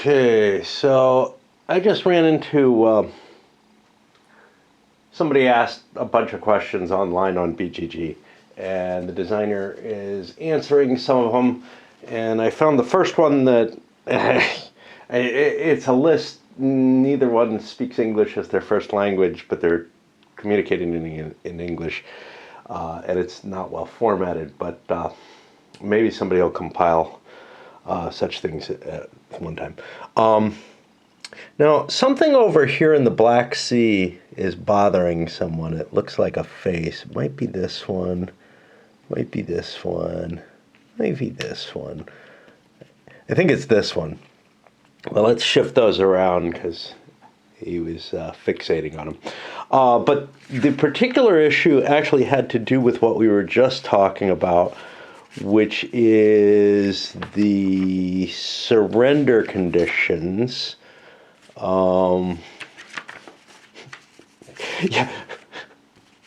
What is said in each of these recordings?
Okay, so I just ran into somebody asked a bunch of questions online on BGG, and the designer is answering some of them. And I found the first one that it's a list. Neither one speaks English as their first language, but they're communicating in English, and it's not well formatted. But maybe somebody will compile such things at one time. Now, something over here in the Black Sea is bothering someone. It looks like a face. It might be this one. Might be this one. Maybe this one. I think it's this one. Well, let's shift those around because he was fixating on them. But the particular issue actually had to do with what we were just talking about, which is the surrender conditions. Yeah,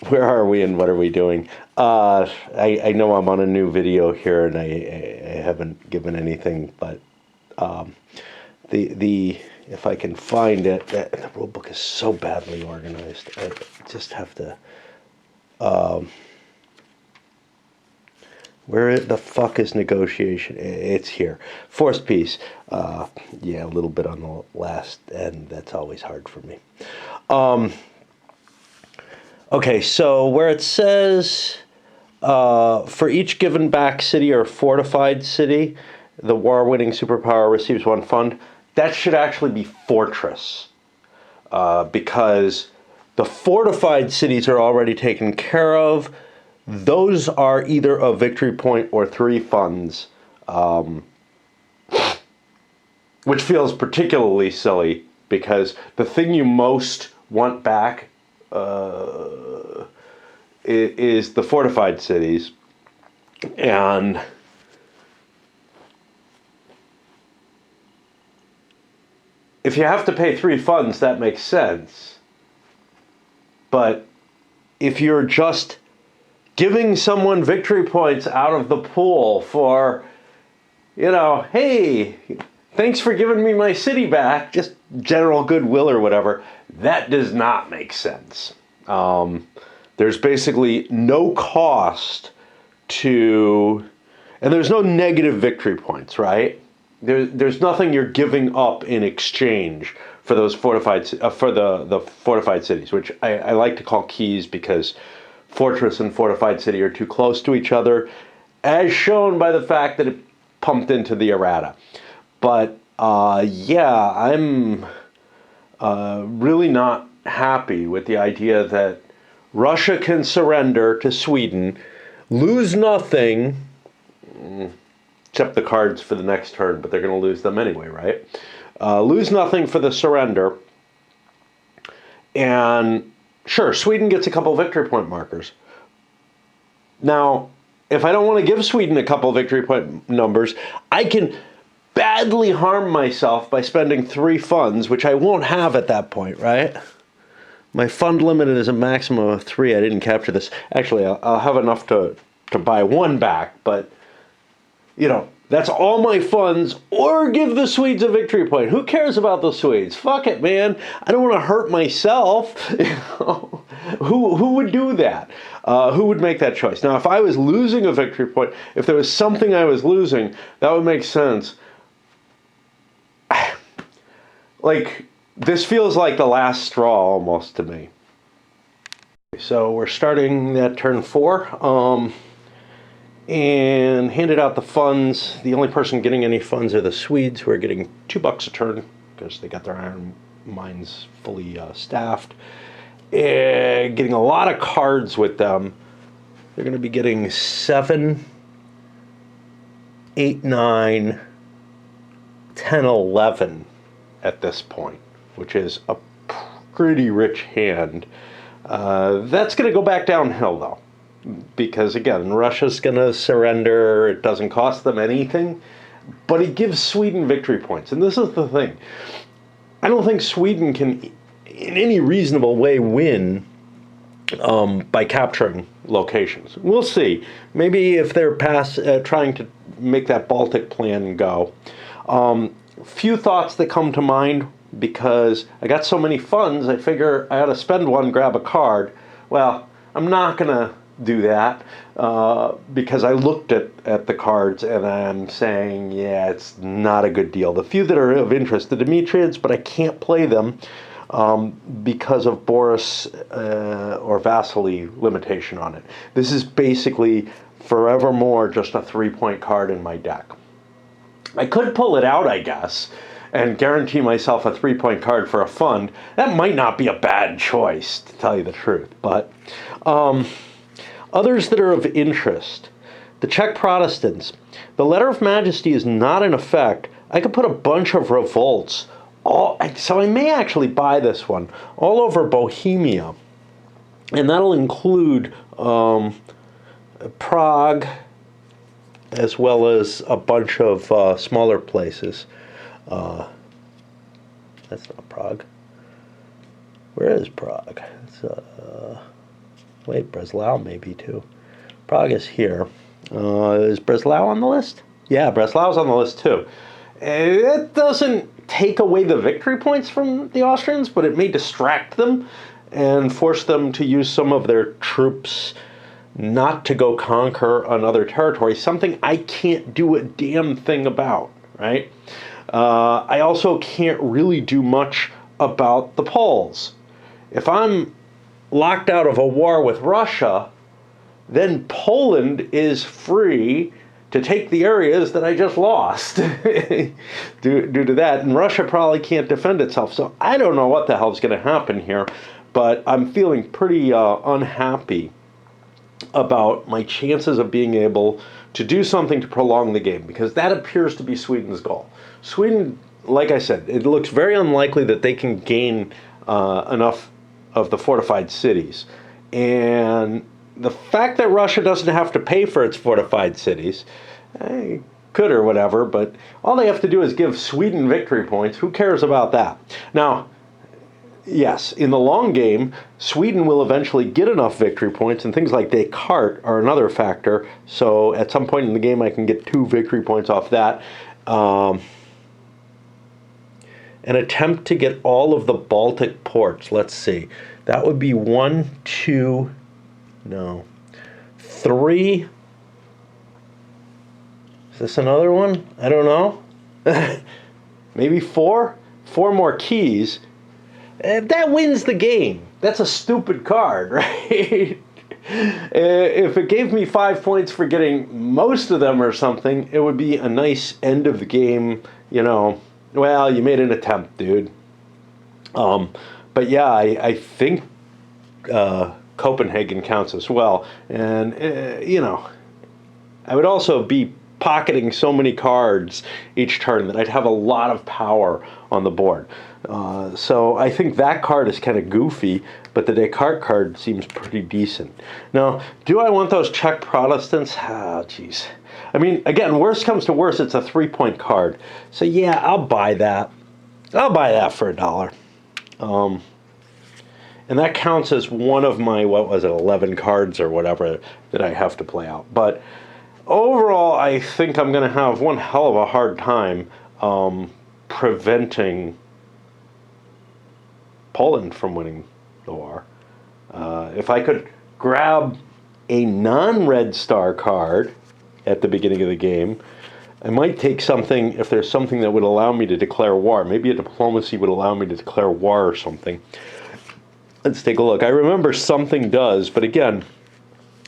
where are we and what are we doing? I know I'm on a new video here and I haven't given anything, but the if I can find it, the rule book is so badly organized. I just have to. Where the fuck is negotiation? It's here. Forced peace. Yeah, a little bit on the last end. That's always hard for me. Okay, so where it says for each given back city or fortified city, the war-winning superpower receives one fund. That should actually be fortress, because the fortified cities are already taken care of. Those are either a victory point or 3 funds, which feels particularly silly because the thing you most want back is the fortified cities. And if you have to pay 3 funds, that makes sense. But if you're just giving someone victory points out of the pool for, hey, thanks for giving me my city back, just general goodwill or whatever, that does not make sense. There's basically no cost to, and there's no negative victory points, right? There's nothing you're giving up in exchange for those fortified, for the fortified cities, which I like to call keys because fortress and fortified city are too close to each other, as shown by the fact that it pumped into the errata. But yeah, I'm really not happy with the idea that Russia can surrender to Sweden, lose nothing, except the cards for the next turn, but they're going to lose them anyway, right? Lose nothing for the surrender, and sure, Sweden gets a couple victory point markers. Now, if I don't want to give Sweden a couple victory point numbers, I can badly harm myself by spending 3 funds, which I won't have at that point, right? My fund limit is a maximum of 3. I didn't capture this. Actually, I'll have enough to buy 1 back, but, that's all my funds, or give the Swedes a victory point. Who cares about the Swedes? Fuck it, man. I don't want to hurt myself. Who would do that? Who would make that choice? Now, if I was losing a victory point, if there was something I was losing, that would make sense. Like, this feels like the last straw almost to me. So we're starting at turn 4. And handed out the funds. The only person getting any funds are the Swedes, who are getting $2 a turn because they got their iron mines fully staffed. And getting a lot of cards with them. They're going to be getting 7, 8, 9, 10, 11 at this point, which is a pretty rich hand. That's going to go back downhill, though. Because, again, Russia's going to surrender. It doesn't cost them anything. But it gives Sweden victory points. And this is the thing. I don't think Sweden can, in any reasonable way, win by capturing locations. We'll see. Maybe if they're trying to make that Baltic plan go. few thoughts that come to mind because I got so many funds, I figure I ought to spend one, grab a card. Well, I'm not going to do that because I looked at the cards and I'm saying, yeah, it's not a good deal. The few that are of interest, the Dimitriads, but I can't play them because of Boris or Vasily limitation on it. This is basically forevermore just a 3-point card in my deck. I could pull it out, I guess, and guarantee myself a 3-point card for a fund. That might not be a bad choice, to tell you the truth. But others that are of interest, the Czech Protestants. The Letter of Majesty is not in effect. I could put a bunch of revolts, so I may actually buy this one, all over Bohemia. And that'll include Prague, as well as a bunch of smaller places. That's not Prague. Where is Prague? It's, wait, Breslau maybe too. Prague is here. Is Breslau on the list? Yeah, Breslau's on the list too. It doesn't take away the victory points from the Austrians, but it may distract them and force them to use some of their troops not to go conquer another territory, something I can't do a damn thing about, right? I also can't really do much about the Poles. If I'm locked out of a war with Russia, then Poland is free to take the areas that I just lost due to that. And Russia probably can't defend itself. So I don't know what the hell's going to happen here, but I'm feeling pretty unhappy about my chances of being able to do something to prolong the game, because that appears to be Sweden's goal. Sweden, like I said, it looks very unlikely that they can gain enough of the fortified cities. And the fact that Russia doesn't have to pay for its fortified cities, could or whatever, but all they have to do is give Sweden victory points. Who cares about that? Now, yes, in the long game, Sweden will eventually get enough victory points, and things like Descartes are another factor. So at some point in the game, I can get 2 victory points off that. An attempt to get all of the Baltic ports. Let's see. That would be 1, 2, no, 3. Is this another one? I don't know. Maybe 4? 4 more keys. That wins the game. That's a stupid card, right? If it gave me 5 points for getting most of them or something, it would be a nice end of the game, you know. Well, you made an attempt, dude. But yeah, I think Copenhagen counts as well. And, you know, I would also be pocketing so many cards each turn that I'd have a lot of power on the board. So I think that card is kind of goofy, but the Descartes card seems pretty decent. Now, do I want those Czech Protestants? Ah, jeez. I mean, again, worst comes to worst, it's a 3-point card. So yeah, I'll buy that. I'll buy that for $1. And that counts as one of my, 11 cards or whatever that I have to play out. But overall, I think I'm going to have one hell of a hard time preventing Poland from winning the war. If I could grab a non-red star card at the beginning of the game, I might take something, if there's something that would allow me to declare war. Maybe a diplomacy would allow me to declare war or something. Let's take a look. I remember something does, but again,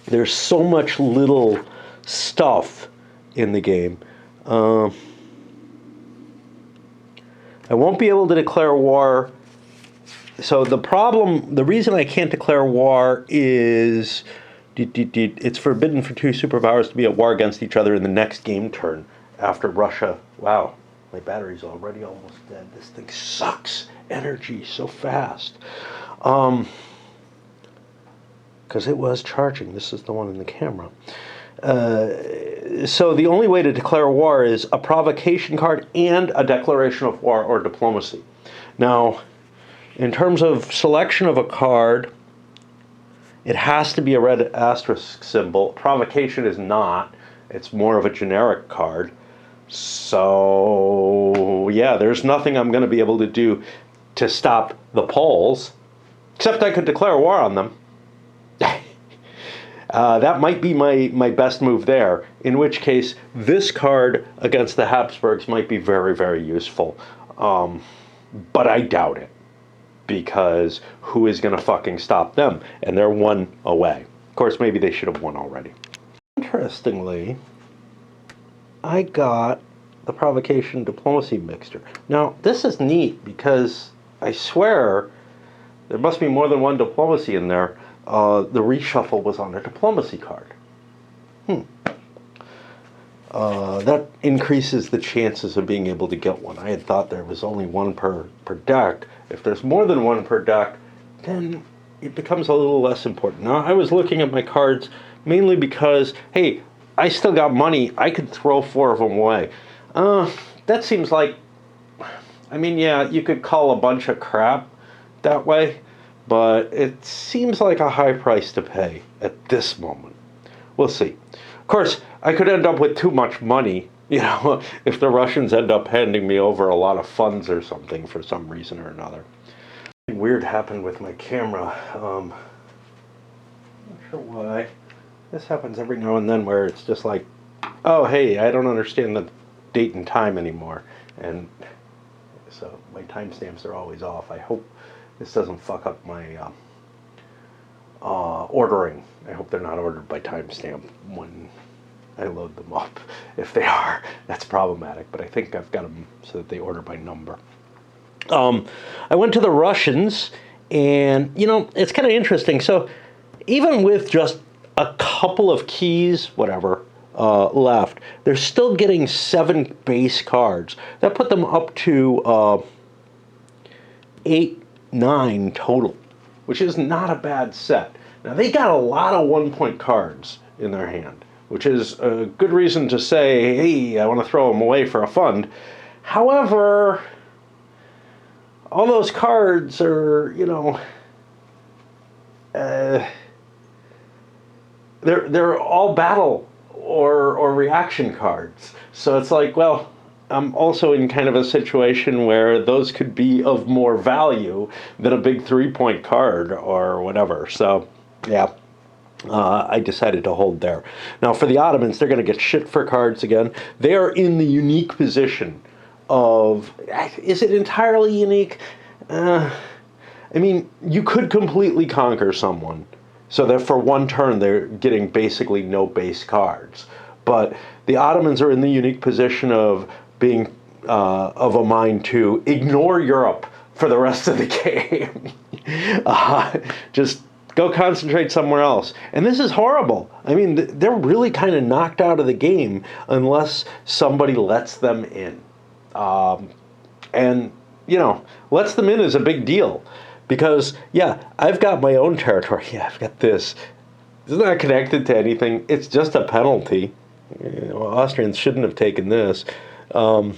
there's so much little stuff in the game. I won't be able to declare war. So the reason I can't declare war is it's forbidden for 2 superpowers to be at war against each other in the next game turn after Russia. Wow, my battery's already almost dead. This thing sucks energy so fast. Because it was charging. This is the one in the camera. So the only way to declare war is a provocation card and a declaration of war or diplomacy. Now, in terms of selection of a card, it has to be a red asterisk symbol. Provocation is not. It's more of a generic card. So, yeah, there's nothing I'm going to be able to do to stop the Poles, except I could declare war on them. That might be my best move there, in which case this card against the Habsburgs might be very, very useful. But I doubt it, because who is going to fucking stop them? And they're one away. Of course, maybe they should have won already. Interestingly, I got the Provocation Diplomacy Mixture. Now, this is neat because I swear there must be more than one diplomacy in there. The reshuffle was on a diplomacy card. That increases the chances of being able to get one. I had thought there was only one per deck. If there's more than one per deck, then it becomes a little less important. Now, I was looking at my cards mainly because, hey, I still got money. I could throw 4 of them away. That seems like, I mean, yeah, you could call a bunch of crap that way, but it seems like a high price to pay at this moment. We'll see. Of course, I could end up with too much money, you know, if the Russians end up handing me over a lot of funds or something for some reason or another. Something weird happened with my camera. Not sure why. This happens every now and then where it's just like, oh, hey, I don't understand the date and time anymore. And so my timestamps are always off. I hope this doesn't fuck up my ordering. I hope they're not ordered by timestamp when I load them up. If they are, that's problematic. But I think I've got them so that they order by number. I went to the Russians, and, you know, it's kind of interesting. So even with just a couple of keys, whatever, left, they're still getting 7 base cards. That put them up to 8, 9 total, which is not a bad set. Now, they got a lot of 1-point cards in their hand, which is a good reason to say, hey, I want to throw them away for a fund. However, all those cards are, you know, they're all battle or reaction cards. So it's like, well, I'm also in kind of a situation where those could be of more value than a big 3-point card or whatever. So, yeah, I decided to hold there. Now, for the Ottomans, they're going to get shit for cards again. They are in the unique position of, is it entirely unique? I mean, you could completely conquer someone so that for one turn they're getting basically no base cards. But the Ottomans are in the unique position of being of a mind to ignore Europe for the rest of the game. Just go concentrate somewhere else. And this is horrible. I mean, they're really kind of knocked out of the game unless somebody lets them in. And, you know, lets them in is a big deal. Because, yeah, I've got my own territory. Yeah, I've got this. It's not connected to anything. It's just a penalty. You know, Austrians shouldn't have taken this. Although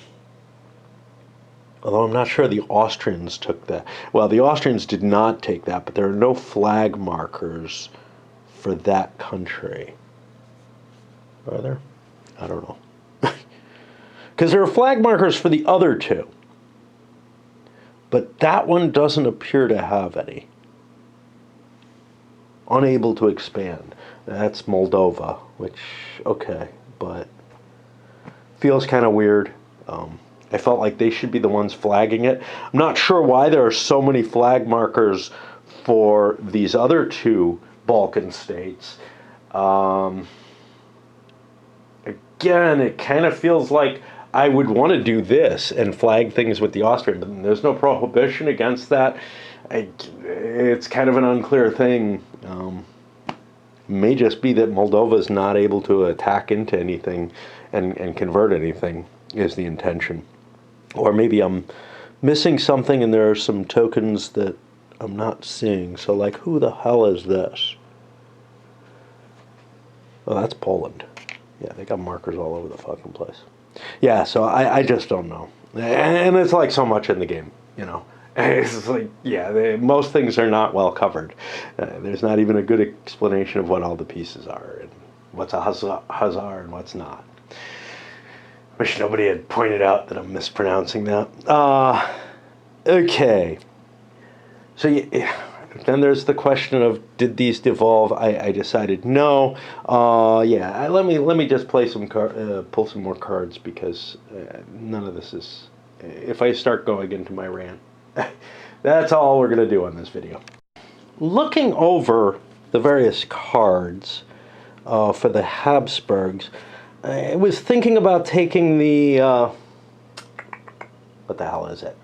I'm not sure the Austrians took that. Well, the Austrians did not take that, but there are no flag markers for that country. Are there? I don't know. Because there are flag markers for the other two. But that one doesn't appear to have any. Unable to expand. That's Moldova, which, okay, but feels kind of weird. I felt like they should be the ones flagging it. I'm not sure why there are so many flag markers for these other 2 Balkan states. Again, it kind of feels like I would want to do this and flag things with the Austrian, but there's no prohibition against that. It's kind of an unclear thing. May just be that Moldova is not able to attack into anything and convert anything is the intention. Or maybe I'm missing something and there are some tokens that I'm not seeing. So, like, who the hell is this? Oh, that's Poland. Yeah, they got markers all over the fucking place. Yeah, so I just don't know. And it's like so much in the game, you know. It's like, yeah, most things are not well covered. There's not even a good explanation of what all the pieces are and what's a hussar and what's not. Wish nobody had pointed out that I'm mispronouncing that. Okay. So then there's the question of, did these devolve? I decided no. Yeah, let me just play some pull some more cards, because none of this is. If I start going into my rant, that's all we're gonna do on this video. Looking over the various cards for the Habsburgs, I was thinking about taking the what the hell is it?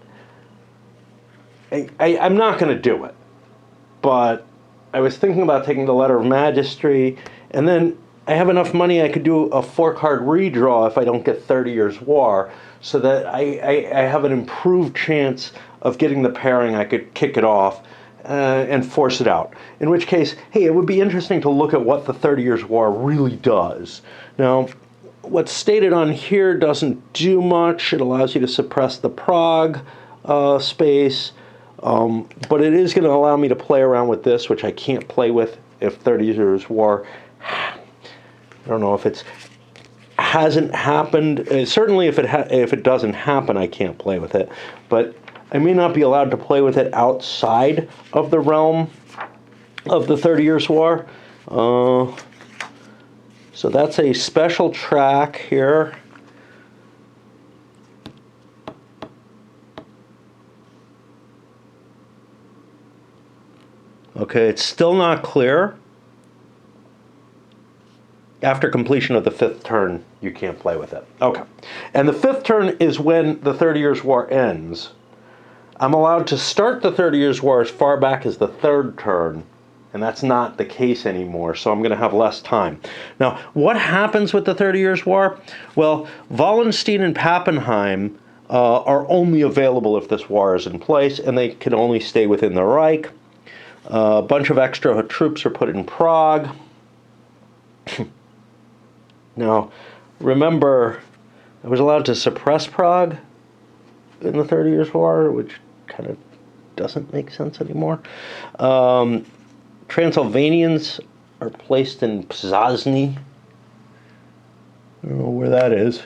I'm not going to do it, but I was thinking about taking the Letter of Majesty, and then I have enough money I could do a 4-card redraw if I don't get 30 Years' War, so that I have an improved chance of getting the pairing. I could kick it off and force it out. In which case, hey, it would be interesting to look at what the 30 Years' War really does. Now, what's stated on here doesn't do much. It allows you to suppress the Prague space. But it is going to allow me to play around with this, which I can't play with if 30 Years' War. I don't know if it's hasn't happened. Certainly, if it doesn't happen, I can't play with it. But I may not be allowed to play with it outside of the realm of the 30 Years' War. So that's a special track here. Okay, it's still not clear. After completion of the 5th turn, you can't play with it. Okay. And the 5th turn is when the 30 Years' War ends. I'm allowed to start the 30 Years' War as far back as the 3rd turn, and that's not the case anymore, so I'm going to have less time. Now, what happens with the 30 Years' War? Well, Wallenstein and Pappenheim are only available if this war is in place, and they can only stay within the Reich. A bunch of extra troops are put in Prague. Now, remember, I was allowed to suppress Prague in the 30 Years' War, which kind of doesn't make sense anymore. Transylvanians are placed in Przasny. I don't know where that is.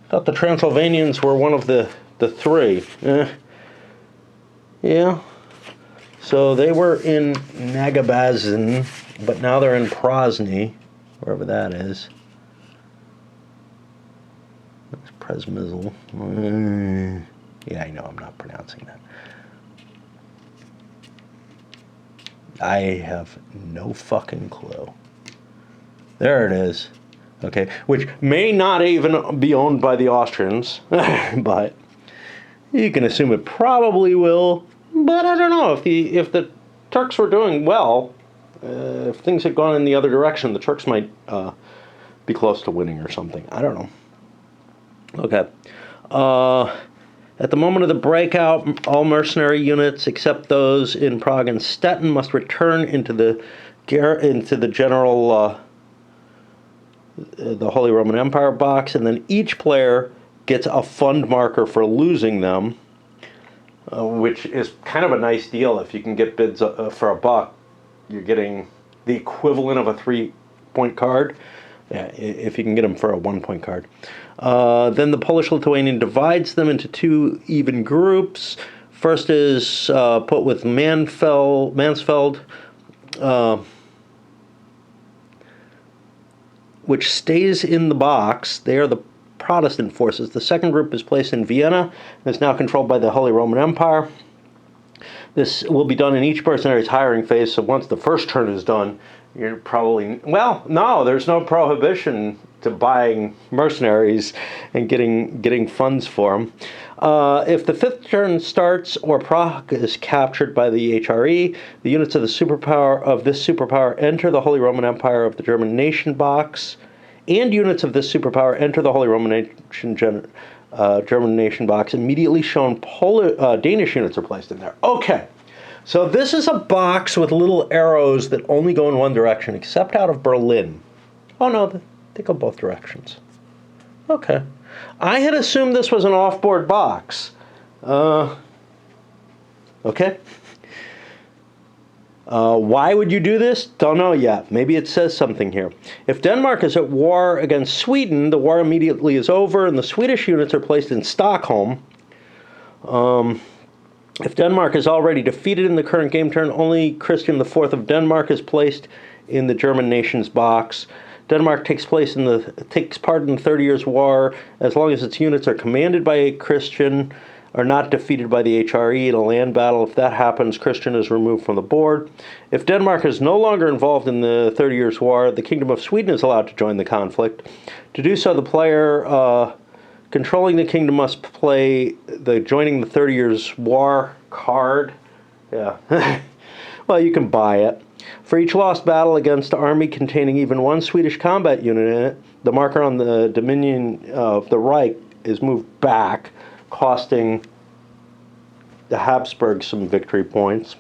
I thought the Transylvanians were one of the 3. Yeah. So they were in Nagabazin, but now they're in Przasny, wherever that is. That's Przemysl. Yeah, I know I'm not pronouncing that. I have no fucking clue. There it is. Okay, which may not even be owned by the Austrians, but you can assume it probably will. But I don't know, if the Turks were doing well, if things had gone in the other direction, the Turks might be close to winning or something. I don't know. Okay. At the moment of the breakout, all mercenary units except those in Prague and Stettin must return into the general the Holy Roman Empire box, and then each player gets a fund marker for losing them. Which is kind of a nice deal. If you can get bids for $1, you're getting the equivalent of a 3-point card. Yeah, if you can get them for a 1-point card. Then the Polish-Lithuanian divides them into 2 even groups. First is put with Mansfeld, which stays in the box. They are the Protestant forces. The second group is placed in Vienna and is now controlled by the Holy Roman Empire. This will be done in each mercenary's hiring phase, so once the first turn is done, you're probably... Well, no, there's no prohibition to buying mercenaries and getting funds for them. If the 5th turn starts or Prague is captured by the HRE, the units of this superpower enter the Holy Roman Empire of the German nation box, and units of this superpower enter the Holy Roman nation German nation box. Immediately shown Danish units are placed in there. Okay, so this is a box with little arrows that only go in one direction, except out of Berlin. Oh no, they go both directions. Okay. I had assumed this was an off-board box. Okay. Why would you do this? Don't know yet. Maybe it says something here. If Denmark is at war against Sweden, the war immediately is over and the Swedish units are placed in Stockholm. If Denmark is already defeated in the current game turn, only Christian IV of Denmark is placed in the German nation's box. Denmark takes part in the 30 Years' War as long as its units are commanded by a Christian, are not defeated by the HRE in a land battle. If that happens, Christian is removed from the board. If Denmark is no longer involved in the 30 Years' War, the Kingdom of Sweden is allowed to join the conflict. To do so, the player controlling the kingdom must play the Joining the 30 Years' War card. Yeah. Well, you can buy it. For each lost battle against an army containing even one Swedish combat unit in it, the marker on the Dominion of the Reich is moved back, costing the Habsburgs some victory points.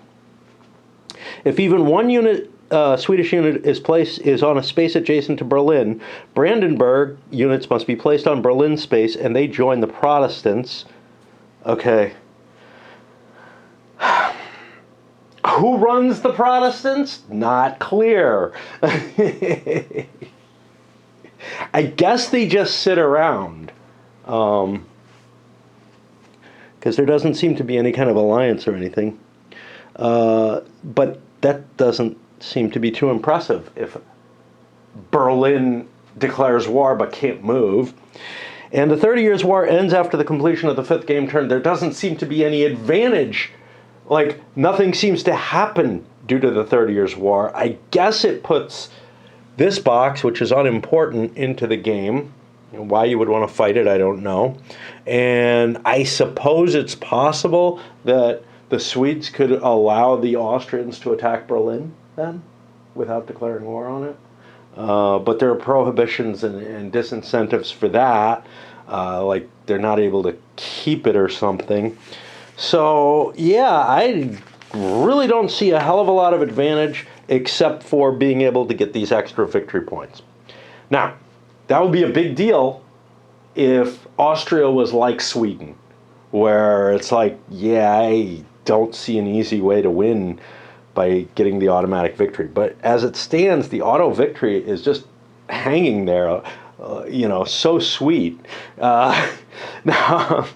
If even one Swedish unit is on a space adjacent to Berlin, Brandenburg units must be placed on Berlin space, and they join the Protestants. Okay. Who runs the Protestants? Not clear. I guess they just sit around. Because there doesn't seem to be any kind of alliance or anything. But that doesn't seem to be too impressive if Berlin declares war but can't move. And the 30 Years' War ends after the completion of the 5th game turn. There doesn't seem to be any advantage. Like, nothing seems to happen due to the 30 Years' War. I guess it puts this box, which is unimportant, into the game. Why you would want to fight it, I don't know. And I suppose it's possible that the Swedes could allow the Austrians to attack Berlin then, without declaring war on it. But there are prohibitions and disincentives for that. Like, they're not able to keep it or something. So, yeah, I really don't see a hell of a lot of advantage except for being able to get these extra victory points. Now, that would be a big deal if Austria was like Sweden, where it's like, yeah, I don't see an easy way to win by getting the automatic victory. But as it stands, the auto victory is just hanging there, so sweet. Now,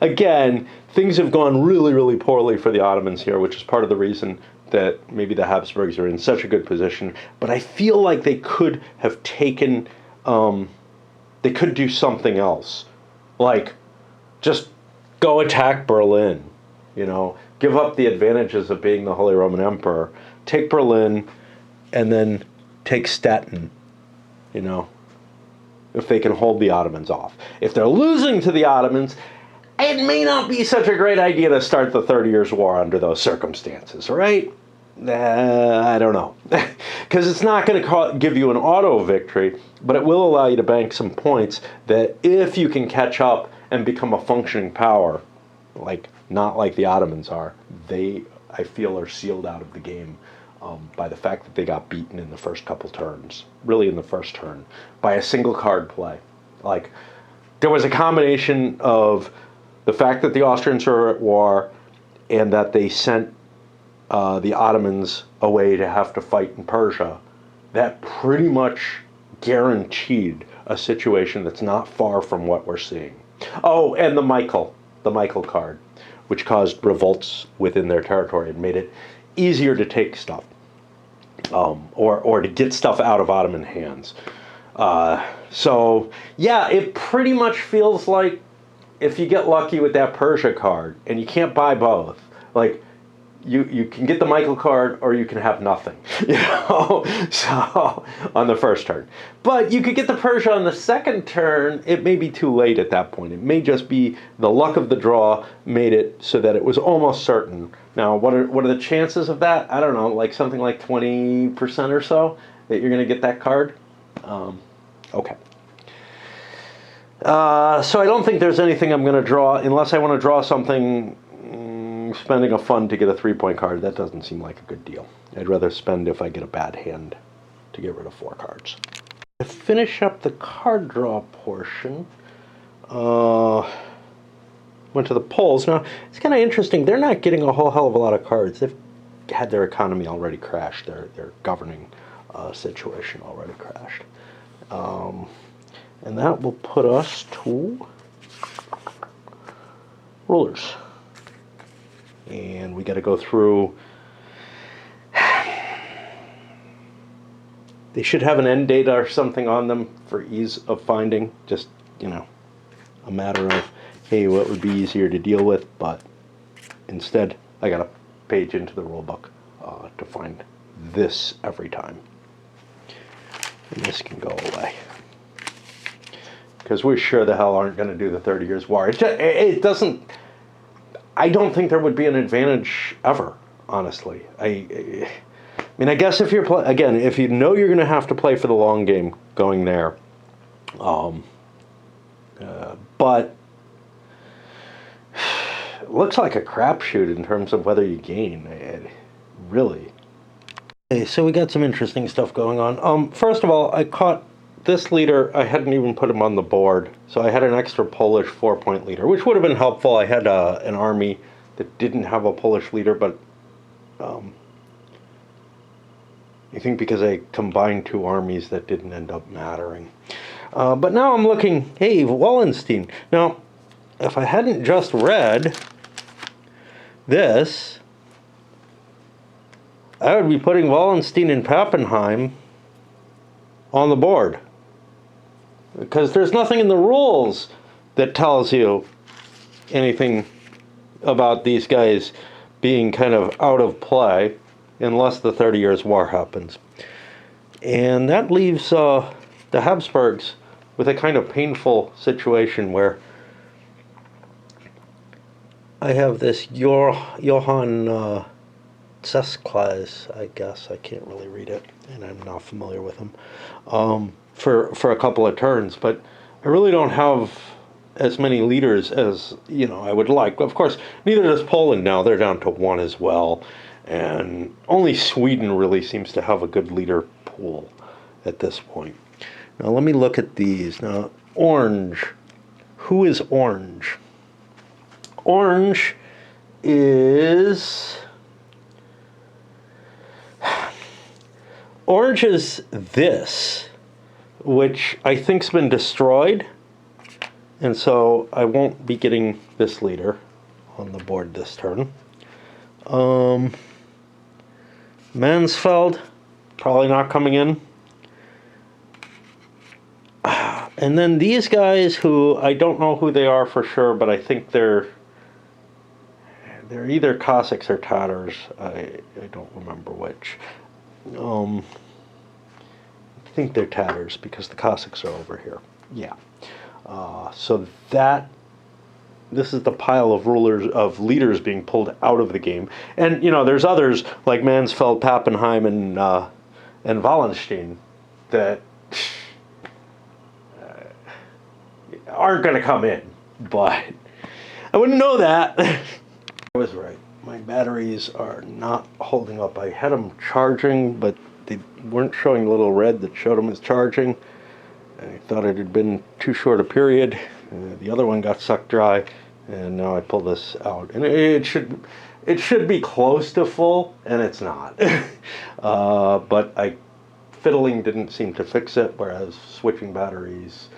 again, things have gone really, really poorly for the Ottomans here, which is part of the reason that maybe the Habsburgs are in such a good position. But I feel like they could have taken, they could do something else. Like, just go attack Berlin, give up the advantages of being the Holy Roman Emperor, take Berlin, and then take Stettin, if they can hold the Ottomans off. If they're losing to the Ottomans, it may not be such a great idea to start the 30 Years' War under those circumstances, right? I don't know. Because it's not going to give you an auto victory, but it will allow you to bank some points that if you can catch up and become a functioning power, not like the Ottomans are, they, I feel, are sealed out of the game by the fact that they got beaten in the first couple turns, really in the first turn, by a single card play. There was a combination of the fact that the Austrians are at war and that they sent the Ottomans away to have to fight in Persia, that pretty much guaranteed a situation that's not far from what we're seeing. Oh, and the Michael card, which caused revolts within their territory and made it easier to take stuff, or to get stuff out of Ottoman hands. So, yeah, it pretty much feels like if you get lucky with that Persia card, and you can't buy both, you can get the Michael card or you can have nothing, so on the first turn. But you could get the Persia on the second turn. It may be too late at that point. It may just be the luck of the draw made it so that it was almost certain. Now, what are the chances of that? I don't know, something like 20% or so that you're going to get that card. Okay. So I don't think there's anything I'm going to draw, unless I want to draw something, spending a fund to get a 3-point card. That doesn't seem like a good deal. I'd rather spend if I get a bad hand to get rid of 4 cards. To finish up the card draw portion, went to the polls. Now, it's kind of interesting. They're not getting a whole hell of a lot of cards. They've had their economy already crashed, their governing situation already crashed. And that will put us to rulers. And we got to go through. They should have an end date or something on them for ease of finding. Just, a matter of, hey, what would be easier to deal with? But instead, I got to page into the rule book to find this every time. And this can go away. Because we sure the hell aren't going to do the 30 Years' War. It doesn't... I don't think there would be an advantage ever, honestly. I mean, I guess if you're again, if you know you're going to have to play for the long game going there, but it looks like a crapshoot in terms of whether you gain. Really. Okay, so we got some interesting stuff going on. First of all, I caught this leader. I hadn't even put him on the board, so I had an extra Polish 4-point leader, which would have been helpful. I had an army that didn't have a Polish leader, but I think because I combined two armies, that didn't end up mattering. But now I'm looking, hey, Wallenstein. Now, if I hadn't just read this, I would be putting Wallenstein and Pappenheim on the board. Because there's nothing in the rules that tells you anything about these guys being kind of out of play unless the 30 Years' War happens. And that leaves the Habsburgs with a kind of painful situation where I have this Johann Tschesklaes, I guess. I can't really read it, and I'm not familiar with him, for a couple of turns. But I really don't have as many leaders as, I would like. Of course, neither does Poland now. They're down to one as well. And only Sweden really seems to have a good leader pool at this point. Now let me look at these. Now, Orange. Who is Orange? Orange is... Orange is this, which I think's been destroyed. And so I won't be getting this leader on the board this turn. Mansfeld, probably not coming in. And then these guys who, I don't know who they are for sure, but I think they're either Cossacks or Tatars. I don't remember which. I think they're Tatars because the Cossacks are over here. Yeah. So this is the pile of leaders being pulled out of the game. And, there's others like Mansfeld, Pappenheim, and Wallenstein that aren't going to come in. But I wouldn't know that. I was right. My batteries are not holding up. I had them charging, but they weren't showing the little red that showed them as charging. I thought it had been too short a period. The other one got sucked dry. And now I pull this out, and it should be close to full, and it's not. But fiddling didn't seem to fix it, whereas switching batteries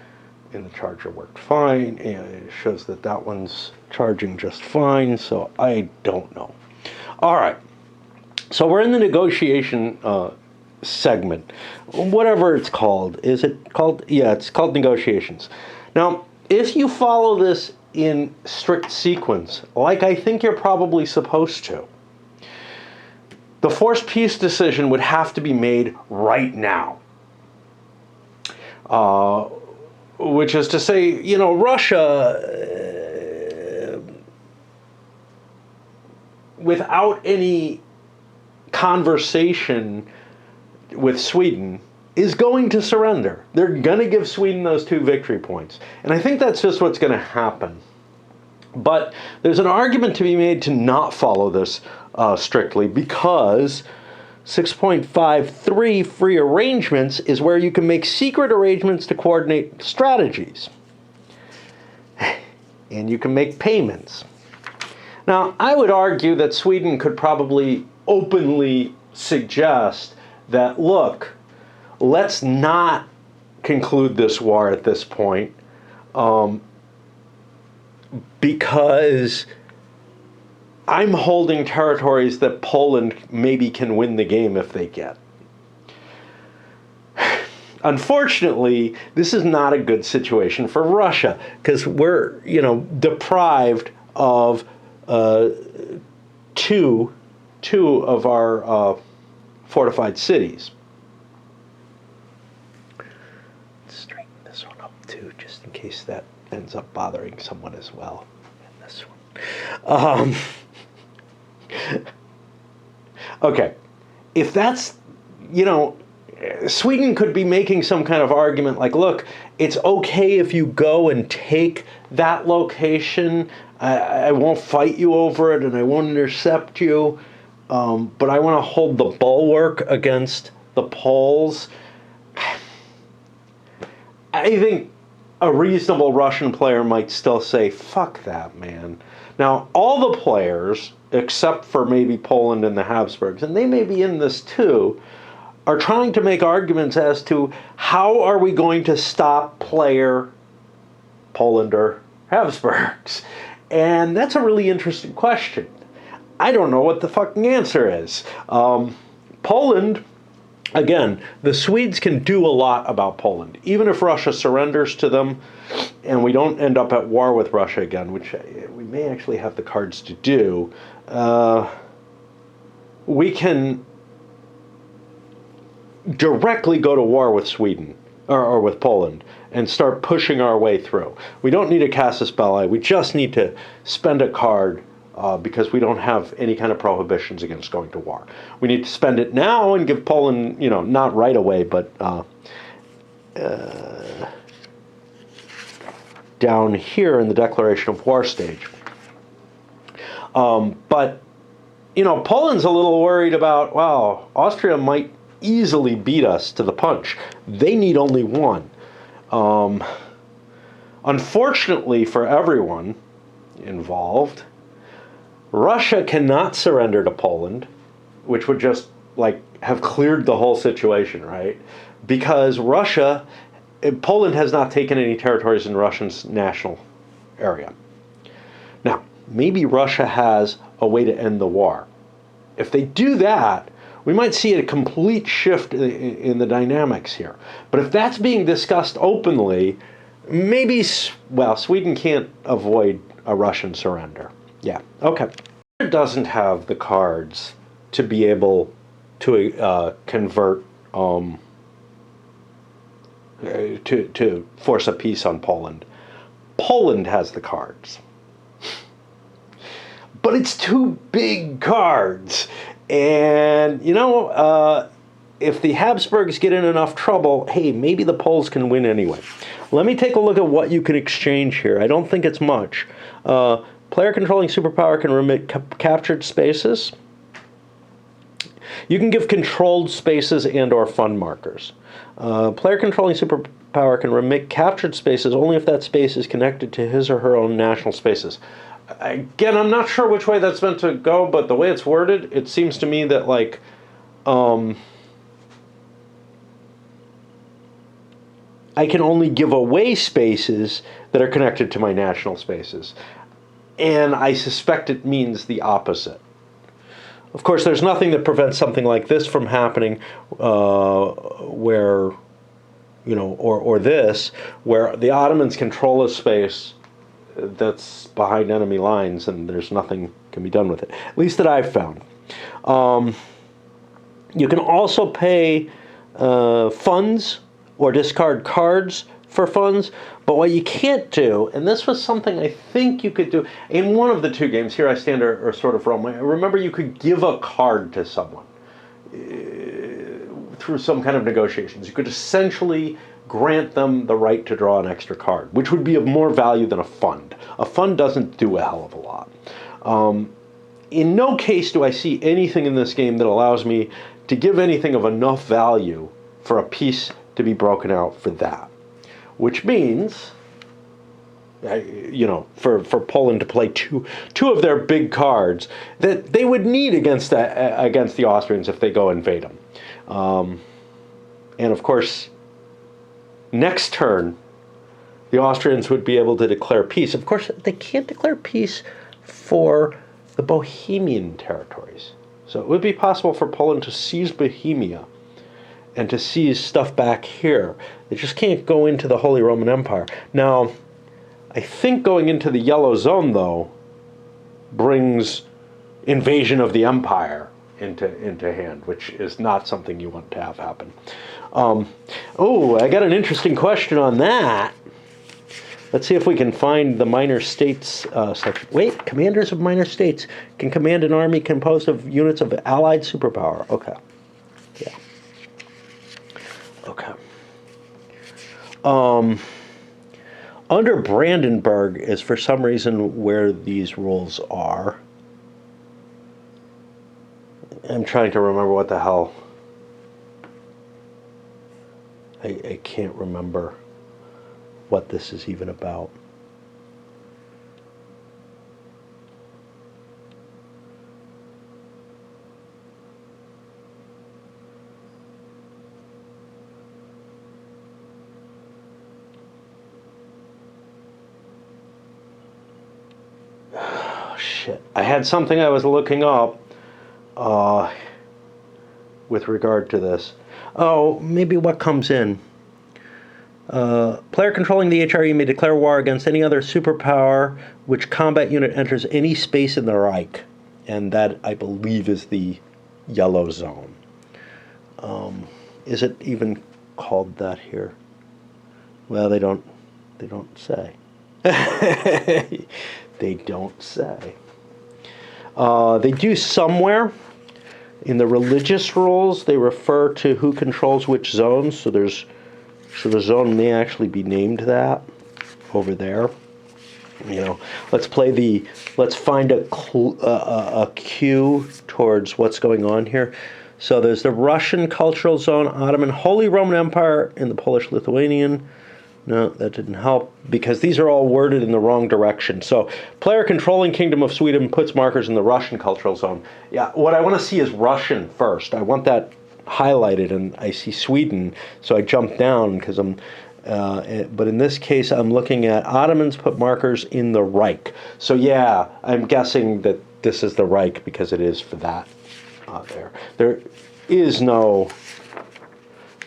in the charger worked fine, and it shows that that one's charging just fine. So I don't know. All right, so we're in the negotiation segment, whatever it's called. Is it called? Yeah, it's called negotiations. Now, if you follow this in strict sequence, like I think you're probably supposed to, the forced peace decision would have to be made right now. Which is to say, Russia, without any conversation with Sweden, is going to surrender. They're going to give Sweden those 2 victory points. And I think that's just what's going to happen. But there's an argument to be made to not follow this strictly, because 6.53 free arrangements is where you can make secret arrangements to coordinate strategies. And you can make payments. Now, I would argue that Sweden could probably openly suggest that, look, let's not conclude this war at this point, because I'm holding territories that Poland maybe can win the game if they get. Unfortunately, this is not a good situation for Russia, because we're, deprived of two of our fortified cities. Let's straighten this one up too, just in case that ends up bothering someone as well. And this one. Okay, if that's, Sweden could be making some kind of argument like, look, it's okay if you go and take that location. I won't fight you over it and I won't intercept you, but I want to hold the bulwark against the Poles. I think a reasonable Russian player might still say, fuck that, man. Now, all the players, except for maybe Poland and the Habsburgs, and they may be in this too, are trying to make arguments as to how are we going to stop player Poland or Habsburgs? And that's a really interesting question. I don't know what the fucking answer is. Poland, again, the Swedes can do a lot about Poland. Even if Russia surrenders to them and we don't end up at war with Russia again, which we may actually have the cards to do, we can directly go to war with Sweden or with Poland and start pushing our way through. We don't need a casus belli. We just need to spend a card because we don't have any kind of prohibitions against going to war. We need to spend it now and give Poland, not right away, but down here in the declaration of war stage. But Poland's a little worried about, wow, Austria might easily beat us to the punch. They need only one. Unfortunately for everyone involved, Russia cannot surrender to Poland, which would just have cleared the whole situation, right? Because Poland has not taken any territories in Russia's national area. Now, maybe Russia has a way to end the war. If they do that, we might see a complete shift in the dynamics here. But if that's being discussed openly, maybe, Sweden can't avoid a Russian surrender. Yeah, okay. It doesn't have the cards to be able to convert, to force a peace on Poland. Poland has the cards. But it's two big cards. And, if the Habsburgs get in enough trouble, hey, maybe the Poles can win anyway. Let me take a look at what you can exchange here. I don't think it's much. Player controlling superpower can remit captured spaces. You can give controlled spaces and or fun markers. Player controlling superpower can remit captured spaces only if that space is connected to his or her own national spaces. Again, I'm not sure which way that's meant to go, but the way it's worded, it seems to me that, I can only give away spaces that are connected to my national spaces. And I suspect it means the opposite. Of course, there's nothing that prevents something like this from happening where, or this, where the Ottomans control a space that's behind enemy lines and there's nothing can be done with it, at least that I've found. You can also pay funds or discard cards for funds, but what you can't do, and this was something I think you could do in one of the two games, Here I Stand or Sword of Rome. Remember, you could give a card to someone through some kind of negotiations. You could essentially grant them the right to draw an extra card, which would be of more value than a fund. A fund doesn't do a hell of a lot. In no case do I see anything in this game that allows me to give anything of enough value for a piece to be broken out for that. Which means, for Poland to play two of their big cards that they would need against the Austrians if they go invade them. And of course, next turn, the Austrians would be able to declare peace. Of course, they can't declare peace for the Bohemian territories. So it would be possible for Poland to seize Bohemia and to seize stuff back here. They just can't go into the Holy Roman Empire. Now, I think going into the Yellow Zone, though, brings invasion of the empire into hand, which is not something you want to have happen. I got an interesting question on that. Let's see if we can find the minor states section. Wait, commanders of minor states can command an army composed of units of allied superpower. Okay. Yeah. Okay. Under Brandenburg is for some reason where these rules are. I'm trying to remember what the hell. I can't remember what this is even about. Oh, shit. I had something I was looking up with regard to this. Oh, maybe what comes in. Player controlling the HRE may declare war against any other superpower which combat unit enters any space in the Reich. And that, I believe, is the Yellow Zone. Is it even called that here? Well, they don't say. They don't say. They do somewhere. In the religious rules, they refer to who controls which zones. So the zone may actually be named that over there. Let's find a cue towards what's going on here. So there's the Russian Cultural Zone, Ottoman, Holy Roman Empire, and the Polish-Lithuanian. No, that didn't help because these are all worded in the wrong direction. So, player controlling Kingdom of Sweden puts markers in the Russian Cultural Zone. Yeah, what I want to see is Russian first. I want that highlighted, and I see Sweden, so I jump down because I'm. But in this case, I'm looking at Ottomans put markers in the Reich. So yeah, I'm guessing that this is the Reich because it is for that there. There is no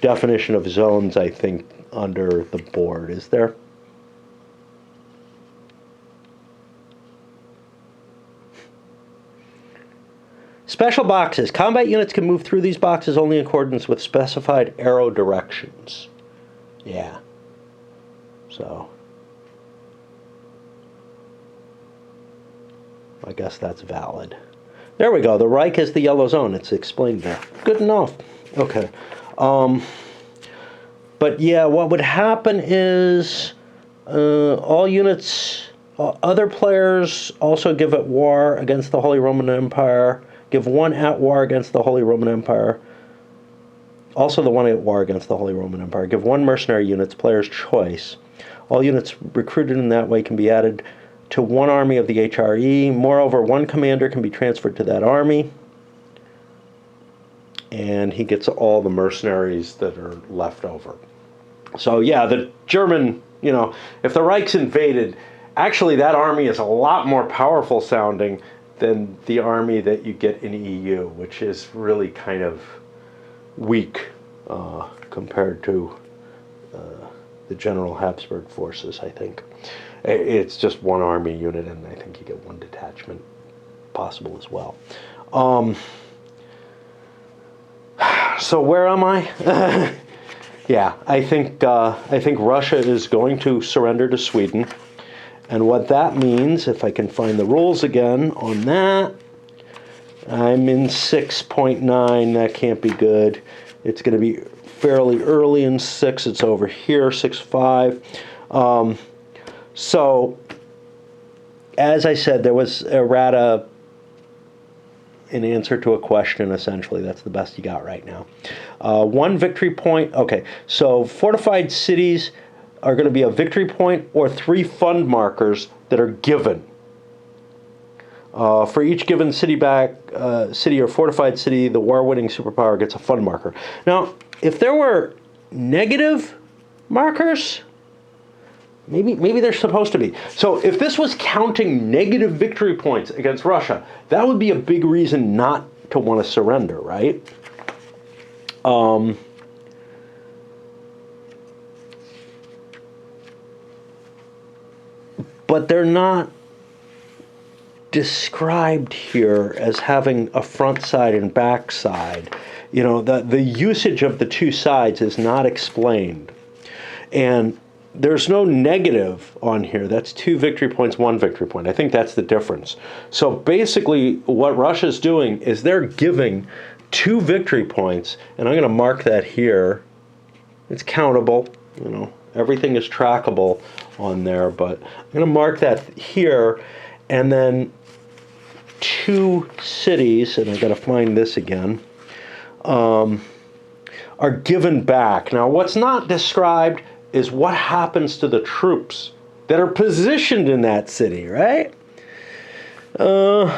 definition of zones, I think, under the board, is there? Special boxes. Combat units can move through these boxes only in accordance with specified arrow directions. Yeah. So, I guess that's valid. There we go. The Reich is the Yellow Zone. It's explained there. Good enough. Okay. But yeah, what would happen is all units, other players also give at war against the Holy Roman Empire, give one at war against the Holy Roman Empire, also the one at war against the Holy Roman Empire, give one mercenary unit's player's choice. All units recruited in that way can be added to one army of the HRE. Moreover, one commander can be transferred to that army. And he gets all the mercenaries that are left over. So yeah, the German, if the Reich's invaded, actually that army is a lot more powerful sounding than the army that you get in EU, which is really kind of weak compared to the General Habsburg forces, I think. It's just one army unit, and I think you get one detachment possible as well. So where am I? Yeah, I think Russia is going to surrender to Sweden, and what that means, if I can find the rules again on that, I'm in 6.9. That can't be good. It's going to be fairly early in 6. It's over here, 6.5. So, as I said, there was errata in answer to a question, essentially. That's the best you got right now. One victory point. Okay, so fortified cities are going to be a victory point or 3 fund markers that are given. For each given city or fortified city, the war-winning superpower gets a fund marker. Now, if there were negative markers, maybe they're supposed to be. So if this was counting negative victory points against Russia, that would be a big reason not to want to surrender, right? But they're not described here as having a front side and back side. You know, the usage of the two sides is not explained. And there's no negative on here. That's 2 victory points, 1 victory point. I think that's the difference. So basically what Russia's doing is they're giving 2 victory points, and I'm going to mark that here. It's countable, you know, everything is trackable on there, but I'm going to mark that here, and then 2 cities, and I've got to find this again, are given back. Now, what's not described is what happens to the troops that are positioned in that city, right? Do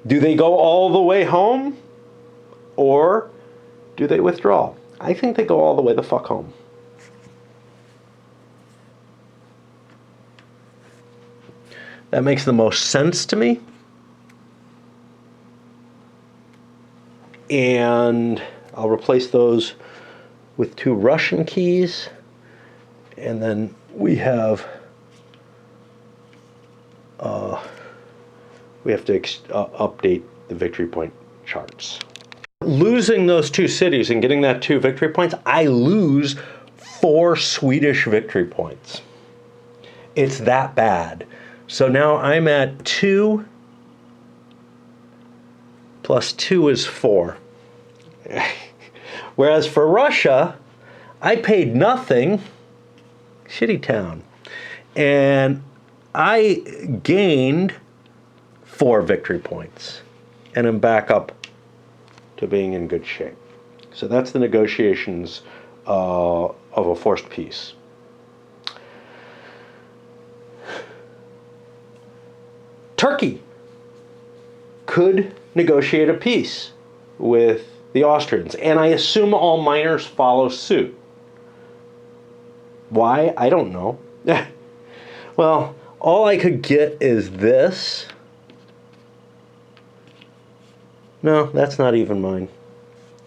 they go all the way home, or do they withdraw? I think they go all the way the fuck home. That makes the most sense to me. And I'll replace those with 2 Russian keys. And then we have to update the victory point charts. Losing those 2 cities and getting that 2 victory points, I lose 4 Swedish victory points. It's that bad. So now I'm at 2 plus 2 is 4. Whereas for Russia, I paid nothing, shitty town, and I gained 4 victory points, and I'm back up to being in good shape. So that's the negotiations of a forced peace. Turkey could negotiate a peace with the Austrians, and I assume all minors follow suit. Why? I don't know. Well, all I could get is this. No, that's not even mine.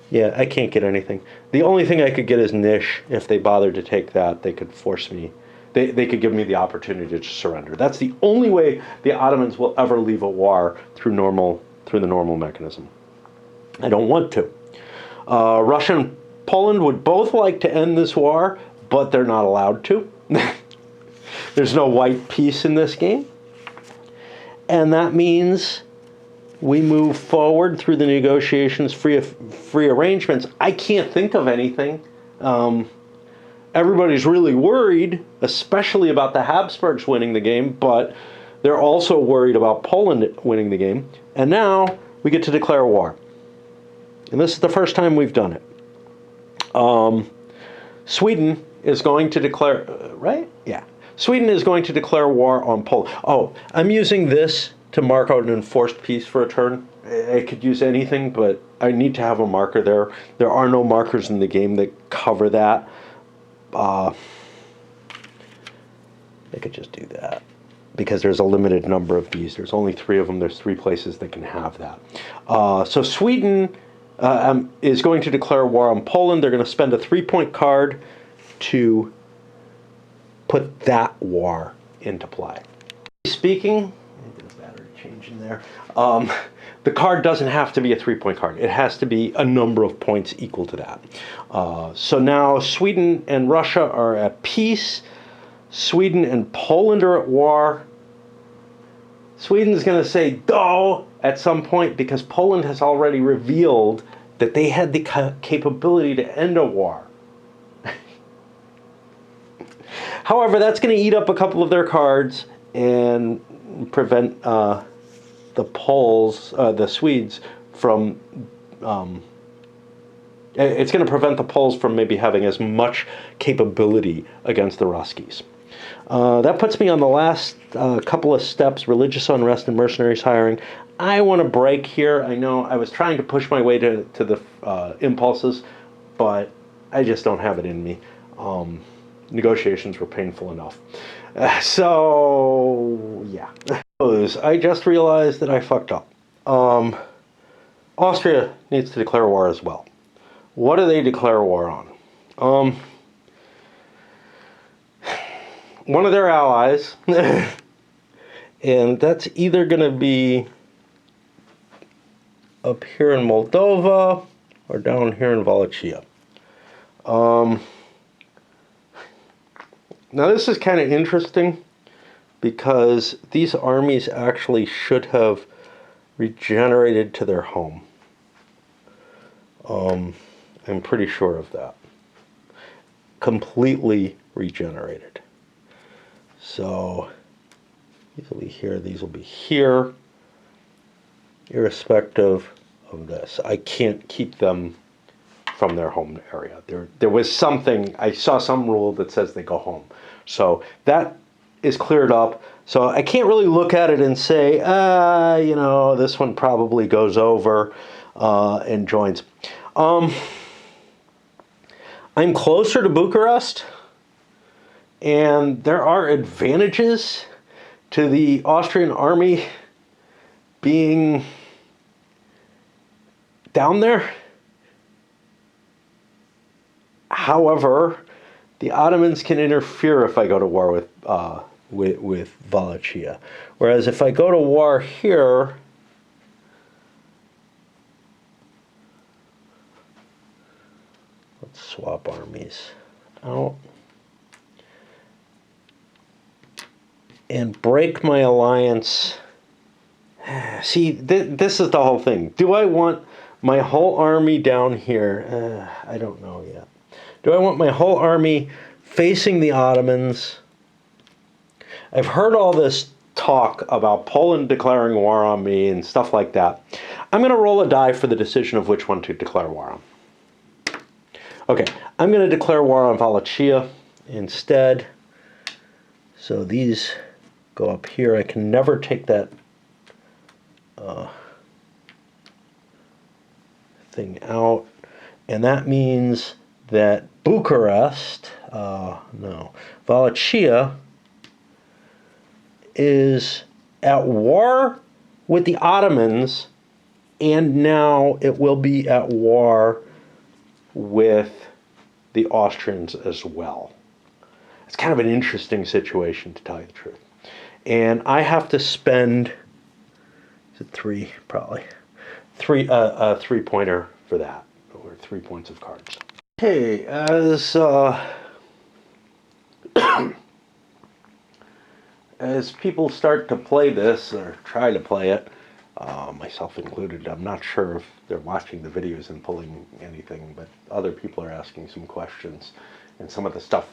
Yeah, I can't get anything. The only thing I could get is Nish. If they bothered to take that, they could force me. They could give me the opportunity to surrender. That's the only way the Ottomans will ever leave a war through the normal mechanism. I don't want to. Russia and Poland would both like to end this war, but they're not allowed to. There's no white peace in this game. And that means we move forward through the negotiations, free arrangements. I can't think of anything. Everybody's really worried, especially about the Habsburgs winning the game, but they're also worried about Poland winning the game. And now we get to declare war. And this is the first time we've done it. Sweden is going to declare, right? Yeah. Sweden is going to declare war on Poland. Oh, I'm using this to mark out an enforced peace for a turn. I could use anything, but I need to have a marker there. There are no markers in the game that cover that. I could just do that because there's a limited number of these. There's only 3 of them. There's 3 places that can have that. So Sweden is going to declare war on Poland. They're going to spend a 3-point card to put that war into play. Speaking, there's a battery change in there. The card doesn't have to be a 3-point card. It has to be a number of points equal to that. So now Sweden and Russia are at peace. Sweden and Poland are at war. Sweden's going to say "go" at some point because Poland has already revealed that they had the capability to end a war. However, that's going to eat up a couple of their cards and prevent the Poles, the Swedes, from It's going to prevent the Poles from maybe having as much capability against the Ruskies. That puts me on the last couple of steps: religious unrest and mercenaries hiring. I want to break here. I know I was trying to push my way to the impulses, but I just don't have it in me. Negotiations were painful enough. So, yeah. I just realized that I fucked up. Austria needs to declare war as well. What do they declare war on? One of their allies, and that's either going to be up here in Moldova or down here in Wallachia. Now this is kind of interesting because these armies actually should have regenerated to their home. I'm pretty sure of that. Completely regenerated. So these will be here, these will be here, irrespective of this. I can't keep them from their home area. There was something, I saw some rule that says they go home. So that is cleared up. So I can't really look at it and say, you know, this one probably goes over and joins. I'm closer to Bucharest, and there are advantages to the Austrian army being down there. However, the Ottomans can interfere if I go to war with Wallachia. Whereas if I go to war here, let's swap armies out and break my alliance. See, this is the whole thing. Do I want my whole army down here? I don't know yet. Do I want my whole army facing the Ottomans? I've heard all this talk about Poland declaring war on me and stuff like that. I'm going to roll a die for the decision of which one to declare war on. Okay, I'm going to declare war on Wallachia instead. So these go up here. I can never take that thing out. And that means that Bucharest, no, Wallachia is at war with the Ottomans, and now it will be at war with the Austrians as well. It's kind of an interesting situation, to tell you the truth. And I have to spend, is it 3? Probably. 3, a 3-pointer for that, or 3 points of cards. Okay, as people start to play this, or try to play it, myself included, I'm not sure if they're watching the videos and pulling anything, but other people are asking some questions, and some of the stuff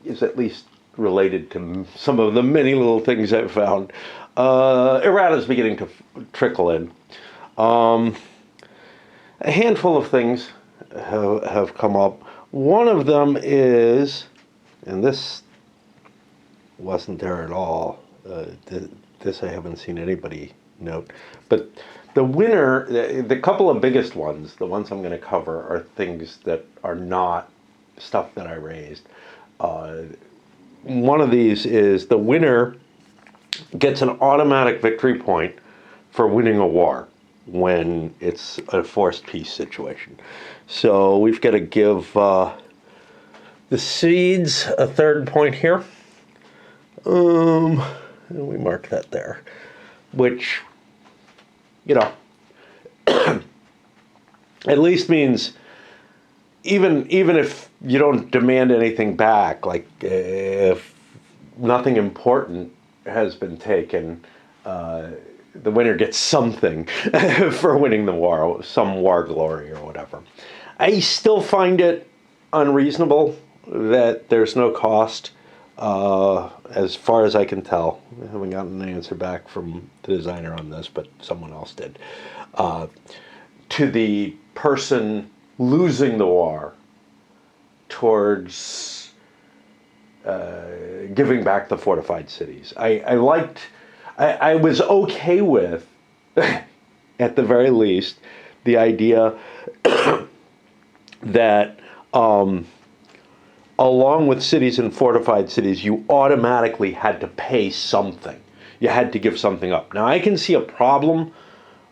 is at least related to some of the many little things I've found. Errata is beginning to trickle in. A handful of things have come up. One of them is, and this wasn't there at all, this I haven't seen anybody note, but the winner, the couple of biggest ones, the ones I'm going to cover, are things that are not stuff that I raised. One of these is the winner gets an automatic victory point for winning a war when it's a forced peace situation. So we've got to give the Swedes a 3rd point here. And we mark that there, which, you know, at least means even if you don't demand anything back, like if nothing important has been taken, the winner gets something for winning the war, some war glory or whatever. I still find it unreasonable that there's no cost, as far as I can tell. I haven't gotten an answer back from the designer on this, but someone else did. To the person losing the war towards giving back the fortified cities. I was okay with, at the very least, the idea that along with cities and fortified cities, you automatically had to pay something. You had to give something up. Now, I can see a problem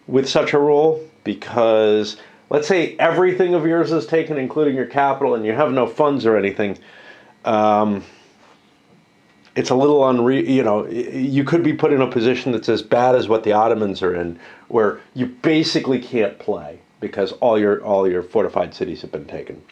with such a rule because, let's say everything of yours is taken, including your capital, and you have no funds or anything. It's a little unreal. You know, you could be put in a position that's as bad as what the Ottomans are in, where you basically can't play because all your fortified cities have been taken.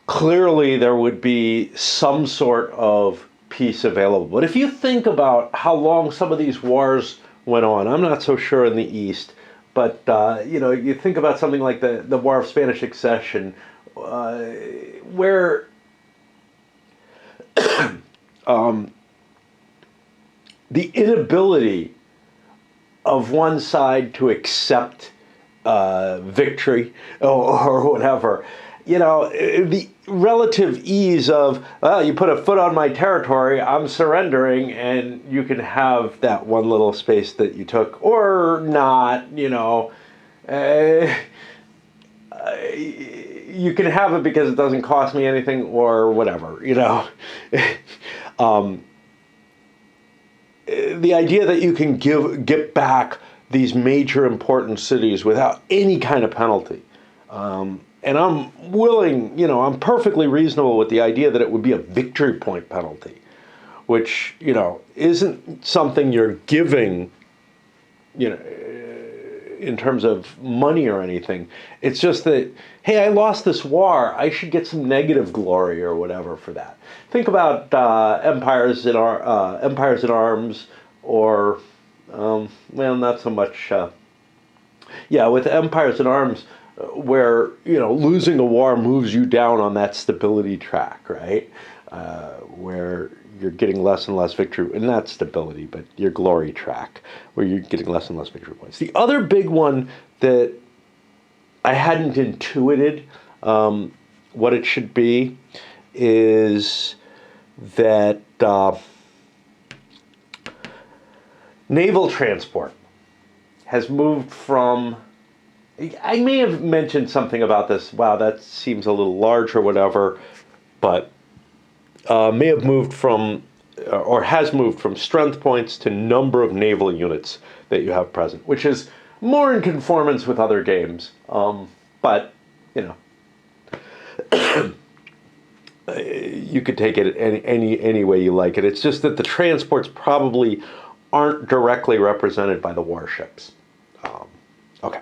Clearly, there would be some sort of peace available. But if you think about how long some of these wars went on, I'm not so sure in the East, but you know, you think about something like the War of Spanish Succession, where the inability of one side to accept victory or whatever, you know, the relative ease of, well, you put a foot on my territory, I'm surrendering, and you can have that one little space that you took, or not, you know. You can have it because it doesn't cost me anything, or whatever, you know. The idea that you can get back these major important cities without any kind of penalty. And I'm willing, you know, I'm perfectly reasonable with the idea that it would be a victory point penalty, which, you know, isn't something you're giving, you know, in terms of money or anything. It's just that, hey, I lost this war, I should get some negative glory or whatever for that. Think about Empires in Arms, or, well, not so much. Yeah, with Empires in Arms, where, you know, losing a war moves you down on that stability track, right? Where you're getting less and less victory, and not stability, but your glory track, where you're getting less and less victory points. The other big one that I hadn't intuited what it should be is that naval transport has moved from, I may have mentioned something about this, wow, that seems a little large or whatever, but may have moved from, or has moved from strength points to number of naval units that you have present, which is more in conformance with other games. But, you know, you could take it any way you like it. It's just that the transports probably aren't directly represented by the warships. Okay.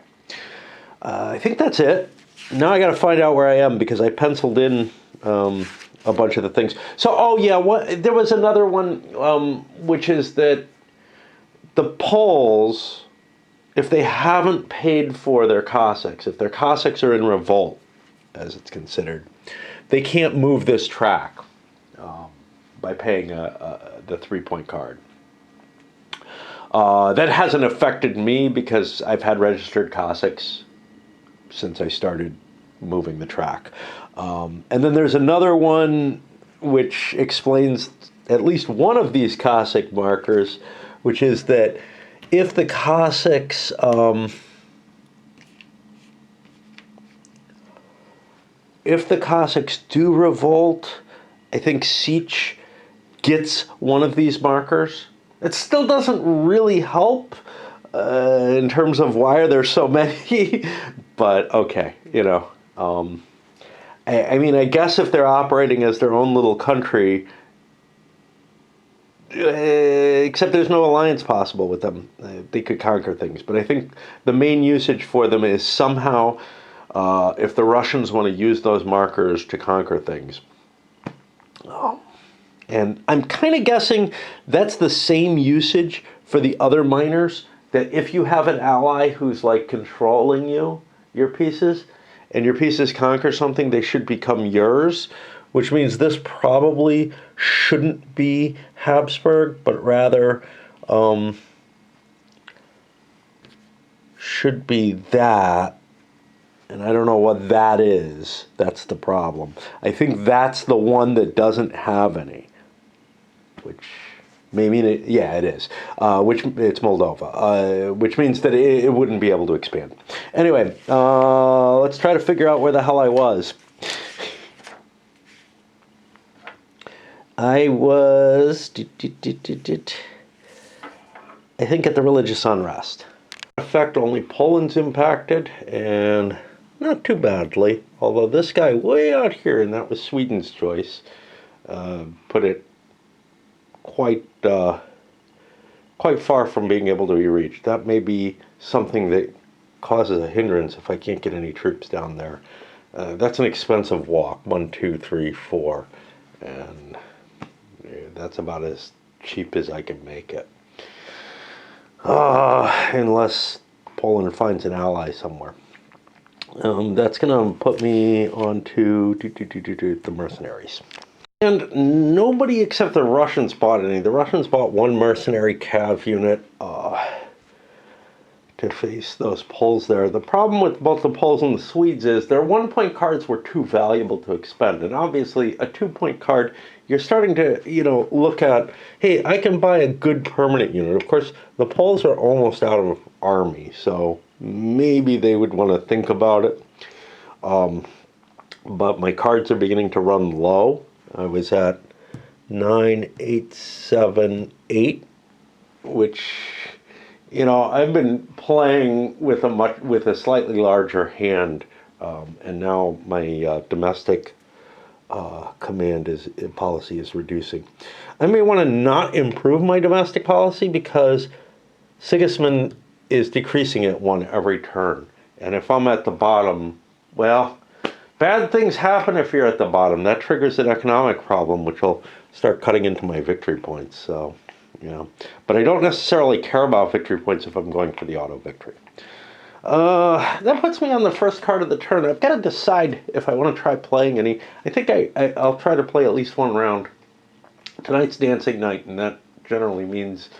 I think that's it. Now I got to find out where I am because I penciled in a bunch of the things. So, oh yeah, there was another one, which is that the Poles, if they haven't paid for their Cossacks, if their Cossacks are in revolt, as it's considered, they can't move this track by paying the 3-point card. That hasn't affected me because I've had registered Cossacks since I started moving the track. And then there's another one which explains at least one of these Cossack markers, which is that if the Cossacks do revolt, I think Sich gets one of these markers. It still doesn't really help in terms of why are there so many, but okay, you know. I mean, I guess if they're operating as their own little country, except there's no alliance possible with them, they could conquer things. But I think the main usage for them is somehow if the Russians want to use those markers to conquer things. And I'm kind of guessing that's the same usage for the other miners, that if you have an ally who's like controlling your pieces, and your pieces conquer something, they should become yours, which means this probably shouldn't be Habsburg, but rather should be that. And I don't know what that is. That's the problem. I think that's the one that doesn't have any. Which may mean it, yeah, it is. Which it's Moldova, which means that it wouldn't be able to expand. Anyway, let's try to figure out where the hell I was. I was, I think, at the religious unrest. In fact, only Poland's impacted, and not too badly. Although this guy way out here, and that was Sweden's choice, put it quite far from being able to be reached. That may be something that causes a hindrance if I can't get any troops down there. That's an expensive walk, 1, 2, 3, 4, and that's about as cheap as I can make it. Unless Poland finds an ally somewhere. That's going to put me onto the mercenaries. And nobody except the Russians bought any. The Russians bought one mercenary cav unit to face those Poles there. The problem with both the Poles and the Swedes is their 1-point cards were too valuable to expend. And obviously a 2-point card, you're starting to, look at, hey, I can buy a good permanent unit. Of course, the Poles are almost out of army, so maybe they would want to think about it. But my cards are beginning to run low. I was at 9878, which, I've been playing with a slightly larger hand, and now my domestic policy is reducing. I may want to not improve my domestic policy because Sigismund is decreasing it 1 every turn, and if I'm at the bottom, well, bad things happen if you're at the bottom. That triggers an economic problem, which will start cutting into my victory points. So, but I don't necessarily care about victory points if I'm going for the auto victory. That puts me on the first card of the turn. I've got to decide if I want to try playing any. I think I'll try to play at least 1 round. Tonight's dancing night, and that generally means,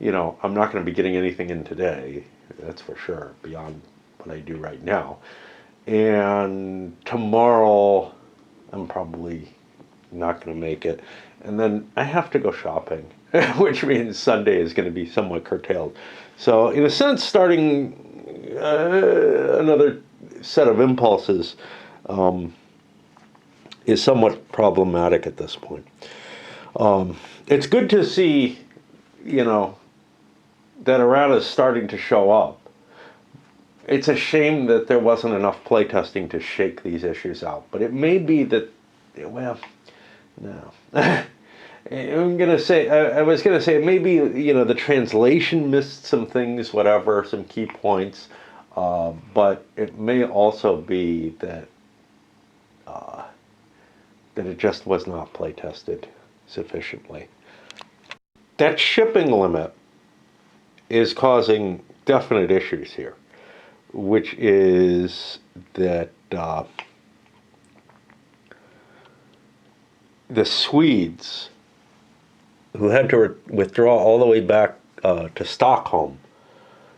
I'm not going to be getting anything in today. That's for sure, beyond what I do right now. And tomorrow, I'm probably not going to make it. And then I have to go shopping, which means Sunday is going to be somewhat curtailed. So in a sense, starting another set of impulses is somewhat problematic at this point. It's good to see, that errata is starting to show up. It's a shame that there wasn't enough playtesting to shake these issues out. But it may be that, well, no. I was going to say, maybe, the translation missed some things, whatever, some key points. But it may also be that that it just was not playtested sufficiently. That shipping limit is causing definite issues here, which is that the Swedes, who had to withdraw all the way back to Stockholm,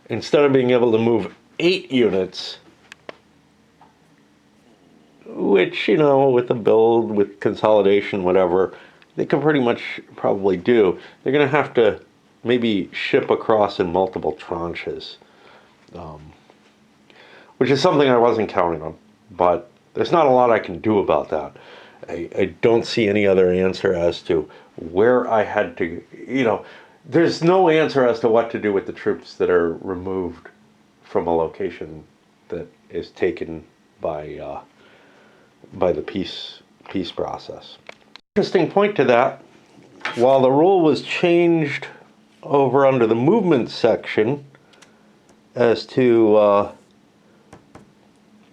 instead of being able to move 8 units, which, with the build, with consolidation, whatever, they can pretty much probably do, they're going to have to maybe ship across in multiple tranches. Which is something I wasn't counting on, but there's not a lot I can do about that. I don't see any other answer as to where I had to, there's no answer as to what to do with the troops that are removed from a location that is taken by the peace process. Interesting point to that, while the rule was changed over under the movement section as to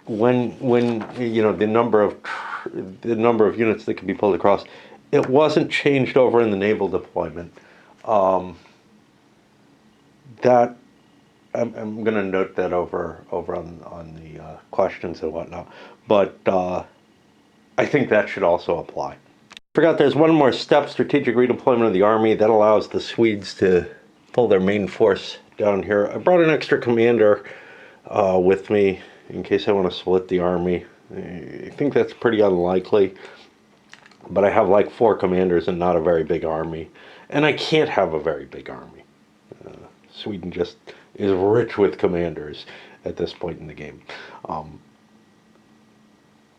when the number of units that can be pulled across, it wasn't changed over in the naval deployment. That I'm going to note that over on the questions and whatnot. But I think that should also apply. Forgot there's one more step: strategic redeployment of the army. That allows the Swedes to pull their main force down here. I brought an extra commander with me in case I want to split the army. I think that's pretty unlikely. But I have like 4 commanders and not a very big army. And I can't have a very big army. Sweden just is rich with commanders at this point in the game.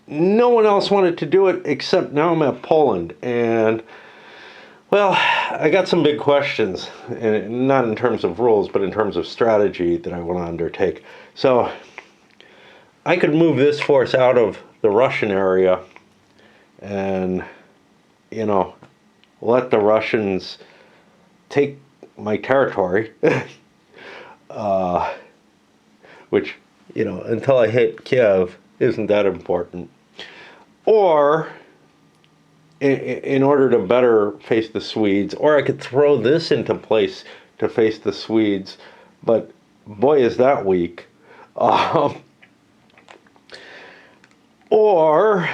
No one else wanted to do it except now I'm at Poland. And, well, I got some big questions. And not in terms of rules, but in terms of strategy that I want to undertake. So I could move this force out of the Russian area and, you know, let the Russians take my territory, which, you know, until I hit Kiev isn't that important. Or, in order to better face the Swedes, or I could throw this into place to face the Swedes, but boy, is that weak. Or,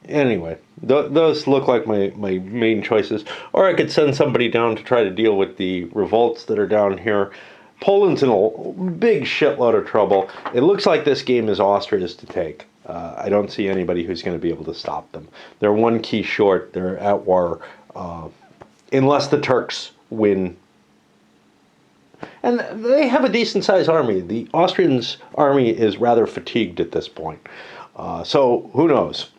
anyway, those look like my main choices. Or I could send somebody down to try to deal with the revolts that are down here. Poland's in a big shitload of trouble. It looks like this game is Austria's to take. I don't see anybody who's going to be able to stop them. They're 1 key short. They're at war. Unless the Turks win. And they have a decent-sized army. The Austrians' army is rather fatigued at this point. So who knows?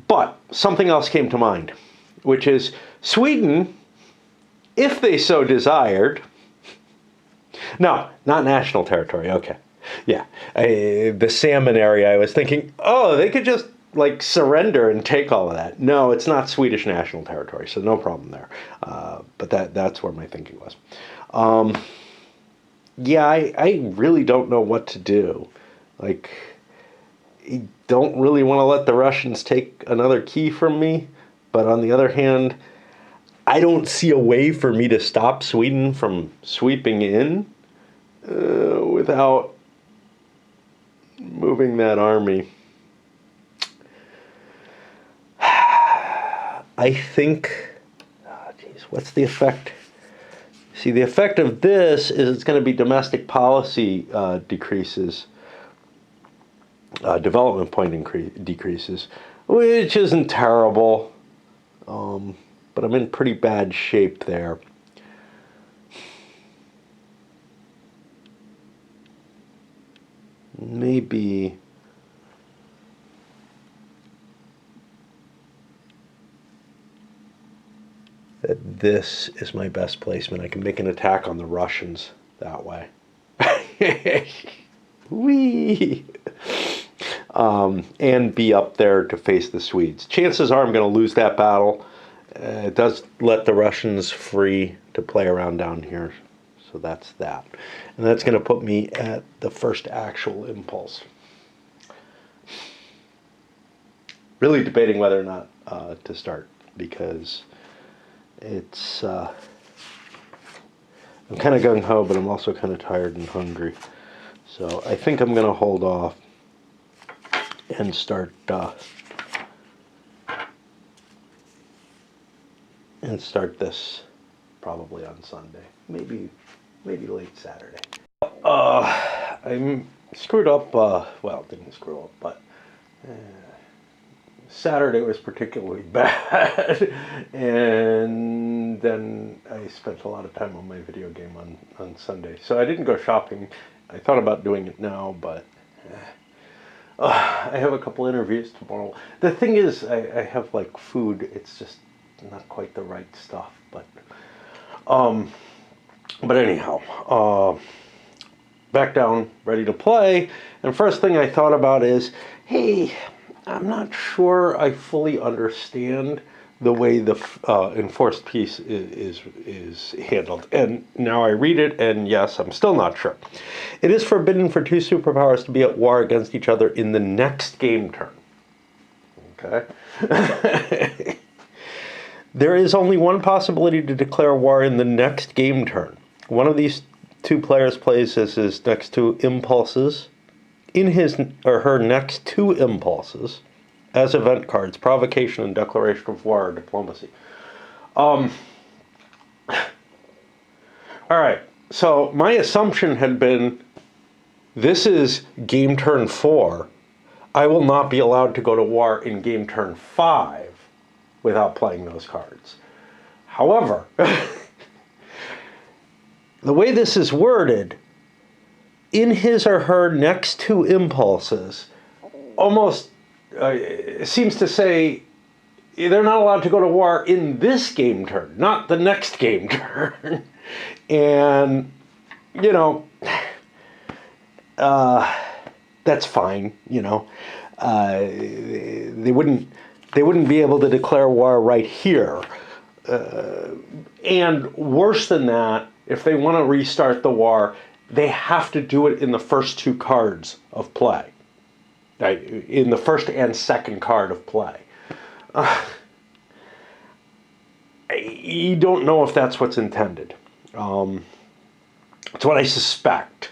But something else came to mind, which is Sweden, if they so desired. No, not national territory. Okay. Yeah. The salmon area, I was thinking, oh, they could just like surrender and take all of that. No, it's not Swedish national territory, so no problem there. But that's where my thinking was. Yeah, I really don't know what to do. Like, I don't really want to let the Russians take another key from me. But on the other hand, I don't see a way for me to stop Sweden from sweeping in without moving that army. I think, what's the effect? See, the effect of this is it's going to be domestic policy decreases, development point decreases, which isn't terrible, but I'm in pretty bad shape there. Maybe that this is my best placement. I can make an attack on the Russians that way. Whee! And be up there to face the Swedes. Chances are I'm going to lose that battle. It does let the Russians free to play around down here. So that's that. And that's going to put me at the first actual impulse. Really debating whether or not to start, because it's I'm kind of gung-ho, but I'm also kind of tired and hungry. So I think I'm going to hold off and start this probably on Sunday, maybe late Saturday. I screwed up. Well, didn't screw up, but Saturday was particularly bad, and then I spent a lot of time on my video game on Sunday. So I didn't go shopping. I thought about doing it now, but I have a couple interviews tomorrow. The thing is, I have like food. It's just not quite the right stuff, but anyhow, back down, ready to play. And first thing I thought about is, hey, I'm not sure I fully understand the way the enforced peace is handled. And now I read it, and yes, I'm still not sure. It is forbidden for 2 superpowers to be at war against each other in the next game turn. Okay? There is only one possibility to declare war in the next game turn. One of these 2 players plays as his next 2 impulses. In his or her next 2 impulses as event cards, provocation and declaration of war or diplomacy. All right. So my assumption had been, this is game turn 4. I will not be allowed to go to war in game turn 5 without playing those cards. However, the way this is worded, in his or her next 2 impulses, almost seems to say they're not allowed to go to war in this game turn, not the next game turn. And, you know, that's fine, you know. They wouldn't be able to declare war right here. And worse than that, if they want to restart the war, they have to do it in the first 2 cards of play. Right? In the first and second card of play. You don't know if that's what's intended. It's what I suspect,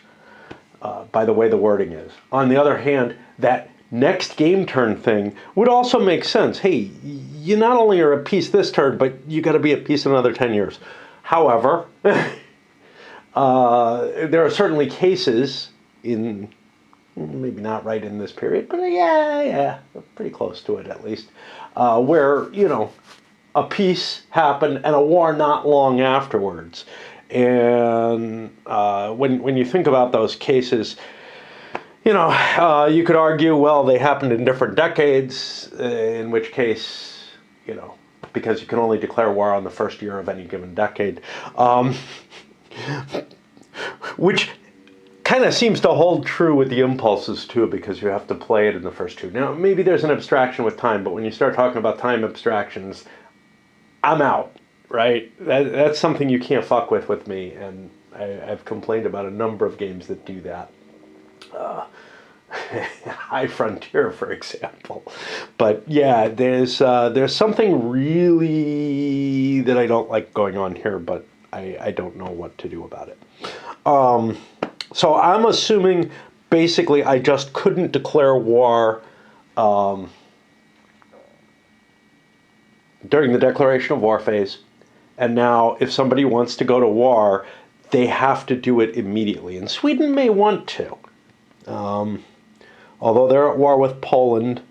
by the way the wording is. On the other hand, that next game turn thing would also make sense. Hey, you not only are a piece this turn, but you got to be a piece in another 10 years. However, there are certainly cases in, maybe not right in this period, but yeah, pretty close to it at least, where, you know, a peace happened and a war not long afterwards. And when you think about those cases, you know, you could argue, well, they happened in different decades, in which case, you know, because you can only declare war on the first year of any given decade, which kind of seems to hold true with the impulses too, because you have to play it in the first 2. Now, maybe there's an abstraction with time, but when you start talking about time abstractions, I'm out, right? That's something you can't fuck with me, and I've complained about a number of games that do that. High Frontier, for example. But yeah, there's something really that I don't like going on here, but I don't know what to do about it. So I'm assuming basically I just couldn't declare war during the declaration of war phase, and now if somebody wants to go to war, they have to do it immediately. And Sweden may want to. Although they're at war with Poland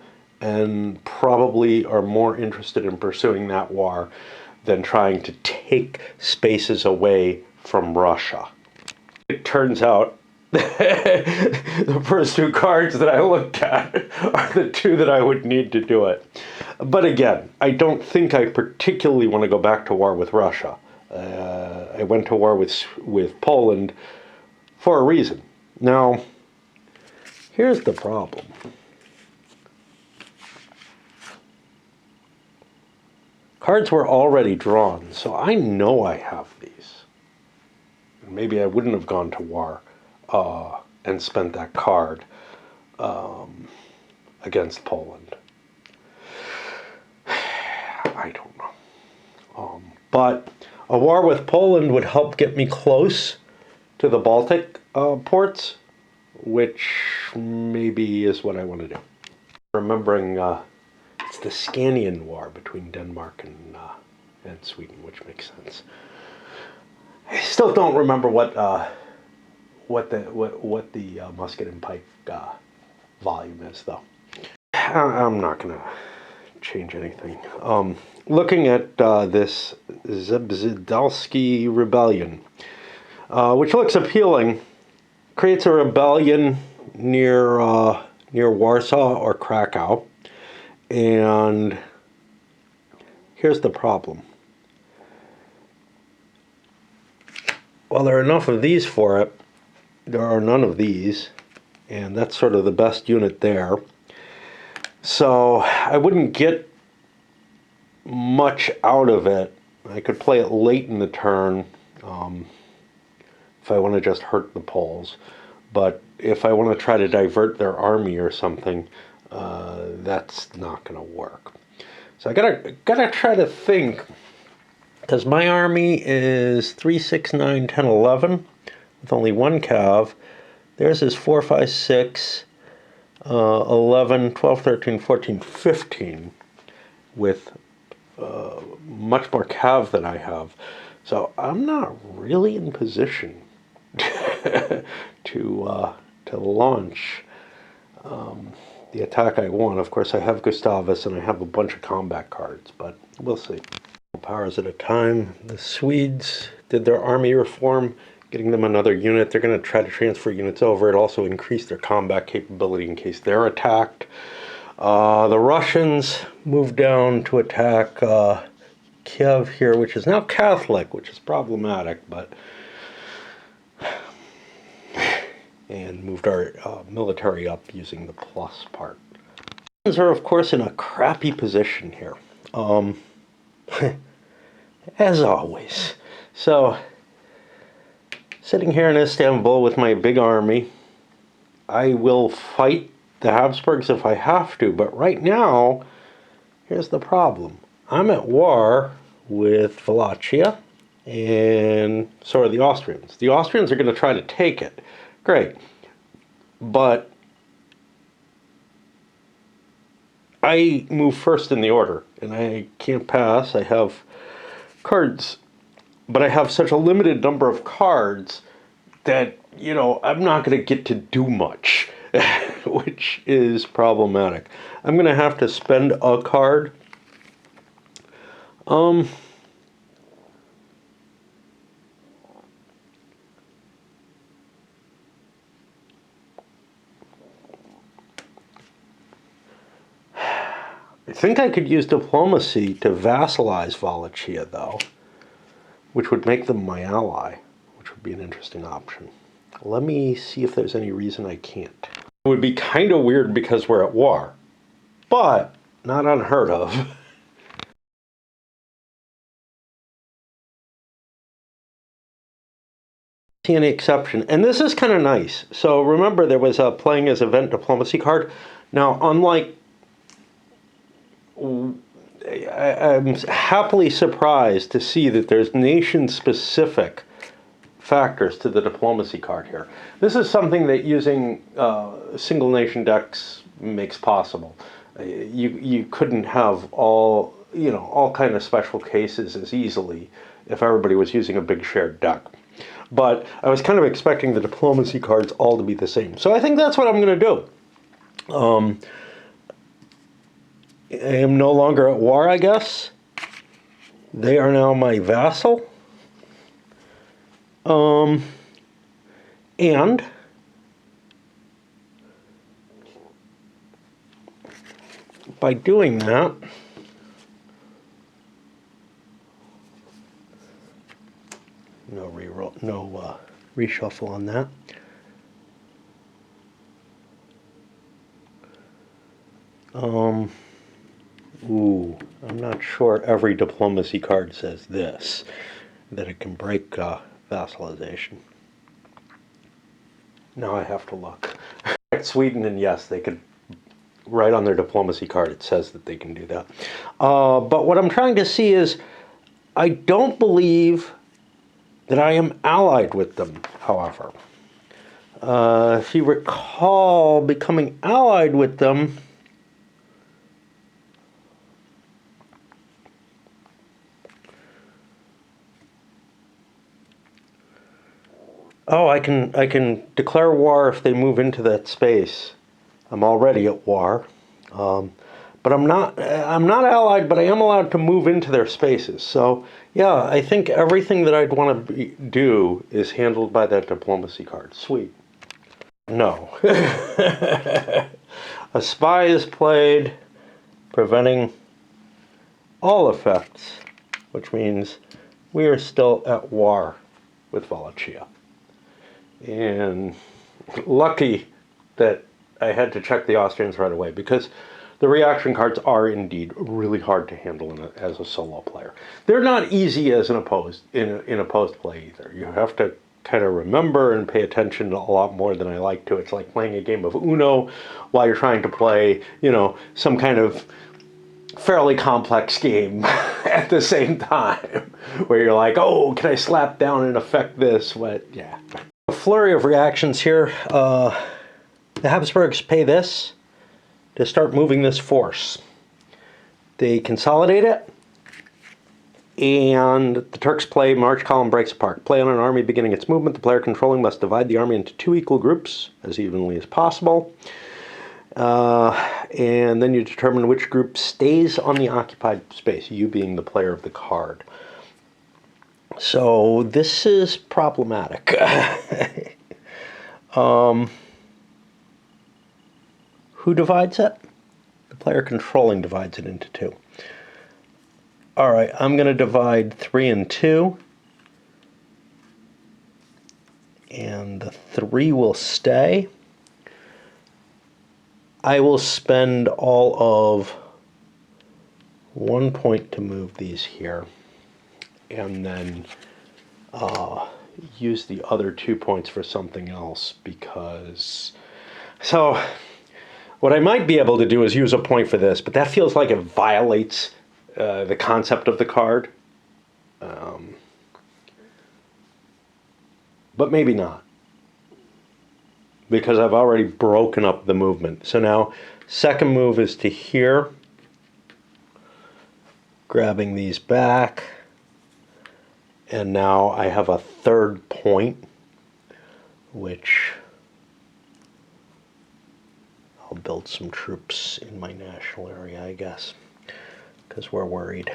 and probably are more interested in pursuing that war than trying to take spaces away from Russia. It turns out the first 2 cards that I looked at are the 2 that I would need to do it. But again, I don't think I particularly want to go back to war with Russia. I went to war with Poland for a reason. Now, here's the problem. Cards were already drawn, so I know I have these. Maybe I wouldn't have gone to war and spent that card against Poland. I don't know. But a war with Poland would help get me close to the Baltic ports, which maybe is what I want to do. Remembering it's the Scanian War between Denmark and Sweden, which makes sense. I still don't remember what the musket and pike volume is, though. I'm not going to change anything. Looking at this Zebzdalski Rebellion, which looks appealing, creates a rebellion near Warsaw or Krakow, and here's the problem. Well, there are enough of these for it. There are none of these, and that's sort of the best unit there. So I wouldn't get much out of it. I could play it late in the turn if I want to just hurt the Poles. But if I want to try to divert their army or something, that's not going to work. So I gotta try to think, because my army is 3, 6, 9, 10, 11 with only 1 cav. Theirs is 4, 5, 6, 11, 12, 13, 14, 15 with much more cav than I have. So I'm not really in position to launch the attack I want. Of course, I have Gustavus and I have a bunch of combat cards, but we'll see. Powers at a time. The Swedes did their army reform, getting them another unit. They're going to try to transfer units over. It also increased their combat capability in case they're attacked. The Russians moved down to attack Kiev here, which is now Catholic, which is problematic, but and moved our military up using the plus part. Russians are, of course, in a crappy position here, as always. So, sitting here in Istanbul with my big army, I will fight the Habsburgs if I have to, but right now, here's the problem. I'm at war with Wallachia, and so are the Austrians. The Austrians are going to try to take it. Great. But I move first in the order, and I can't pass. I have cards, but I have such a limited number of cards that, you know, I'm not going to get to do much, which is problematic. I'm going to have to spend a card. I think I could use diplomacy to vassalize Wallachia, though, which would make them my ally, which would be an interesting option. Let me see if there's any reason I can't. It would be kind of weird because we're at war, but not unheard of. See any exception, and this is kind of nice. So remember, there was a playing as event diplomacy card. Now, unlike, I'm happily surprised to see that there's nation-specific factors to the diplomacy card here. This is something that using single nation decks makes possible. You couldn't have all kind of special cases as easily if everybody was using a big shared deck. But I was kind of expecting the diplomacy cards all to be the same. So I think that's what I'm going to do. I am no longer at war, I guess. They are now my vassal. And by doing that, no reroll, no reshuffle on that. Ooh, I'm not sure every diplomacy card says this, that it can break vassalization. Now I have to look. Sweden, and yes, they could write on their diplomacy card, it says that they can do that. But what I'm trying to see is, I don't believe that I am allied with them, however. If you recall, becoming allied with them, oh, I can declare war if they move into that space. I'm already at war, but I'm not allied. But I am allowed to move into their spaces. So yeah, I think everything that I'd want to do is handled by that diplomacy card. Sweet. No. A spy is played, preventing all effects, which means we are still at war with Wallachia. And lucky that I had to check the Austrians right away, because the reaction cards are indeed really hard to handle as a solo player. They're not easy as an opposed play either. You have to kind of remember and pay attention a lot more than I like to. It's like playing a game of Uno while you're trying to play, some kind of fairly complex game at the same time, where you're like, oh, can I slap down and affect this? What? Yeah. A flurry of reactions here. The Habsburgs pay this to start moving this force. They consolidate it, And the Turks play March Column Breaks Apart. Play on an army beginning its movement. The player controlling must divide the army into 2 equal groups as evenly as possible. And then you determine which group stays on the occupied space, you being the player of the card. So this is problematic. Who divides it? The player controlling divides it into 2. All right, I'm going to divide 3 and 2. And the 3 will stay. I will spend all of 1 point to move these here. And then use the other 2 points for something else because... So what I might be able to do is use a point for this, but that feels like it violates the concept of the card. But maybe not, because I've already broken up the movement. So now, second move is to here, grabbing these back, and now I have a third point, which I'll build some troops in my national area, I guess, because we're worried.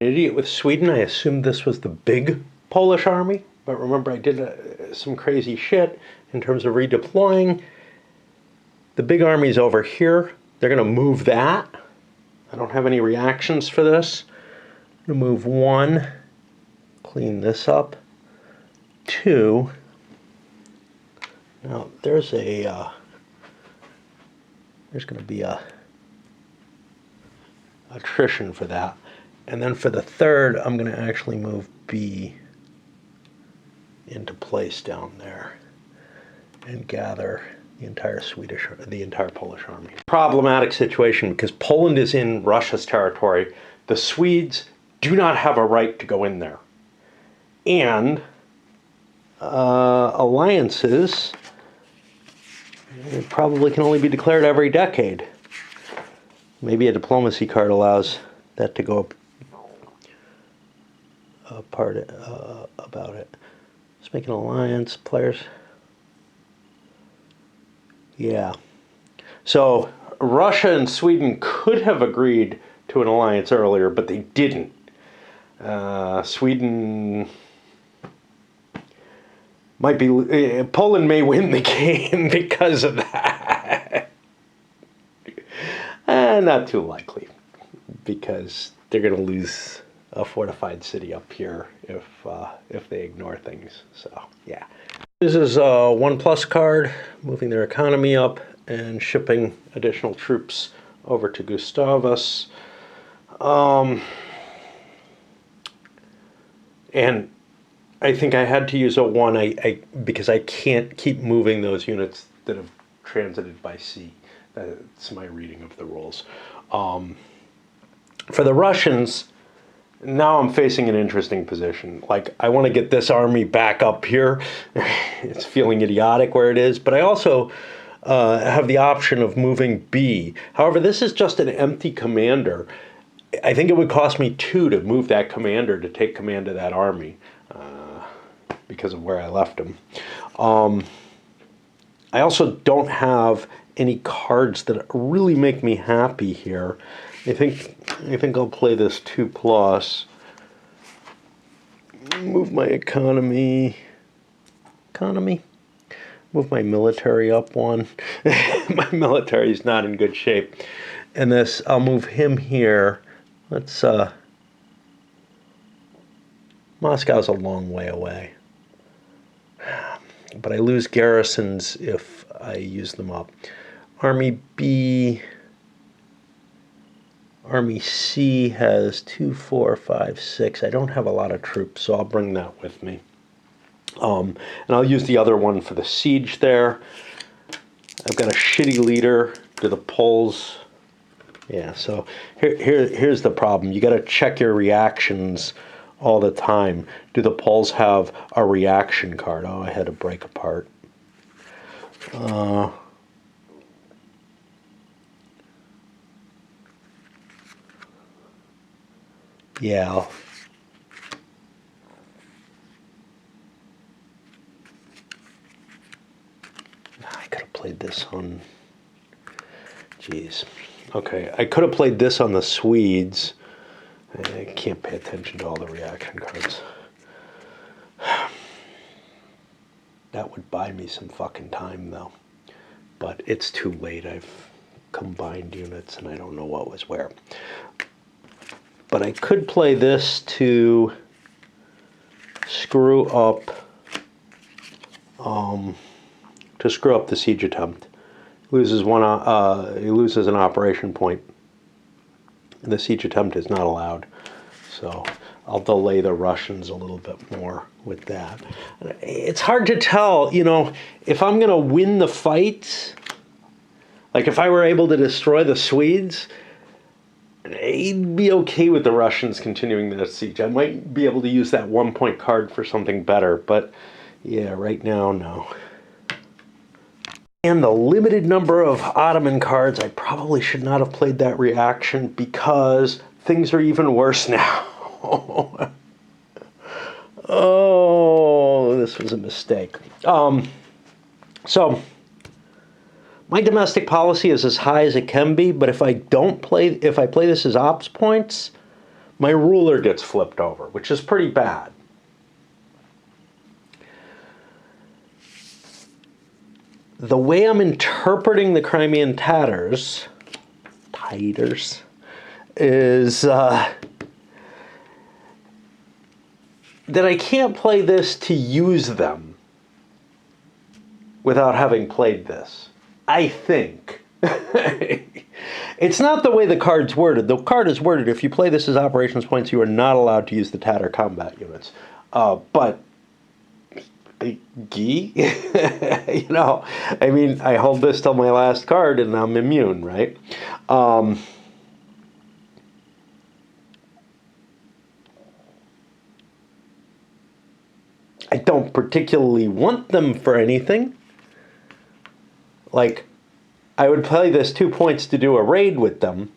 Idiot with Sweden, I assumed this was the big Polish army. But remember, I did some crazy shit in terms of redeploying. The big army's over here. They're going to move that. I don't have any reactions for this. I'm going to move 1, clean this up. 2. Now, there's going to be a attrition for that. And then for the third, I'm going to actually move B into place down there and gather the entire Polish army. Problematic situation because Poland is in Russia's territory. The Swedes do not have a right to go in there. And alliances probably can only be declared every decade. Maybe a diplomacy card allows that to go apart about it. Let's make an alliance, players. Yeah. So Russia and Sweden could have agreed to an alliance earlier, but they didn't. Sweden might be... Poland may win the game because of that. Not too likely, because they're going to lose a fortified city up here if they ignore things. So yeah, this is a 1+ card, moving their economy up and shipping additional troops over to Gustavus. And I think I had to use a 1 because I can't keep moving those units that have transited by sea. That's my reading of the rules. For the Russians, now I'm facing an interesting position. Like, I want to get this army back up here. It's feeling idiotic where it is, but I also have the option of moving B. However, this is just an empty commander. I think it would cost me 2 to move that commander to take command of that army because of where I left him. I also don't have any cards that really make me happy here. I think I'll play this 2+. Move my economy. Move my military up 1. My military is not in good shape. And this, I'll move him here. Let's, Moscow's a long way away. But I lose garrisons if I use them up. Army B, Army C has 2, 4, 5, 6. I don't have a lot of troops, so I'll bring that with me. And I'll use the other one for the siege there. I've got a shitty leader. Do the Poles... Yeah, so here's the problem. You got to check your reactions all the time. Do the Poles have a reaction card? Oh, I had to break apart. Yeah. I could have played this on... Jeez. Okay, I could have played this on the Swedes. I can't pay attention to all the reaction cards. That would buy me some fucking time, though. But it's too late. I've combined units, and I don't know what was where. But I could play this to screw up the siege attempt. He loses an operation point. And the siege attempt is not allowed. So I'll delay the Russians a little bit more with that. It's hard to tell, you know, if I'm going to win the fight, like if I were able to destroy the Swedes, I'd be okay with the Russians continuing that siege. I might be able to use that 1-point card for something better, but yeah, right now, no. And the limited number of Ottoman cards, I probably should not have played that reaction because things are even worse now. Oh, this was a mistake. So my domestic policy is as high as it can be, but if I play this as ops points, my ruler gets flipped over, which is pretty bad. The way I'm interpreting the Crimean Tatars, is that I can't play this to use them without having played this. I think. It's not the way the card's worded. The card is worded, if you play this as operations points, you are not allowed to use the Tatar combat units. But you know, I mean, I hold this till my last card and I'm immune, right? I don't particularly want them for anything. Like, I would play this 2 points to do a raid with them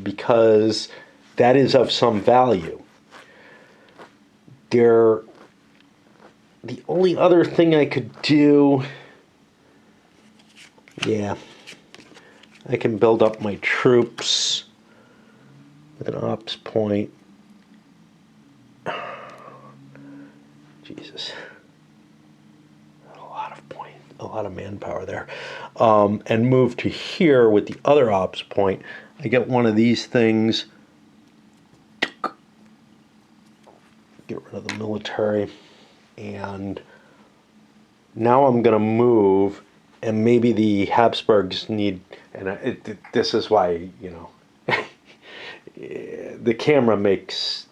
because that is of some value. The only other thing I could do, yeah, I can build up my troops with an ops point. Jesus, a lot of manpower there, and move to here with the other ops point. I get one of these things. Get rid of the military. And now I'm going to move, and maybe the Habsburgs need, and this is why, you know, the camera makes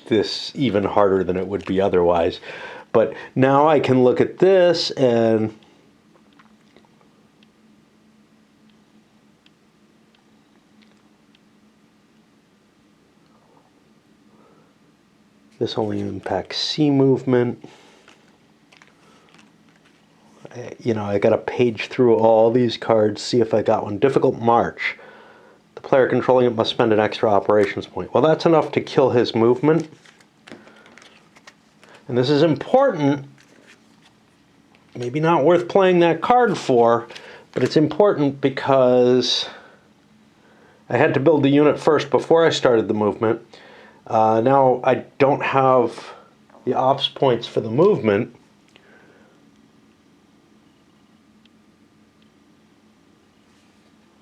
this even harder than it would be otherwise. But now I can look at this and this only impacts sea movement. You know, I got to page through all these cards, see if I got one. Difficult March. The player controlling it must spend an extra operations point. Well, that's enough to kill his movement. And this is important. Maybe not worth playing that card for, but it's important because I had to build the unit first before I started the movement. Now I don't have the ops points for the movement.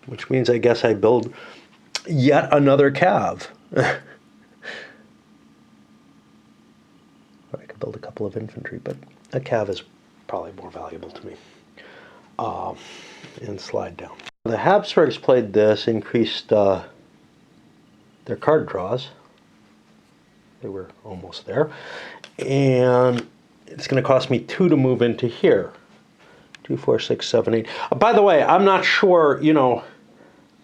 Which means I guess I build yet another cav. I could build a couple of infantry, but a cav is probably more valuable to me. And slide down. The Habsburgs played this, increased their card draws. They were almost there. And it's going to cost me 2 to move into here. 2, 4, 6, 7, 8. By the way, I'm not sure, you know,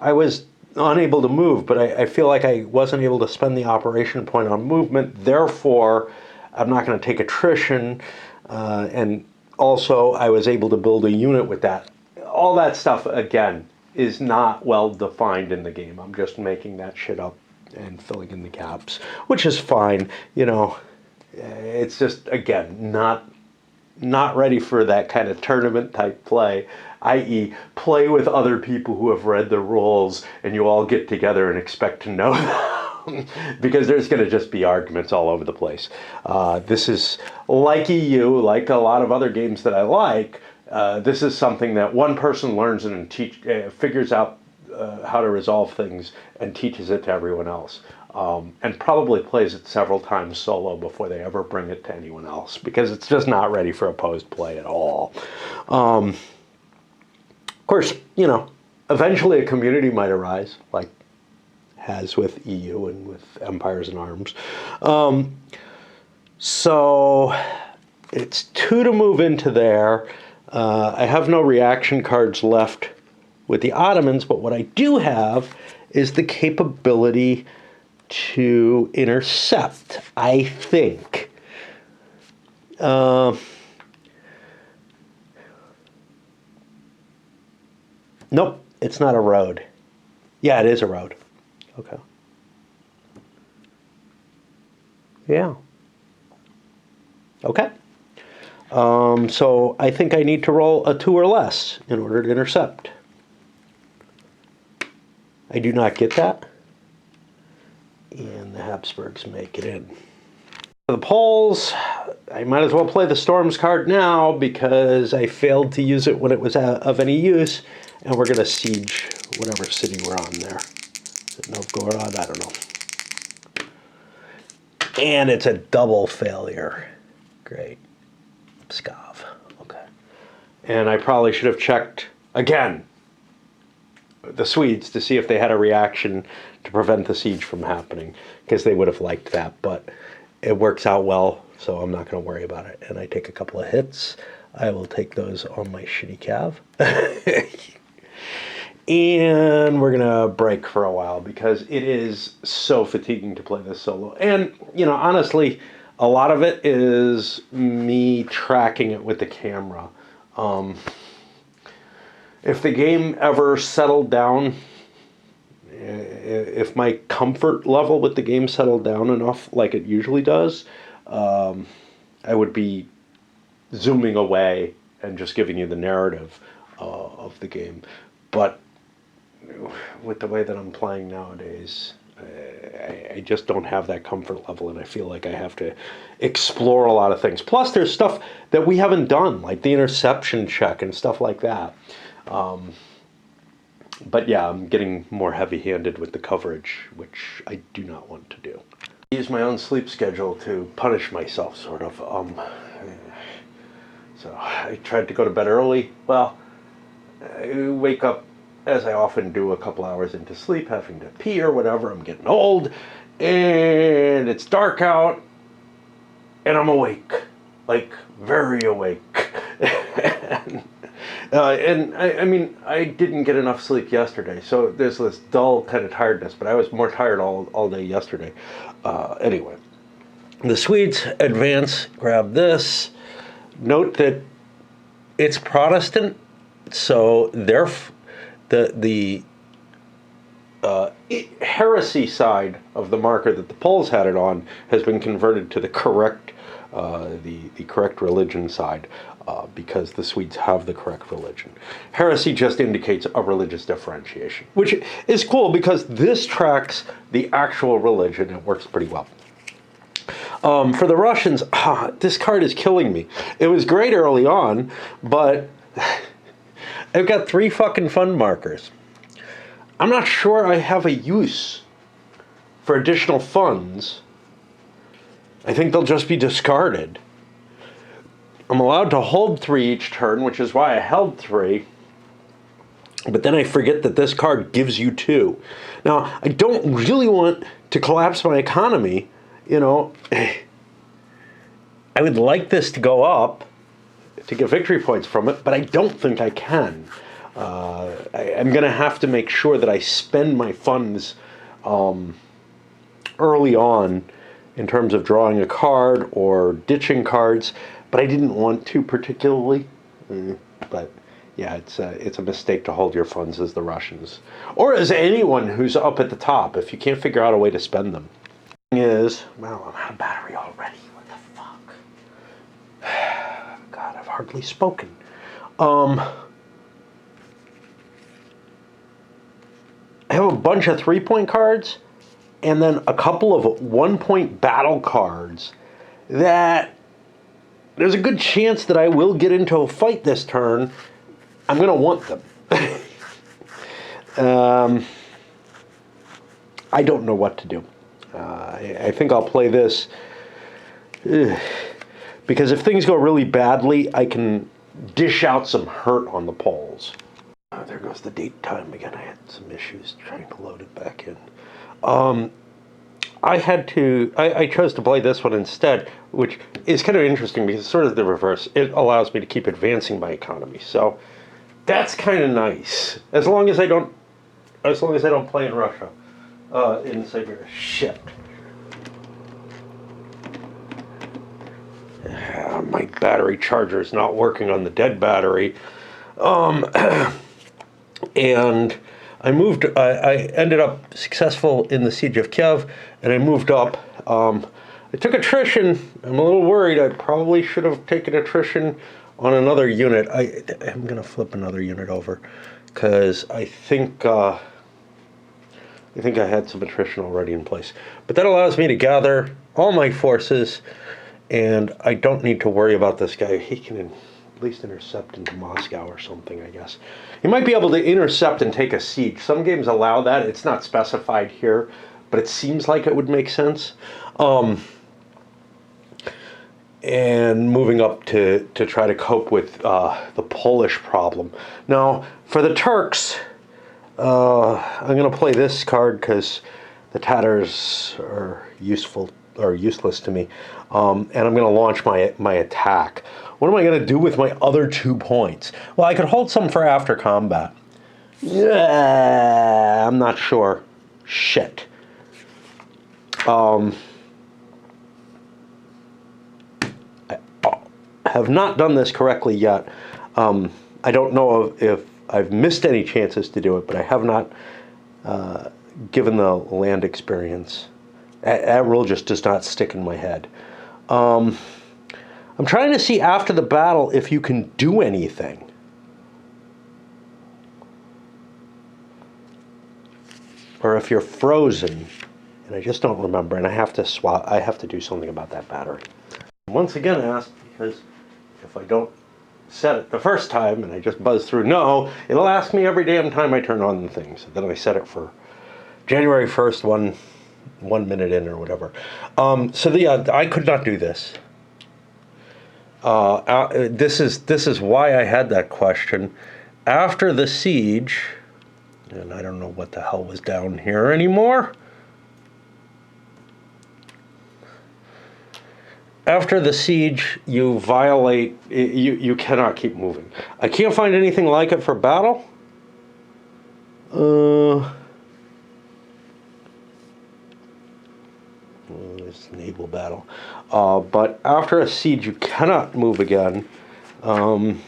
I was unable to move, but I feel like I wasn't able to spend the operation point on movement. Therefore, I'm not going to take attrition. And also, I was able to build a unit with that. All that stuff, again, is not well defined in the game. I'm just making that shit up and filling in the gaps, which is fine. You know, it's just, again, not ready for that kind of tournament type play, i.e. play with other people who have read the rules and you all get together and expect to know them. Because there's going to just be arguments all over the place. This is like EU, like a lot of other games that I like. This is something that one person learns and figures out how to resolve things and teaches it to everyone else. And probably plays it several times solo before they ever bring it to anyone else, because it's just not ready for opposed play at all. Of course, you know, eventually a community might arise, like has with EU and with Empires in Arms. So it's 2 to move into there. I have no reaction cards left with the Ottomans, but what I do have is the capability to intercept, I think. Nope, it's not a road. Yeah, it is a road. Okay. Yeah. Okay. So I think I need to roll a 2 or less in order to intercept. I do not get that. And the Habsburgs make it in. For the Poles, I might as well play the Storms card now because I failed to use it when it was of any use. And we're going to siege whatever city we're on there. Is it Novgorod? I don't know. And it's a double failure. Great. Pskov. Okay. And I probably should have checked, again, the Swedes to see if they had a reaction to prevent the siege from happening, because they would have liked that. But it works out well, so I'm not going to worry about it. And I take a couple of hits. I will take those on my shitty cav. And we're going to break for a while because it is so fatiguing to play this solo. And, you know, honestly, a lot of it is me tracking it with the camera. If the game ever settled down, if my comfort level with the game settled down enough like it usually does, I would be zooming away and just giving you the narrative of the game. But with the way that I'm playing nowadays, I just don't have that comfort level, and I feel like I have to explore a lot of things. Plus, there's stuff that we haven't done, like the interception check and stuff like that. But yeah, I'm getting more heavy-handed with the coverage, which I do not want to do. I use my own sleep schedule to punish myself, sort of. So I tried to go to bed early. Well, I wake up, as I often do, a couple hours into sleep, having to pee or whatever. I'm getting old, and it's dark out, and I'm awake, like very awake. And I mean, I didn't get enough sleep yesterday, so there's this dull kind of tiredness, but I was more tired all day yesterday. Anyway, the Swedes advance, grab this. Note that it's Protestant, so the heresy side of the marker that the Poles had it on has been converted to the correct religion side, because the Swedes have the correct religion. Heresy just indicates a religious differentiation, which is cool because this tracks the actual religion. It works pretty well. For the Russians, this card is killing me. It was great early on, but I've got 3 fucking fund markers. I'm not sure I have a use for additional funds. I think they'll just be discarded. I'm allowed to hold 3 each turn, which is why I held 3. But then I forget that this card gives you 2. Now, I don't really want to collapse my economy. You know, I would like this to go up to get victory points from it, but I don't think I can. I'm going to have to make sure that I spend my funds early on in terms of drawing a card or ditching cards, but I didn't want to particularly. But Yeah, it's a mistake to hold your funds as the Russians, or as anyone who's up at the top if you can't figure out a way to spend them. Is, well, I'm out of battery already. What the fuck? God, I've hardly spoken. I have a bunch of 3-point cards, and then a couple of 1-point battle cards that there's a good chance that I will get into a fight this turn. I'm going to want them. I don't know what to do. I think I'll play this because if things go really badly, I can dish out some hurt on the polls. There goes the date time again. I had some issues trying to load it back in. I chose to play this one instead, which is kind of interesting because it's sort of the reverse. It allows me to keep advancing my economy. So that's kind of nice. As long as I don't play in Russia, in Siberia. Shit. My battery charger is not working on the dead battery. And I ended up successful in the Siege of Kiev, and I moved up. I took attrition. I'm a little worried. I probably should have taken attrition on another unit. I'm going to flip another unit over, because I think I had some attrition already in place. But that allows me to gather all my forces, and I don't need to worry about this guy. He can at least intercept into Moscow or something, I guess. He might be able to intercept and take a siege. Some games allow that. It's not specified here, but it seems like it would make sense. And moving up to try to cope with the Polish problem. Now, for the Turks, I'm going to play this card because the Tatars are useless to me, and I'm going to launch my attack. What am I going to do with my other 2 points? Well, I could hold some for after combat. Yeah, I'm not sure. Shit. I have not done this correctly yet. I don't know if I've missed any chances to do it, but I have not given the land experience. That rule just does not stick in my head. I'm trying to see after the battle if you can do anything. Or if you're frozen. And I just don't remember, and I have to do something about that battery. Once again asked, because if I don't set it the first time and I just buzz through no, it'll ask me every damn time I turn on the thing. So then I set it for January 1st, one minute in or whatever. I could not do this. This is why I had that question. After the siege, and I don't know what the hell was down here anymore. After the siege, you violate, you cannot keep moving. I can't find anything like it for battle. It's naval battle. But after a siege, you cannot move again. I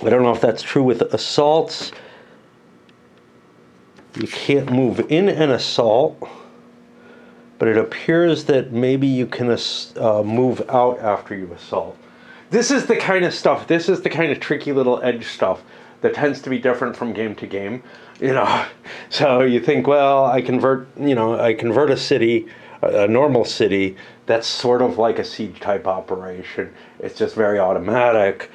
don't know if that's true with assaults. You can't move in an assault. But it appears that maybe you can move out after you assault. This is the kind of stuff, this is the kind of tricky little edge stuff that tends to be different from game to game. So you think, well, I convert a city, a normal city, that's sort of like a siege type operation. It's just very automatic.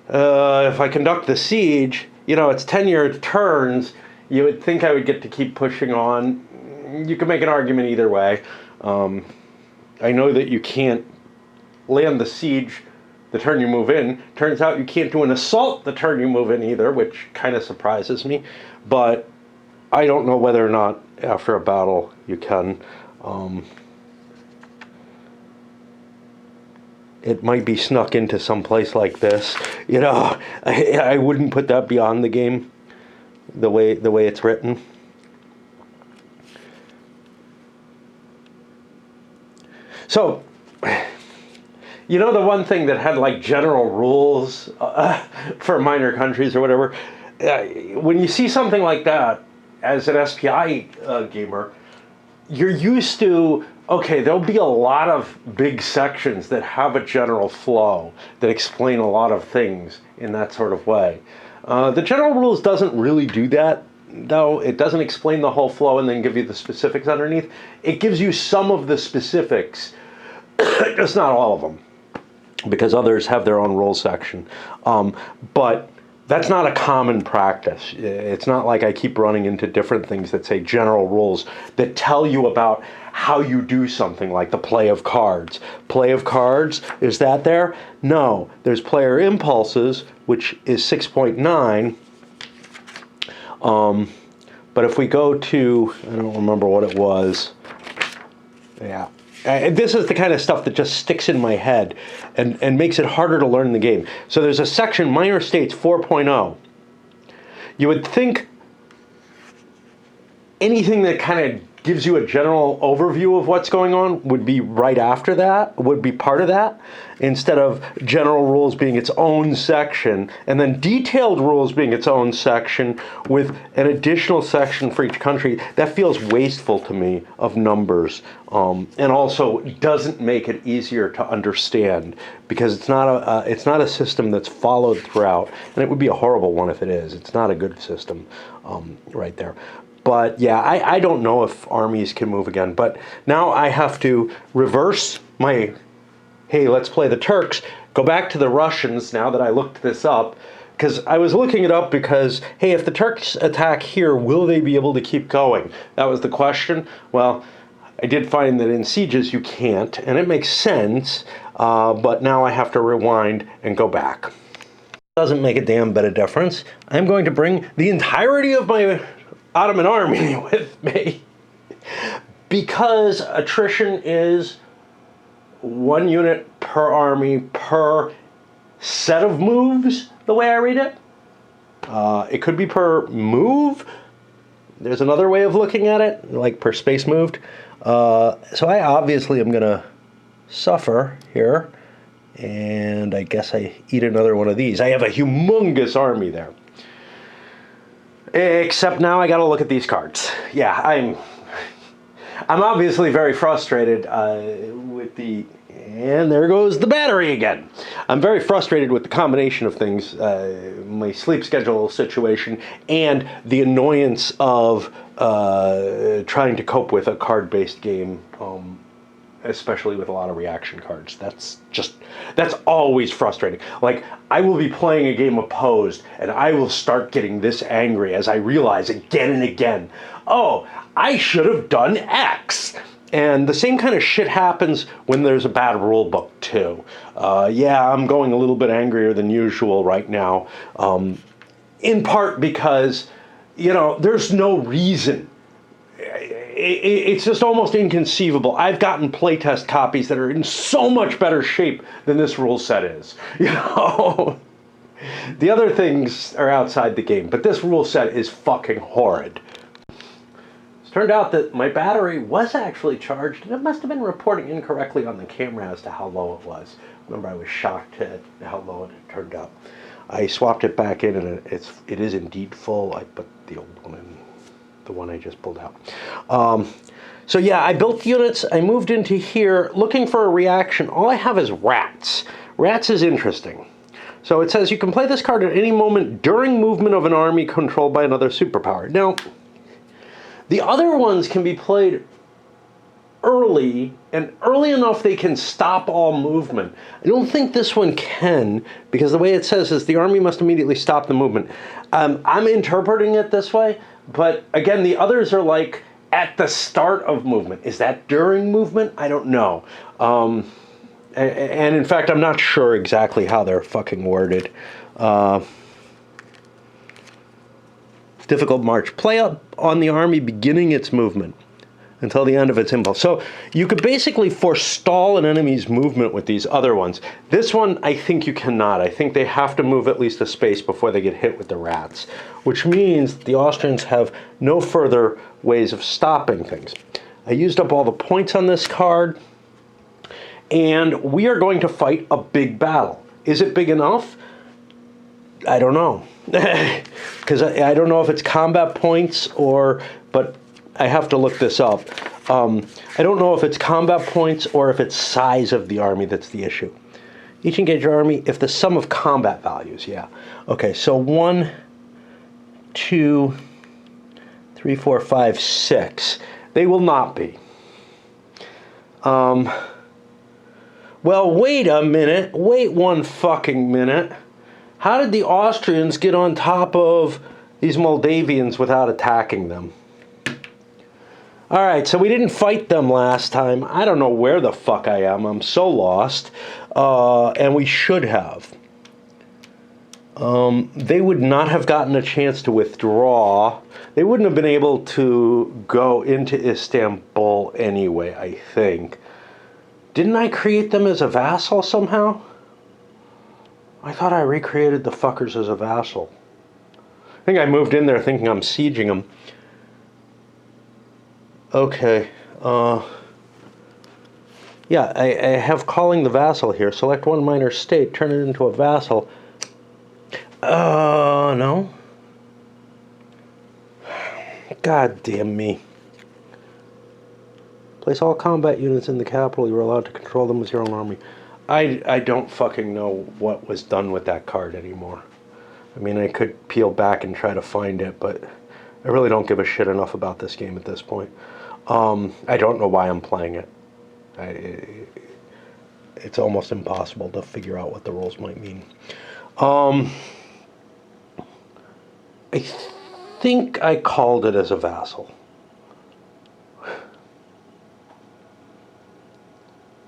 If I conduct the siege, it's 10-year turns, you would think I would get to keep pushing on. You can make an argument either way. I know that you can't land the siege the turn you move in. Turns out you can't do an assault the turn you move in either, which kind of surprises me. But I don't know whether or not after a battle you can. It might be snuck into some place like this. I wouldn't put that beyond the game, the way it's written. So, the one thing that had like general rules for minor countries or whatever. When you see something like that as an SPI gamer, you're used to, okay, there'll be a lot of big sections that have a general flow that explain a lot of things in that sort of way. The general rules doesn't really do that, though. It doesn't explain the whole flow and then give you the specifics underneath. It gives you some of the specifics, just not all of them, because others have their own rule section. But that's not a common practice. It's not like I keep running into different things that say general rules that tell you about how you do something, like the play of cards. Play of cards, is that there? No. There's player impulses, which is 6.9. But if we go to, I don't remember what it was. Yeah. This is the kind of stuff that just sticks in my head and makes it harder to learn the game. So there's a section, Minor States 4.0. You would think anything that kind of gives you a general overview of what's going on would be right after that, would be part of that, instead of general rules being its own section, and then detailed rules being its own section with an additional section for each country. That feels wasteful to me of numbers, and also doesn't make it easier to understand, because it's not a system that's followed throughout, and it would be a horrible one if it is. It's not a good system right there. But yeah, I don't know if armies can move again. But now I have to reverse my, hey, let's play the Turks, go back to the Russians now that I looked this up. Because I was looking it up because, hey, if the Turks attack here, will they be able to keep going? That was the question. Well, I did find that in sieges you can't, and it makes sense. But now I have to rewind and go back. Doesn't make a damn bit of difference. I'm going to bring the entirety of my Ottoman army with me, because attrition is 1 unit per army per set of moves, the way I read it. It could be per move. There's another way of looking at it, like per space moved. So I obviously am going to suffer here, and I guess I eat another one of these. I have a humongous army there. Except now I got to look at these cards. Yeah, I'm obviously very frustrated with the, and there goes the battery again. I'm very frustrated with the combination of things, my sleep schedule situation, and the annoyance of trying to cope with a card-based game, especially with a lot of reaction cards. That's always frustrating. Like, I will be playing a game opposed, and I will start getting this angry as I realize again and again, oh, I should have done X. And the same kind of shit happens when there's a bad rule book too. Yeah, I'm going a little bit angrier than usual right now, in part because, you know, there's no reason. It's just almost inconceivable. I've gotten playtest copies that are in so much better shape than this rule set is. You know, the other things are outside the game, but this rule set is fucking horrid. It turned out that my battery was actually charged, and it must have been reporting incorrectly on the camera as to how low it was. Remember, I was shocked at how low it turned out. I swapped it back in, and it is indeed full. I put the old one in. The one I just pulled out. So yeah, I built units. I moved into here looking for a reaction. All I have is rats. Rats is interesting. So it says you can play this card at any moment during movement of an army controlled by another superpower. Now, the other ones can be played early, and early enough they can stop all movement. I don't think this one can, because the way it says is the army must immediately stop the movement. I'm interpreting it this way. But again, the others are like at the start of movement. Is that during movement? I don't know. And in fact, I'm not sure exactly how they're fucking worded. Difficult march. Play up on the army beginning its movement until the end of its impulse. So you could basically forestall an enemy's movement with these other ones. This one, I think you cannot. I think they have to move at least a space before they get hit with the rats, which means the Austrians have no further ways of stopping things. I used up all the points on this card, and we are going to fight a big battle. Is it big enough? I don't know. Because I don't know if it's combat points but I have to look this up. I don't know if it's combat points or if it's size of the army that's the issue. Each engaged army, if the sum of combat values, yeah. Okay, so 1, 2, 3, 4, 5, 6. They will not be. Well, wait a minute. Wait one fucking minute. How did the Austrians get on top of these Moldavians without attacking them? All right, so we didn't fight them last time. I don't know where the fuck I am. I'm so lost. And we should have. They would not have gotten a chance to withdraw. They wouldn't have been able to go into Istanbul anyway, I think. Didn't I create them as a vassal somehow? I thought I recreated the fuckers as a vassal. I think I moved in there thinking I'm sieging them. Okay. Yeah, I have calling the vassal here. Select one minor state, turn it into a vassal. No. God damn me. Place all combat units in the capital. You are allowed to control them with your own army. I don't fucking know what was done with that card anymore. I mean, I could peel back and try to find it, but I really don't give a shit enough about this game at this point. I don't know why I'm playing it. It's almost impossible to figure out what the rules might mean. I think I called it as a vassal.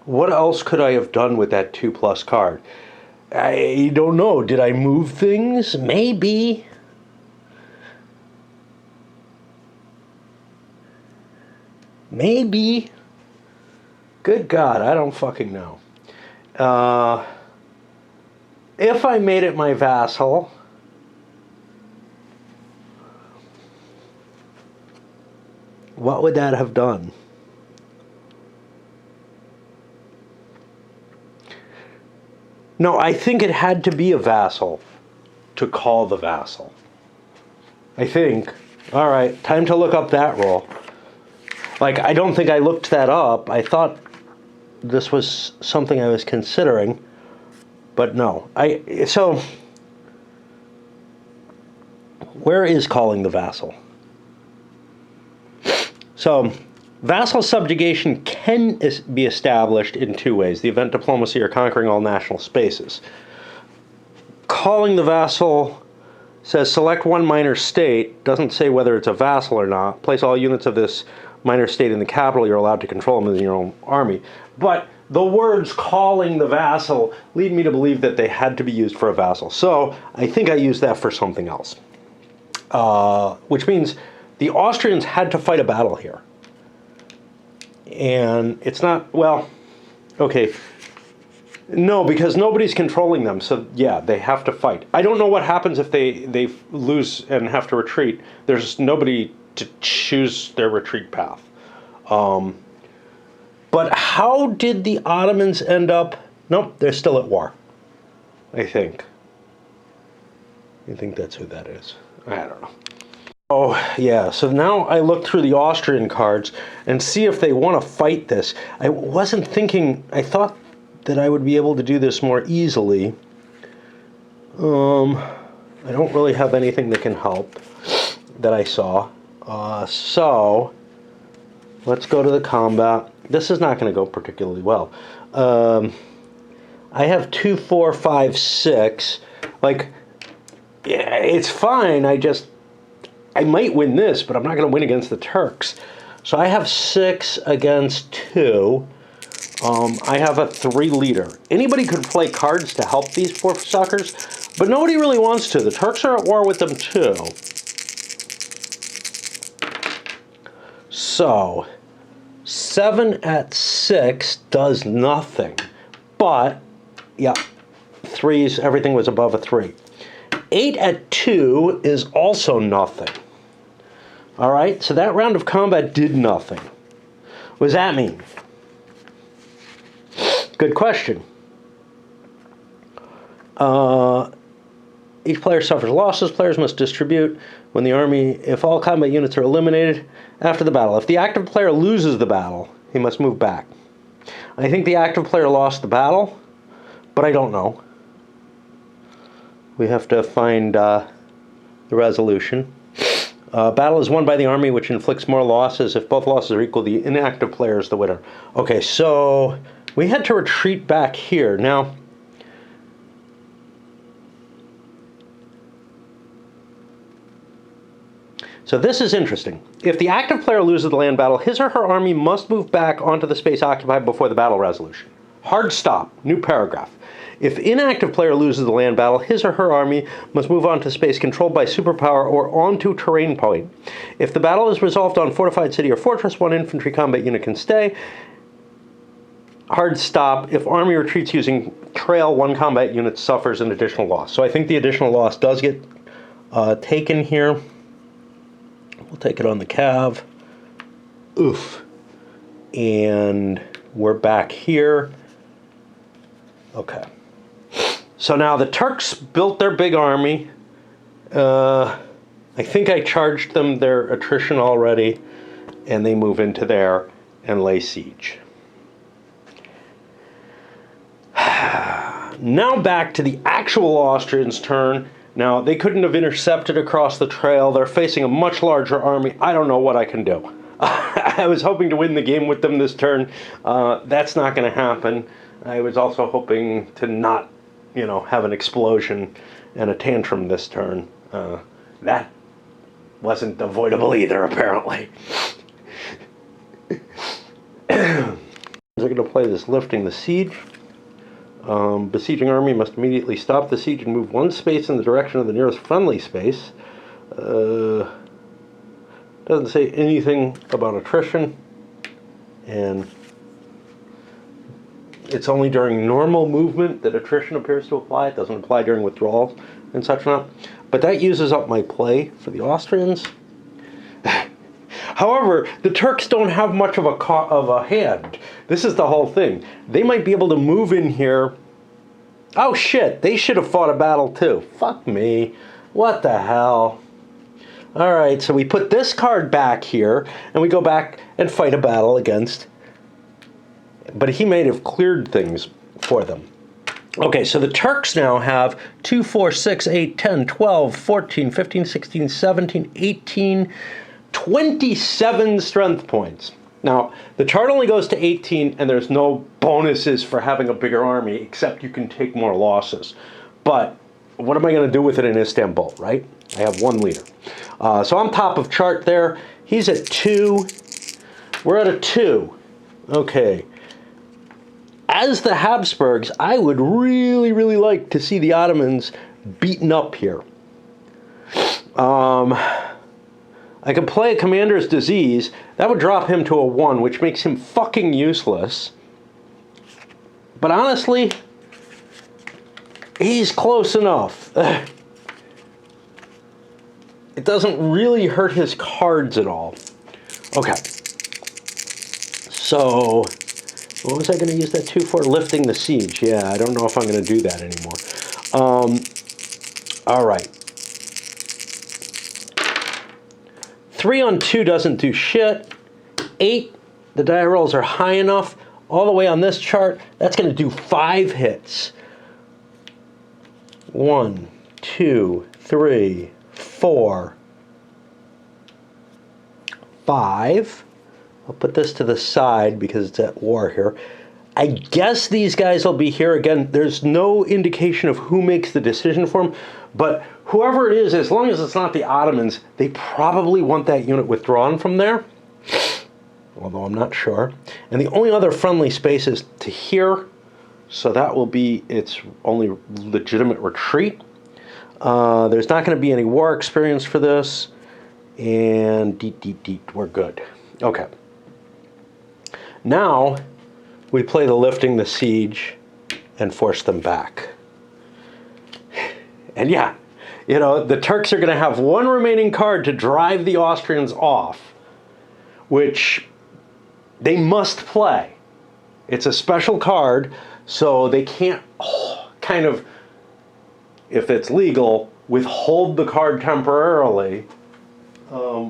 What else could I have done with that 2+ card? I don't know. Did I move things? Maybe. Maybe. Good God, I don't fucking know. If I made it my vassal, what would that have done? No, I think it had to be a vassal to call the vassal. I think. All right, time to look up that rule. Like, I don't think I looked that up. I thought this was something I was considering, but no. So, where is calling the vassal? So, vassal subjugation can be established in 2 ways: the event diplomacy or conquering all national spaces. Calling the vassal says select one minor state, doesn't say whether it's a vassal or not. Place all units of this minor state in the capital. You're allowed to control them in your own army. But the words calling the vassal lead me to believe that they had to be used for a vassal. So I think I used that for something else. Which means the Austrians had to fight a battle here. And it's not, well, okay. No, because nobody's controlling them. So yeah, they have to fight. I don't know what happens if they lose and have to retreat. There's nobody to choose their retreat path. But how did the Ottomans end up? Nope, they're still at war. I think. I think that's who that is. I don't know. Oh, yeah, so now I look through the Austrian cards and see if they want to fight this. I wasn't thinking, I thought that I would be able to do this more easily. I don't really have anything that can help that I saw. So, let's go to the combat. This is not going to go particularly well. I have 2, 4, 5, 6. Like, yeah, it's fine. I might win this, but I'm not going to win against the Turks. So I have 6 against 2. I have a 3 leader. Anybody could play cards to help these poor suckers, but nobody really wants to. The Turks are at war with them too. So, 7 at 6 does nothing. But, yeah, 3s, everything was above a 3. 8 at 2 is also nothing. All right, so that round of combat did nothing. What does that mean? Good question. Each player suffers losses. Players must distribute when the army, if all combat units are eliminated after the battle. If the active player loses the battle, he must move back. I think the active player lost the battle, but I don't know. We have to find the resolution. Battle is won by the army, which inflicts more losses. If both losses are equal, the inactive player is the winner. Okay, so we had to retreat back here. Now, so this is interesting. If the active player loses the land battle, his or her army must move back onto the space occupied before the battle resolution. Hard stop. New paragraph. If inactive player loses the land battle, his or her army must move on to space controlled by superpower or onto terrain point. If the battle is resolved on fortified city or fortress, one infantry combat unit can stay. Hard stop. If army retreats using trail, one combat unit suffers an additional loss. So I think the additional loss does get taken here. We'll take it on the cav. Oof. And we're back here. Okay. So now the Turks built their big army. I think I charged them their attrition already, and they move into there and lay siege. Now back to the actual Austrians' turn. Now, they couldn't have intercepted across the trail. They're facing a much larger army. I don't know what I can do. I was hoping to win the game with them this turn. That's not going to happen. I was also hoping to not, have an explosion and a tantrum this turn. That wasn't avoidable either, apparently. They're going to play this lifting the siege. Besieging army must immediately stop the siege and move one space in the direction of the nearest friendly space. Doesn't say anything about attrition, and it's only during normal movement that attrition appears to apply. It doesn't apply during withdrawals and such not. But that uses up my play for the Austrians. However, the Turks don't have much of a hand. This is the whole thing. They might be able to move in here. Oh shit, they should have fought a battle too. Fuck me. What the hell? Alright, so we put this card back here, and we go back and fight a battle against. But he may have cleared things for them. Okay, so the Turks now have 2, 4, 6, 8, 10, 12, 14, 15, 16, 17, 18... 27 strength points. Now, the chart only goes to 18, and there's no bonuses for having a bigger army, except you can take more losses. But what am I going to do with it in Istanbul, right? I have one leader. So I'm top of chart there. He's at 2. We're at a 2. Okay. As the Habsburgs, I would really, really like to see the Ottomans beaten up here. I could play a Commander's Disease. That would drop him to a 1, which makes him fucking useless. But honestly, he's close enough. It doesn't really hurt his cards at all. Okay. So, what was I going to use that 2 for? Lifting the siege. Yeah, I don't know if I'm going to do that anymore. All right. 3 on 2 doesn't do shit. 8, the die rolls are high enough. All the way on this chart, that's going to do 5 hits. 1, 2, 3, 4, 5. I'll put this to the side because it's at war here. I guess these guys will be here again. There's no indication of who makes the decision for them, but whoever it is, as long as it's not the Ottomans, they probably want that unit withdrawn from there, although I'm not sure. And the only other friendly space is to here, so that will be its only legitimate retreat. There's not going to be any war experience for this, and we're good. Okay. Now, we play the lifting the siege and force them back. And yeah, the Turks are going to have one remaining card to drive the Austrians off, which they must play. It's a special card, so they can't kind of, if it's legal, withhold the card temporarily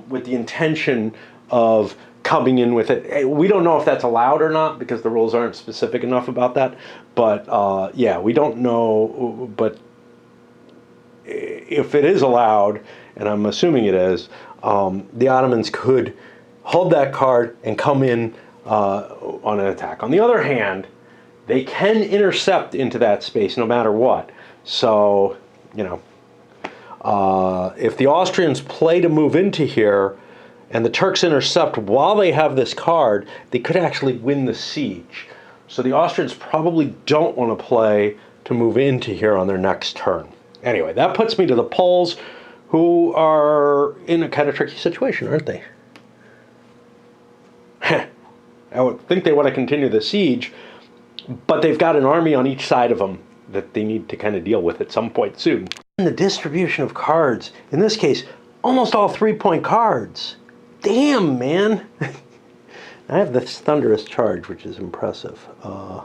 with the intention of coming in with it. We don't know if that's allowed or not because the rules aren't specific enough about that. But yeah, we don't know. But if it is allowed, and I'm assuming it is, the Ottomans could hold that card and come in on an attack. On the other hand, they can intercept into that space no matter what. So, you know, if the Austrians play to move into here and the Turks intercept while they have this card, they could actually win the siege. So the Austrians probably don't want to play to move into here on their next turn. Anyway, that puts me to the Poles, who are in a kind of tricky situation, aren't they? I would think they want to continue the siege, but they've got an army on each side of them that they need to kind of deal with at some point soon. And the distribution of cards, in this case, almost all 3-point cards. Damn, man. I have this thunderous charge, which is impressive. At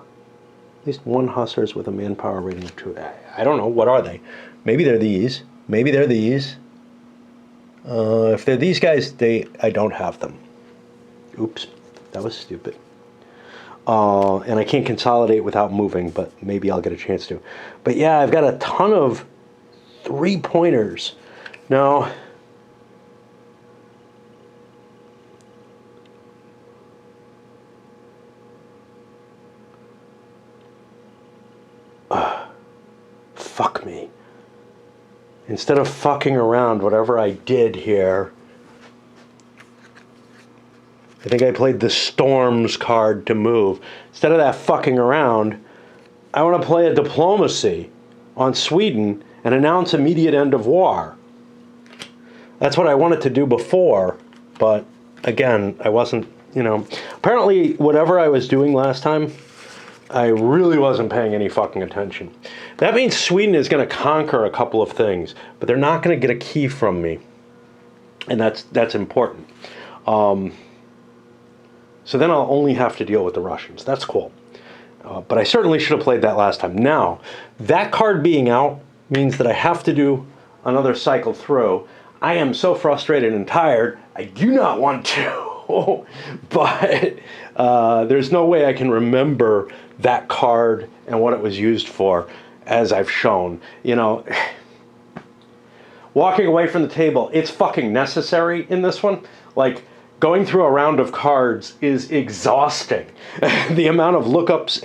least one hussars with a manpower rating of 2. I don't know, what are they? Maybe they're these. Maybe they're these. If they're these guys, I don't have them. Oops, that was stupid. And I can't consolidate without moving, but maybe I'll get a chance to. But yeah, I've got a ton of 3-pointers. Now, fuck me. Instead of fucking around, whatever I did here, I think I played the Storms card to move. Instead of that fucking around, I want to play a diplomacy on Sweden and announce immediate end of war. That's what I wanted to do before, but again, I wasn't, you know. Apparently, whatever I was doing last time, I really wasn't paying any fucking attention. That means Sweden is going to conquer a couple of things, but they're not going to get a key from me. And that's important. So then I'll only have to deal with the Russians. That's cool. But I certainly should have played that last time. Now, that card being out means that I have to do another cycle through. I am so frustrated and tired, I do not want to. But there's no way I can remember that card and what it was used for, as I've shown. You know, walking away from the table, it's fucking necessary in this one. Like, going through a round of cards is exhausting. The amount of lookups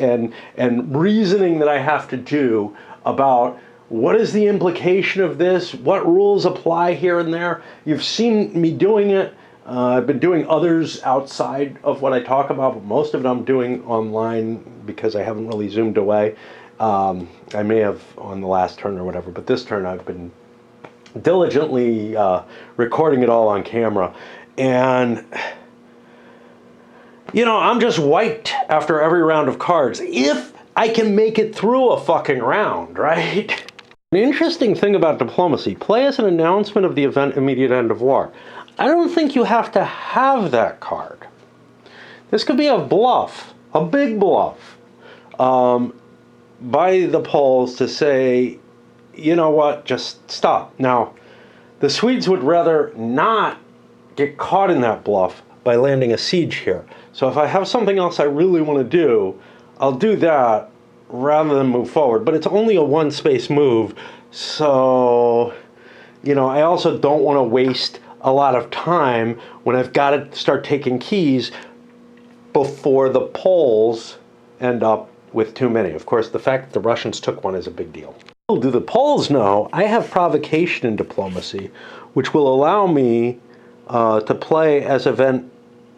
and reasoning that I have to do about what is the implication of this, what rules apply here and there. You've seen me doing it. I've been doing others outside of what I talk about, but most of it I'm doing online because I haven't really zoomed away. I may have on the last turn or whatever, but this turn I've been diligently recording it all on camera. And, you know, I'm just wiped after every round of cards, if I can make it through a fucking round, right? An interesting thing about diplomacy, play as an announcement of the event immediate end of war. I don't think you have to have that card. This could be a bluff, a big bluff, by the Poles to say, you know what, just stop. Now, the Swedes would rather not get caught in that bluff by landing a siege here. So if I have something else I really want to do, I'll do that rather than move forward. But it's only a one-space move, so, you know, I also don't want to waste a lot of time when I've got to start taking keys before the Poles end up with too many. Of course, the fact that the Russians took one is a big deal. Do the Poles know I have provocation in diplomacy, which will allow me to play as event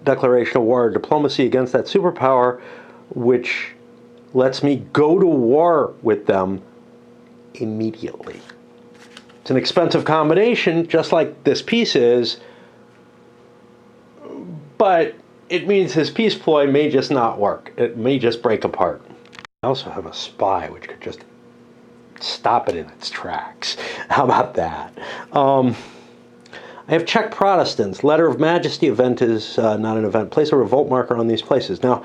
declaration of war or diplomacy against that superpower, which lets me go to war with them immediately. It's an expensive combination, just like this piece is, but it means his peace ploy may just not work. It may just break apart. I also have a spy, which could just stop it in its tracks. How about that? I have Czech Protestants. Letter of Majesty event is not an event. Place a revolt marker on these places. Now,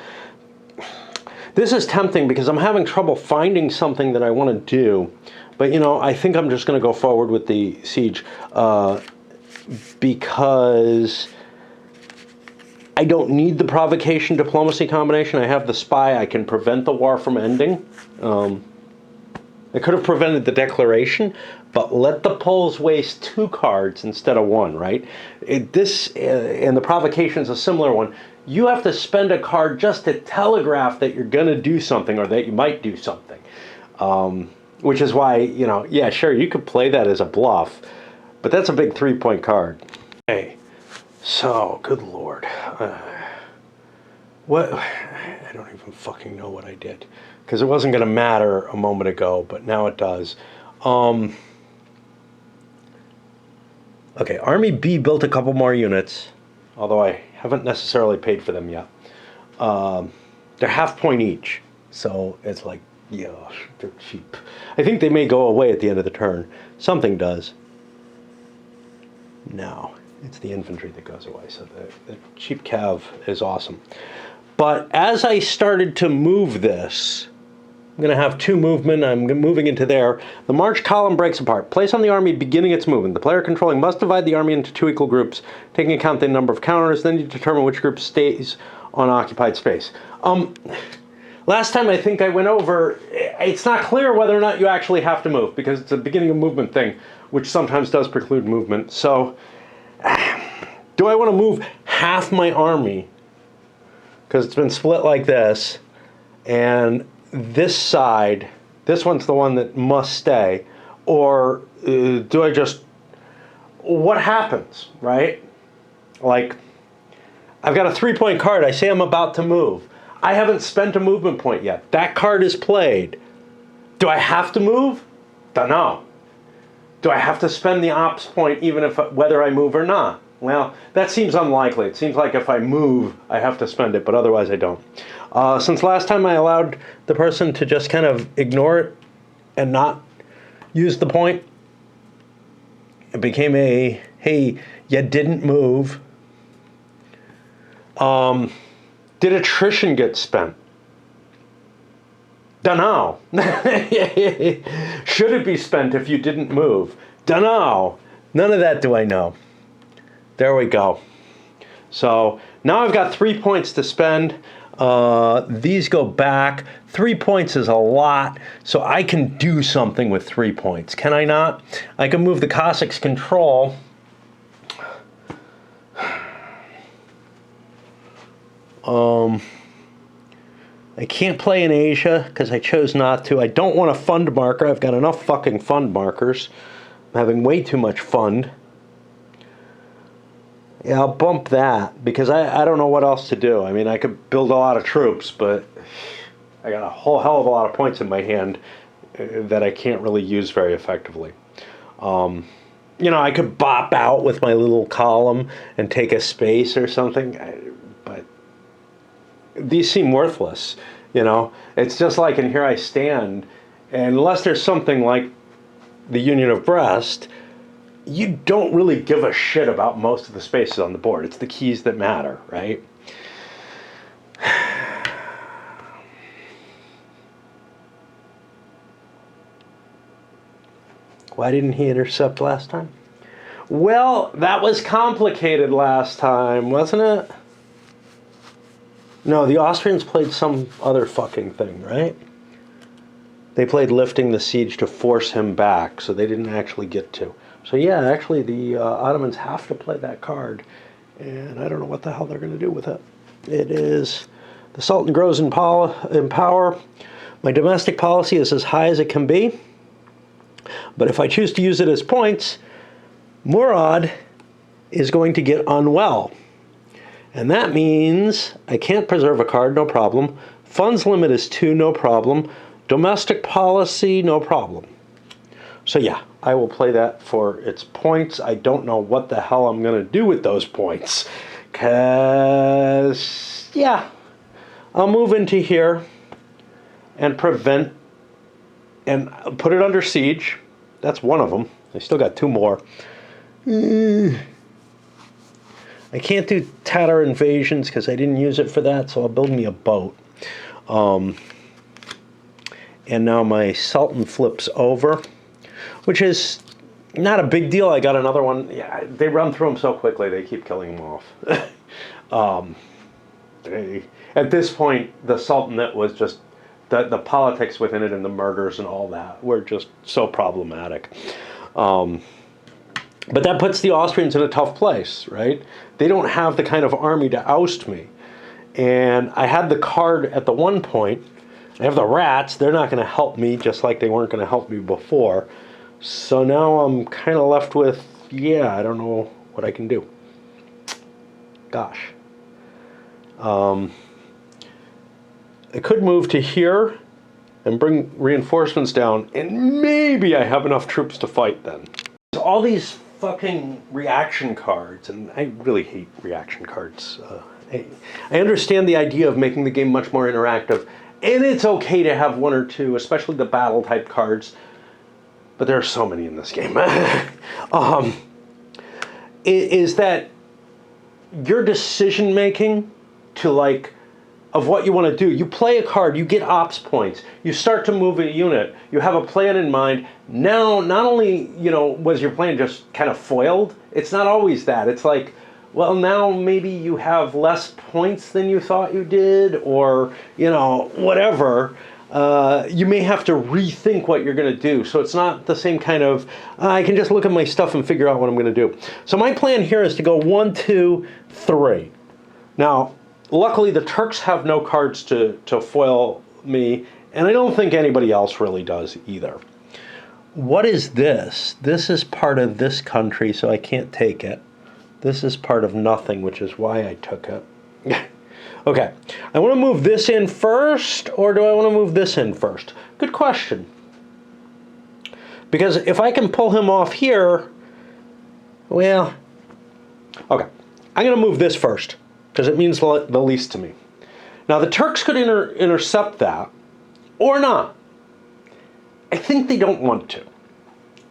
This is tempting because I'm having trouble finding something that I want to do. But, you know, I think I'm just going to go forward with the siege because I don't need the provocation diplomacy combination. I have the spy. I can prevent the war from ending. I could have prevented the declaration, but let the Poles waste 2 cards instead of 1, right? And the provocation is a similar one. You have to spend a card just to telegraph that you're going to do something or that you might do something. Which is why, you know, yeah, sure, you could play that as a bluff, but that's a big 3-point card. Okay, so, good Lord. What? I don't even fucking know what I did. Because it wasn't going to matter a moment ago, but now it does. Okay, Army B built a couple more units, although I haven't necessarily paid for them yet. They're half point each, so it's like, yeah, they're cheap. I think they may go away at the end of the turn. Something does. No, it's the infantry that goes away, so the cheap cav is awesome. But as I started to move this, I'm going to have 2 movement. I'm moving into there. The march column breaks apart. Place on the army beginning its movement. The player controlling must divide the army into 2 equal groups, taking account the number of counters. Then you determine which group stays on occupied space. Last time I think I went over, it's not clear whether or not you actually have to move because it's a beginning of movement thing, which sometimes does preclude movement. So, do I want to move half my army? Because it's been split like this, and this side, this one's the one that must stay, or do I just, what happens, right? Like, I've got a 3-point card, I say I'm about to move. I haven't spent a movement point yet. That card is played. Do I have to move? Dunno. Do I have to spend the ops point even if whether I move or not? Well, that seems unlikely. It seems like if I move, I have to spend it, but otherwise I don't. Since last time I allowed the person to just kind of ignore it and not use the point, it became a, hey, you didn't move. Did attrition get spent? Dunno. Should it be spent if you didn't move? Dunno. None of that do I know. There we go. So now I've got 3 points to spend. These go back. 3 points is a lot, so I can do something with 3 points. Can I not? I can move the Cossacks' control. I can't play in Asia because I chose not to. I don't want a fund marker. I've got enough fucking fund markers. I'm having way too much fund. Yeah, I'll bump that because I don't know what else to do. I mean, I could build a lot of troops, but I got a whole hell of a lot of points in my hand that I can't really use very effectively. You know, I could bop out with my little column and take a space or something, but these seem worthless, you know? It's just like in Here I Stand, and unless there's something like the Union of Brest, you don't really give a shit about most of the spaces on the board. It's the keys that matter, right? Why didn't he intercept last time? Well, that was complicated last time, wasn't it? No, the Austrians played some other fucking thing, right? They played lifting the siege to force him back, so they didn't actually get to. So yeah, actually the Ottomans have to play that card, and I don't know what the hell they're going to do with it. It is, the Sultan grows in power. My domestic policy is as high as it can be, but if I choose to use it as points, Murad is going to get unwell. And that means I can't preserve a card, no problem. Funds limit is 2, no problem. Domestic policy, no problem. So yeah, I will play that for its points. I don't know what the hell I'm going to do with those points. Because, yeah, I'll move into here and prevent and put it under siege. That's one of them. I still got 2 more. I can't do Tatar invasions because I didn't use it for that, so I'll build me a boat. And now my Sultan flips over, which is not a big deal. I got another one. Yeah, they run through them so quickly, they keep killing them off. At this point, the Sultanate was just, the politics within it and the murders and all that were just so problematic. But that puts the Austrians in a tough place, right? They don't have the kind of army to oust me. And I had the card at the one point. I have the rats. They're not going to help me, just like they weren't going to help me before. So now I'm kind of left with, yeah, I don't know what I can do. Gosh. I could move to here and bring reinforcements down, and maybe I have enough troops to fight then. All these fucking reaction cards, and I really hate reaction cards. I understand the idea of making the game much more interactive, and it's okay to have one or two, especially the battle type cards, but there are so many in this game. Is that your decision making to of what you want to do. You play a card, you get ops points, you start to move a unit, you have a plan in mind. Now, not only, was your plan just kind of foiled, it's not always that. It's like, well, now maybe you have less points than you thought you did, or, whatever. You may have to rethink what you're going to do. So it's not the same kind of, I can just look at my stuff and figure out what I'm going to do. So my plan here is to go 1, 2, 3. Now, luckily the Turks have no cards to foil me, and I don't think anybody else really does either. What is this? This is part of this country, so I can't take it. This is part of nothing, which is why I took it. Okay, I want to move this in first, or do I want to move this in first? Good question. Because if I can pull him off here, well, okay. I'm going to move this first, because it means the least to me. Now, the Turks could intercept that, or not. I think they don't want to.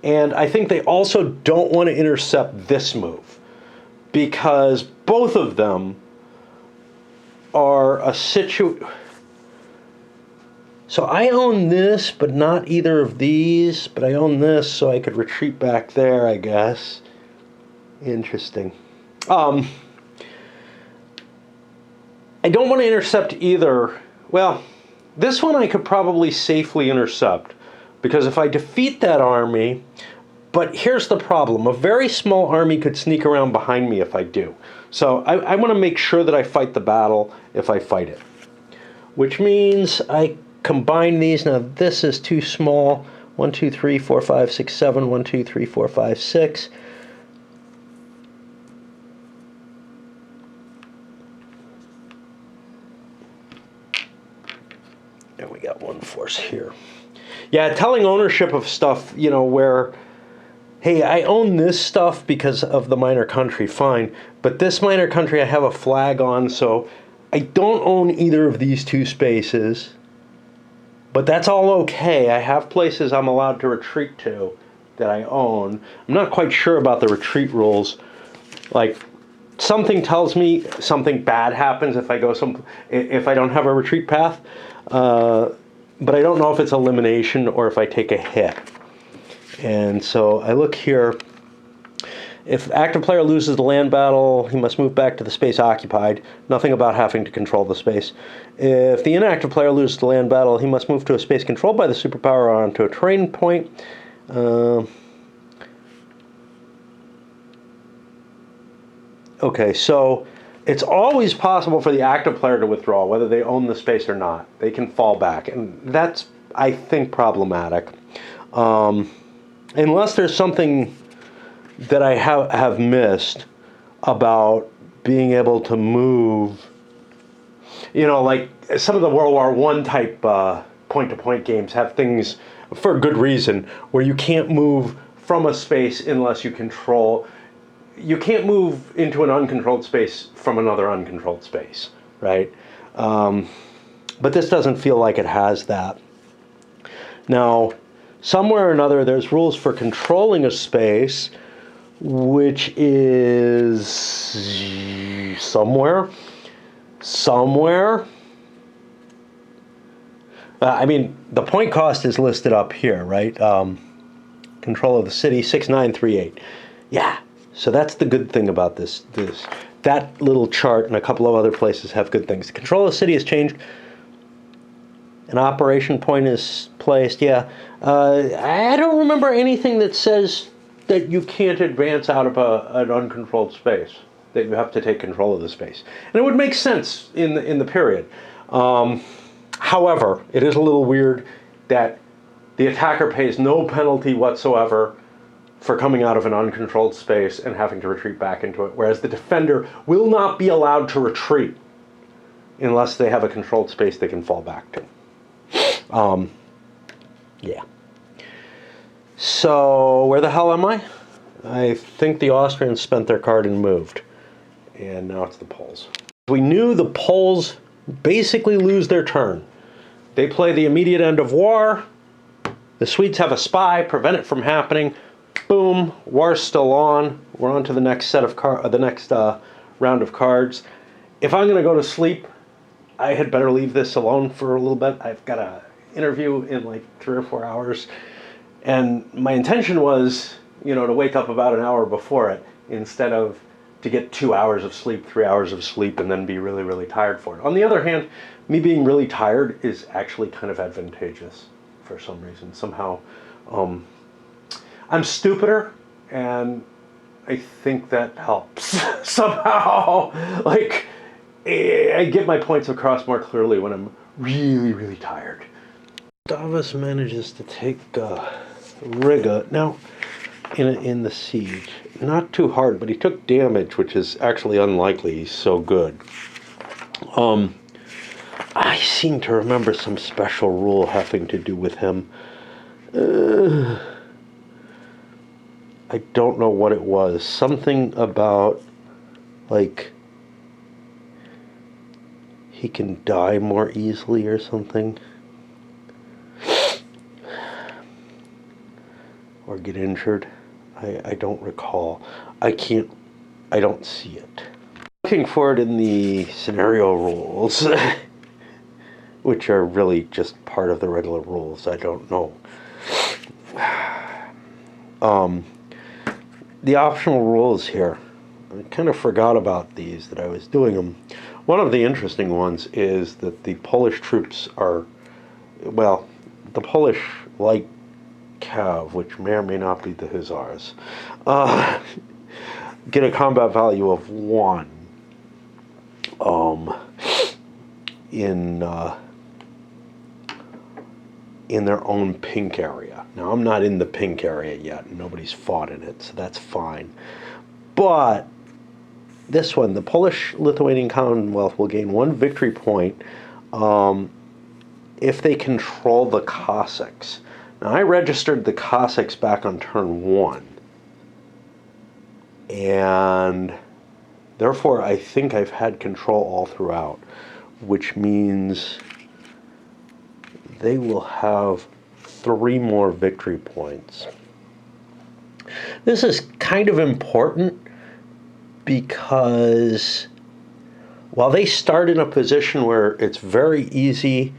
And I think they also don't want to intercept this move, because both of them are a So I own this, but not either of these, but I own this, so I could retreat back there, I guess. Interesting. I don't want to intercept either. Well, this one I could probably safely intercept, because if I defeat that army, but here's the problem. A very small army could sneak around behind me if I do. So I want to make sure that I fight the battle if I fight it. Which means I combine these. Now this is too small. 1, 2, 3, 4, 5, 6, 7. 1, 2, 3, 4, 5, 6. And we got one force here. Yeah, telling ownership of stuff, where, hey, I own this stuff because of the minor country, fine. But this minor country I have a flag on, so I don't own either of these two spaces. But that's all okay. I have places I'm allowed to retreat to that I own. I'm not quite sure about the retreat rules. Something tells me something bad happens if I don't have a retreat path. But I don't know if it's elimination or if I take a hit. And so I look here. If active player loses the land battle, he must move back to the space occupied. Nothing about having to control the space. If the inactive player loses the land battle, he must move to a space controlled by the superpower or onto a terrain point. Okay, so it's always possible for the active player to withdraw, whether they own the space or not. They can fall back, and that's, I think, problematic. Unless there's something that I have missed about being able to move, like some of the World War I type point-to-point games have things, for good reason, where you can't move from a space unless you can't move into an uncontrolled space from another uncontrolled space, right? But this doesn't feel like it has that. Now, somewhere or another, there's rules for controlling a space, which is somewhere. I mean, the point cost is listed up here, right? Control of the city, 6938. Yeah. So that's the good thing about this. That little chart and a couple of other places have good things. The control of the city has changed. An operation point is placed. Yeah. I don't remember anything that says that you can't advance out of an uncontrolled space. That you have to take control of the space, and it would make sense in the period. However, it is a little weird that the attacker pays no penalty whatsoever for coming out of an uncontrolled space and having to retreat back into it, whereas the defender will not be allowed to retreat unless they have a controlled space they can fall back to. Yeah. So, where the hell am I? I think the Austrians spent their card and moved. And now it's the Poles. We knew the Poles basically lose their turn. They play the immediate end of war. The Swedes have a spy, prevent it from happening. Boom, war's still on. We're on to the next set of round of cards. If I'm going to go to sleep, I had better leave this alone for a little bit. I've got an interview in like 3 or 4 hours. And my intention was, to wake up about an hour before it instead of to get 2 hours of sleep, 3 hours of sleep, and then be really, really tired for it. On the other hand, me being really tired is actually kind of advantageous for some reason. Somehow, I'm stupider, and I think that helps. Somehow, like, I get my points across more clearly when I'm really, really tired. Gustavus manages to take Riga. Now, in the siege. Not too hard, but he took damage, which is actually unlikely. He's so good. I seem to remember some special rule having to do with him. I don't know what it was. Something about, like, he can die more easily or something. Or get injured. I don't recall. I don't see it. Looking for it in the scenario rules, which are really just part of the regular rules. I don't know. The optional rules here. I kind of forgot about these that I was doing them. One of the interesting ones is that the Polish troops are, well, the Polish light cav, which may or may not be the Hussars, get a combat value of 1 in their own pink area. Now, I'm not in the pink area yet. Nobody's fought in it, so that's fine. But this one, the Polish-Lithuanian Commonwealth will gain 1 victory point if they control the Cossacks. Now, I registered the Cossacks back on turn 1. And therefore, I think I've had control all throughout, which means they will have 3 more victory points. This is kind of important because while they start in a position where it's very easy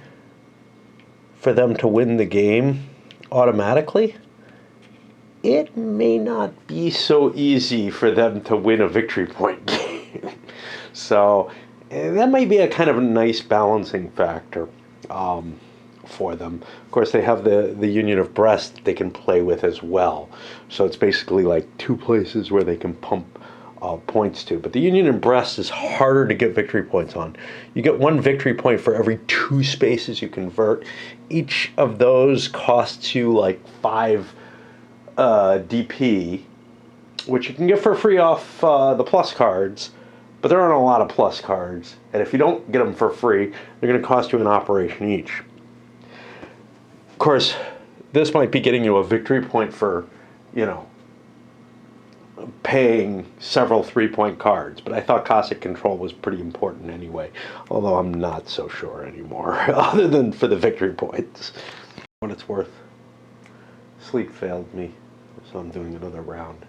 for them to win the game automatically, it may not be so easy for them to win a victory point game. So that might be a kind of a nice balancing factor for them. Of course, they have the Union of Brest they can play with as well. So it's basically like 2 places where they can pump points to. But the Union in Brest is harder to get victory points on. You get 1 victory point for every 2 spaces you convert. Each of those costs you like 5 DP, which you can get for free off the plus cards. But there aren't a lot of plus cards. And if you don't get them for free, they're going to cost you an operation each. Of course, this might be getting you a victory point for, paying several 3-point cards, but I thought Cossack control was pretty important anyway, although I'm not so sure anymore, other than for the victory points. What it's worth. Sleep failed me, so I'm doing another round.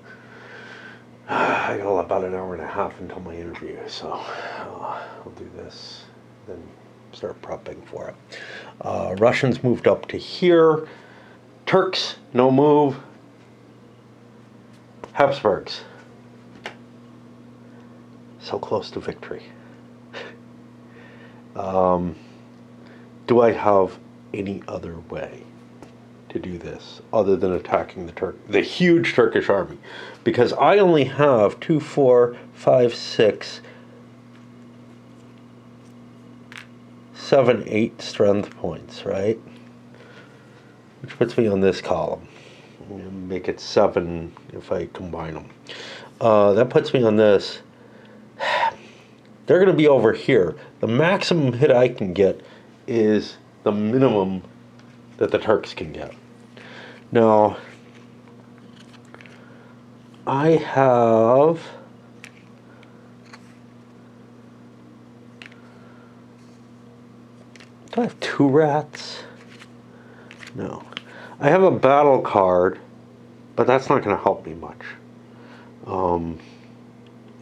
I got about an hour and a half until my interview, so I'll do this, then start prepping for it. Russians moved up to here. Turks, no move. Habsburgs, so close to victory. Do I have any other way to do this other than attacking the huge Turkish army? Because I only have 2, 4, 5, 6, 7, 8 strength points, right? Which puts me on this column. Make it 7 if I combine them. That puts me on this. They're going to be over here. The maximum hit I can get is the minimum that the Turks can get. Now, I have... Do I have 2 rats? No. I have a battle card, but that's not going to help me much.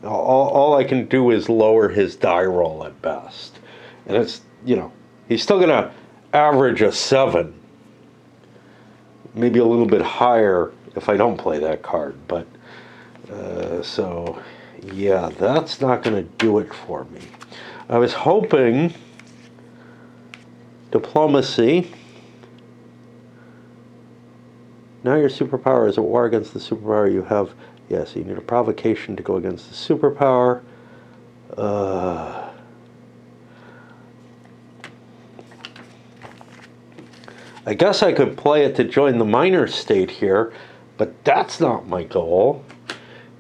All I can do is lower his die roll at best. And it's, you know, he's still going to average a 7. Maybe a little bit higher if I don't play that card. But, so, yeah, that's not going to do it for me. I was hoping diplomacy. Now your superpower is at war against the superpower you have. Yes, you need a provocation to go against the superpower. I guess I could play it to join the minor state here, but that's not my goal.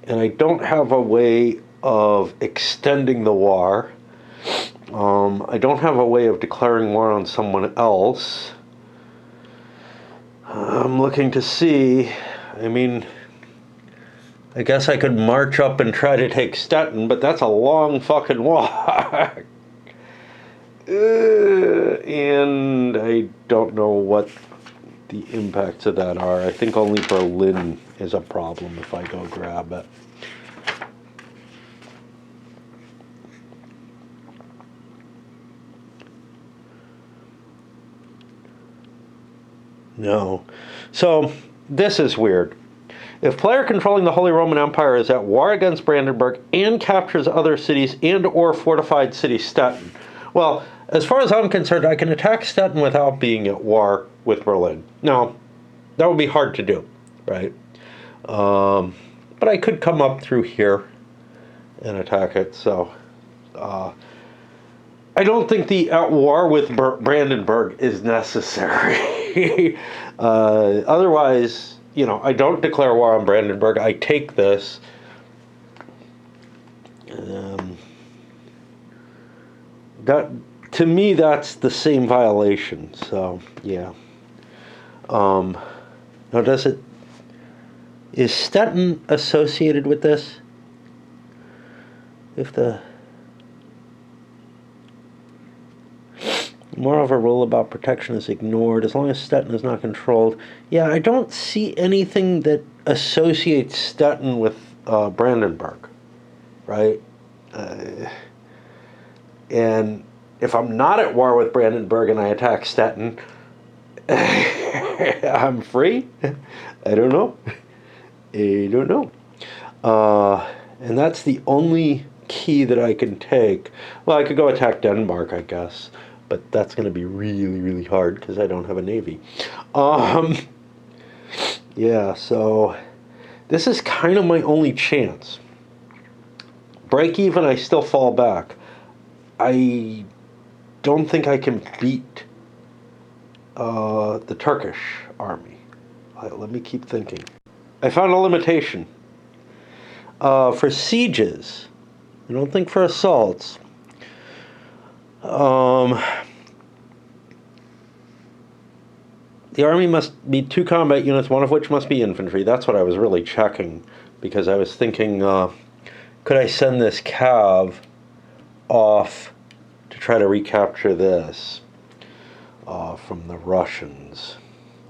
And I don't have a way of extending the war. I don't have a way of declaring war on someone else. I'm looking to see, I mean, I guess I could march up and try to take Stettin, but that's a long fucking walk. And I don't know what the impacts of that are. I think only Berlin is a problem if I go grab it. No. So, this is weird. If player controlling the Holy Roman Empire is at war against Brandenburg and captures other cities and or fortified city Stettin, well, as far as I'm concerned, I can attack Stettin without being at war with Berlin. Now, that would be hard to do, right? But I could come up through here and attack it, so... I don't think the at war with Brandenburg is necessary. Otherwise, you know, I don't declare war on Brandenburg. I take this. That, to me, that's the same violation. So, yeah. Now, is Stettin associated with this? If the... Moreover, rule about protection is ignored as long as Stettin is not controlled. Yeah, I don't see anything that associates Stettin with Brandenburg, right? And if I'm not at war with Brandenburg and I attack Stettin, I'm free? I don't know. I don't know. And that's the only key that I can take. Well, I could go attack Denmark, I guess. But that's going to be really, really hard because I don't have a navy. Yeah, so this is kind of my only chance. Break even, I still fall back. I don't think I can beat the Turkish army. Let me keep thinking. I found a limitation. For sieges, I don't think for assaults. The army must be 2 combat units, one of which must be infantry. That's what I was really checking, because I was thinking, could I send this cav off to try to recapture this from the Russians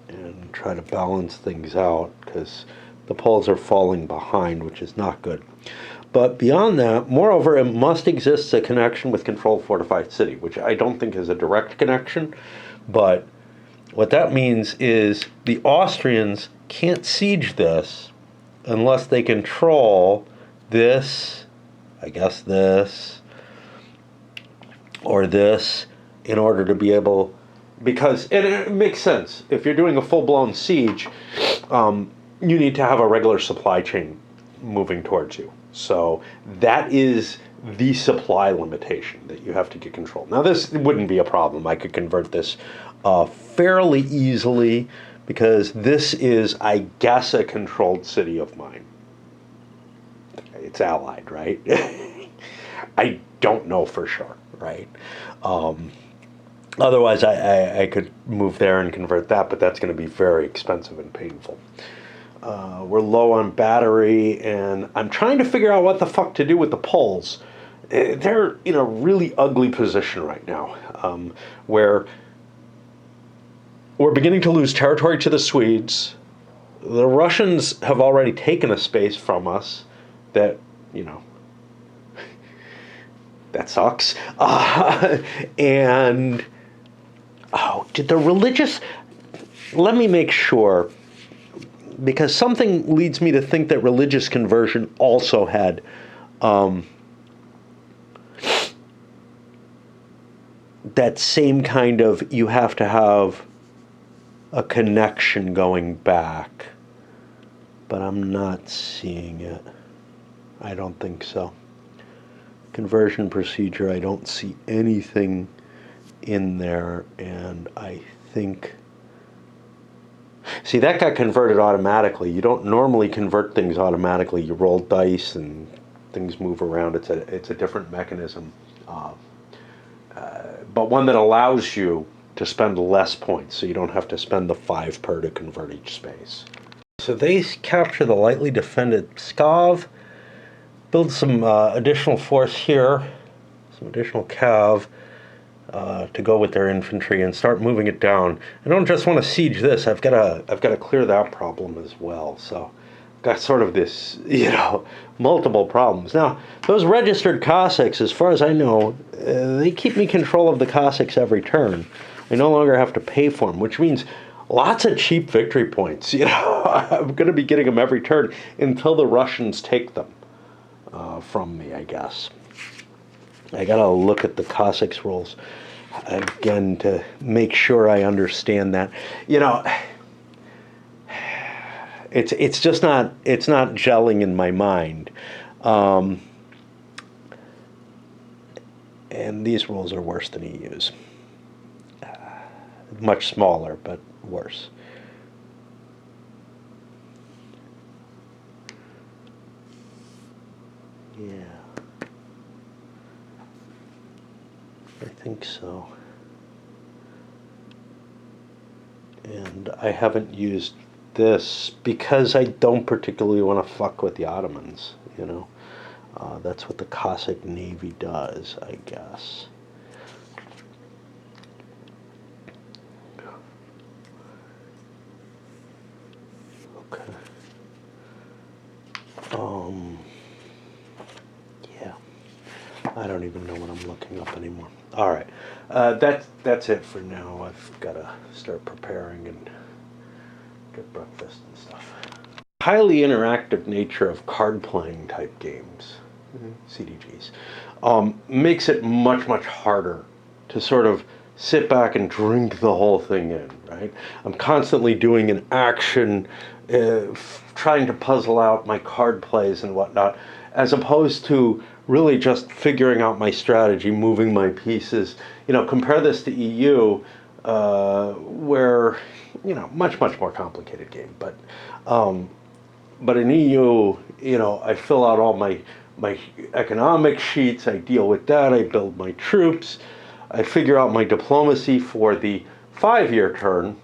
and try to balance things out, because the Poles are falling behind, which is not good. But beyond that, moreover, it must exist a connection with controlled fortified city, which I don't think is a direct connection. But what that means is the Austrians can't siege this unless they control this, I guess this, or this, in order to be able, because and it makes sense. If you're doing a full-blown siege, you need to have a regular supply chain moving towards you. So that is the supply limitation that you have to get control. Now this wouldn't be a problem. I could convert this fairly easily because this is, I guess, a controlled city of mine. It's allied, right? I don't know for sure, right? Otherwise, I could move there and convert that, but that's going to be very expensive and painful. We're low on battery, and I'm trying to figure out what the fuck to do with the Poles. They're in a really ugly position right now, where we're beginning to lose territory to the Swedes. The Russians have already taken a space from us that, that sucks. And, did the religious... Let me make sure, because something leads me to think that religious conversion also had that same kind of, you have to have a connection going back. But I'm not seeing it. I don't think so. Conversion procedure, I don't see anything in there, and I think... See, that got converted automatically. You don't normally convert things automatically. You roll dice and things move around. It's a different mechanism, but one that allows you to spend less points, so you don't have to spend the 5 per to convert each space. So they capture the lightly defended Pskov, build some additional force here, some additional cav, to go with their infantry and start moving it down. I don't just want to siege this. I've got to clear that problem as well. So I've got sort of this, multiple problems. Now, those registered Cossacks, as far as I know, they keep me control of the Cossacks every turn. I no longer have to pay for them, which means lots of cheap victory points. I'm going to be getting them every turn until the Russians take them from me, I guess. I got to look at the Cossacks rules again to make sure I understand that. It's just not gelling in my mind. And these rules are worse than EU's. Much smaller, but worse. Yeah. I think so. And I haven't used this because I don't particularly want to fuck with the Ottomans, That's what the Cossack Navy does, I guess. Okay. Yeah. I don't even know what I'm looking up anymore. All right. That's it for now. I've got to start preparing and get breakfast and stuff. Highly interactive nature of card-playing type games, CDGs, makes it much, much harder to sort of sit back and drink the whole thing in, right? I'm constantly doing an action, trying to puzzle out my card plays and whatnot, as opposed to really just figuring out my strategy, moving my pieces. Compare this to EU, where, much, much more complicated game. But in EU, I fill out all my economic sheets, I deal with that, I build my troops, I figure out my diplomacy for the 5-year turn,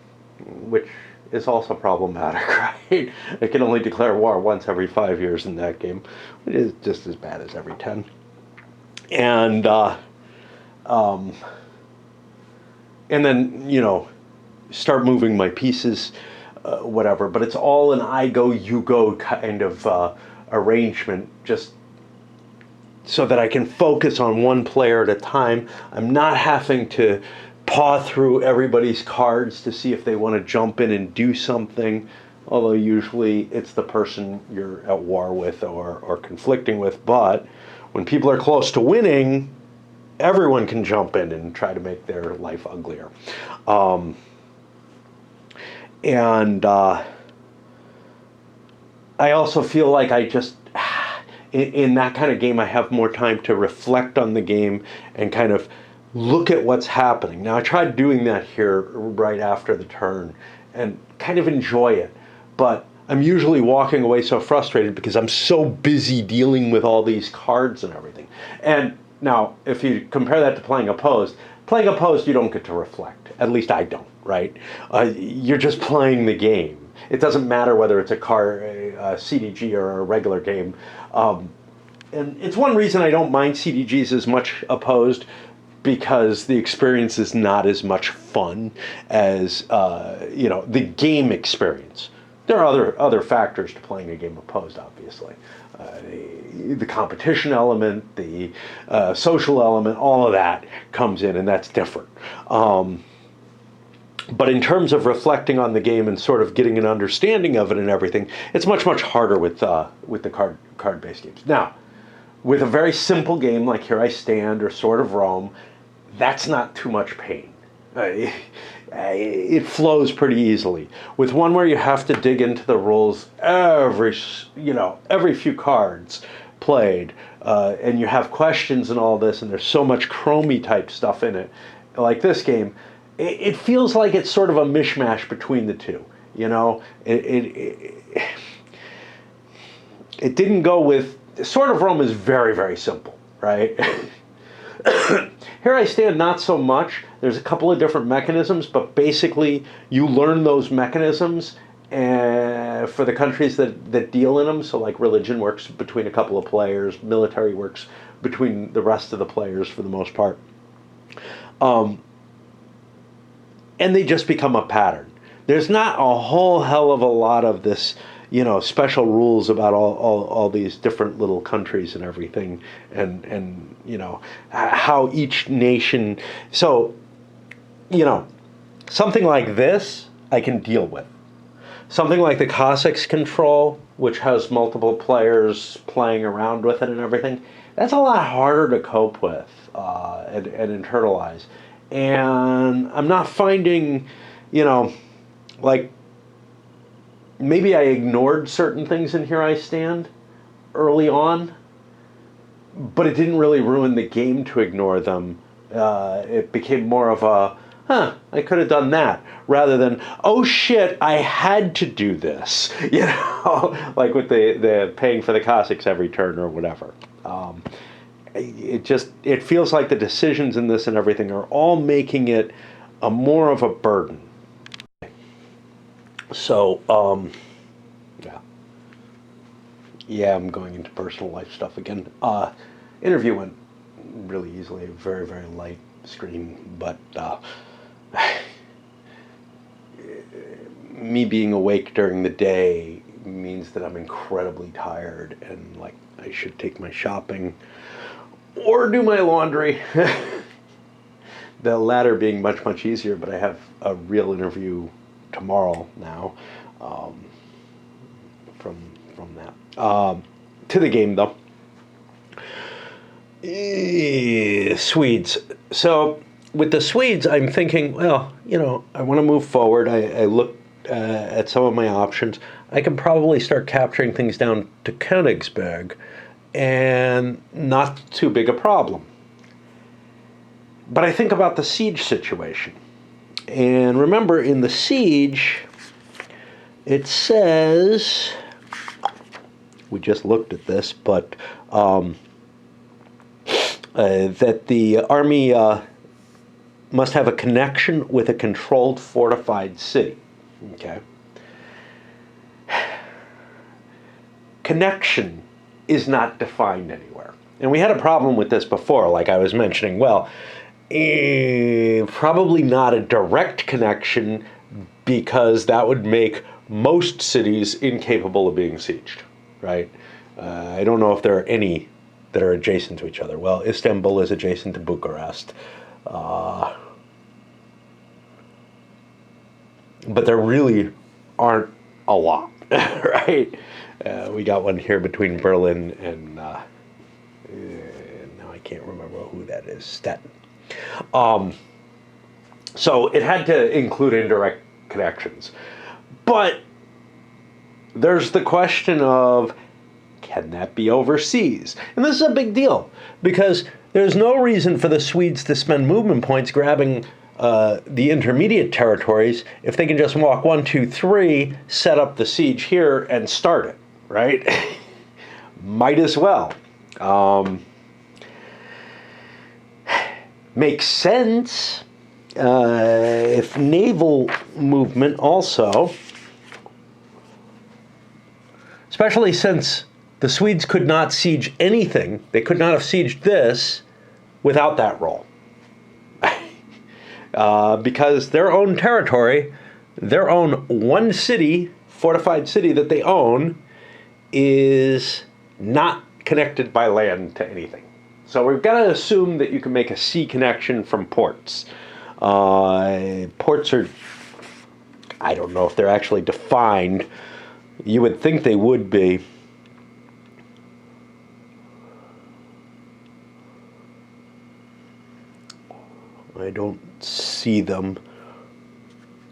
which is also problematic, right? I can only declare war once every 5 years in that game, which is just as bad as every 10. And then, start moving my pieces, whatever. But it's all an I go, you go kind of arrangement, just so that I can focus on one player at a time. I'm not having to paw through everybody's cards to see if they want to jump in and do something, although usually it's the person you're at war with or conflicting with. But when people are close to winning, everyone can jump in and try to make their life uglier. And I also feel like I just, in that kind of game, I have more time to reflect on the game and kind of look at what's happening. Now, I tried doing that here right after the turn and kind of enjoy it, but I'm usually walking away so frustrated because I'm so busy dealing with all these cards and everything. And now, if you compare that to playing opposed, you don't get to reflect. At least I don't, right? You're just playing the game. It doesn't matter whether it's a CDG or a regular game. And it's one reason I don't mind CDGs as much opposed, because the experience is not as much fun as the game experience. There are other factors to playing a game opposed, obviously. The competition element, the social element, all of that comes in, and that's different. But in terms of reflecting on the game and sort of getting an understanding of it and everything, it's much, much harder with the card-based games. Now, with a very simple game like Here I Stand or Sword of Rome, that's not too much pain. It flows pretty easily. With one where you have to dig into the rules every few cards played, and you have questions and all this, and there's so much Chromie type stuff in it, like this game, it feels like it's sort of a mishmash between the two. It didn't go with. Sword of Rome is very, very simple, right? Here I Stand, not so much. There's a couple of different mechanisms, but basically you learn those mechanisms for the countries that deal in them. So like religion works between a couple of players, military works between the rest of the players for the most part. And they just become a pattern. There's not a whole hell of a lot of this, special rules about all these different little countries and everything, and how each nation. So, something like this I can deal with. Something like the Cossacks Control, which has multiple players playing around with it and everything, that's a lot harder to cope with and internalize. And I'm not finding, like, maybe I ignored certain things in Here I Stand early on, but it didn't really ruin the game to ignore them. It became more of a, I could have done that, rather than, oh shit, I had to do this, like with the paying for the Cossacks every turn or whatever. It feels like the decisions in this and everything are all making it more of a burden. So, yeah, I'm going into personal life stuff again. Interview went really easily, very, very light screen, but me being awake during the day means that I'm incredibly tired, and like I should take my shopping or do my laundry. The latter being much, much easier, but I have a real interview tomorrow now from that. To the game, though. Swedes. So with the Swedes, I'm thinking, well, I want to move forward. I looked at some of my options. I can probably start capturing things down to Königsberg, and not too big a problem. But I think about the siege situation. And remember, in the siege, it says, we just looked at this, but that the army must have a connection with a controlled fortified city. Okay. Connection is not defined anywhere. And we had a problem with this before, like I was mentioning. Well, probably not a direct connection, because that would make most cities incapable of being sieged, right? I don't know if there are any that are adjacent to each other. Well, Istanbul is adjacent to Bucharest. But there really aren't a lot, right? We got one here between Berlin and now I can't remember who that is, Stettin. So it had to include indirect connections. But there's the question of, can that be overseas? And this is a big deal because there's no reason for the Swedes to spend movement points grabbing the intermediate territories if they can just walk 1, 2, 3, set up the siege here and start it, right? Might as well. Makes sense if naval movement also, especially since the Swedes could not siege anything. They could not have sieged this without that role. Because their own territory, their own one city, fortified city that they own, is not connected by land to anything. So we've got to assume that you can make a sea connection from ports. Ports are, I don't know if they're actually defined. You would think they would be. I don't see them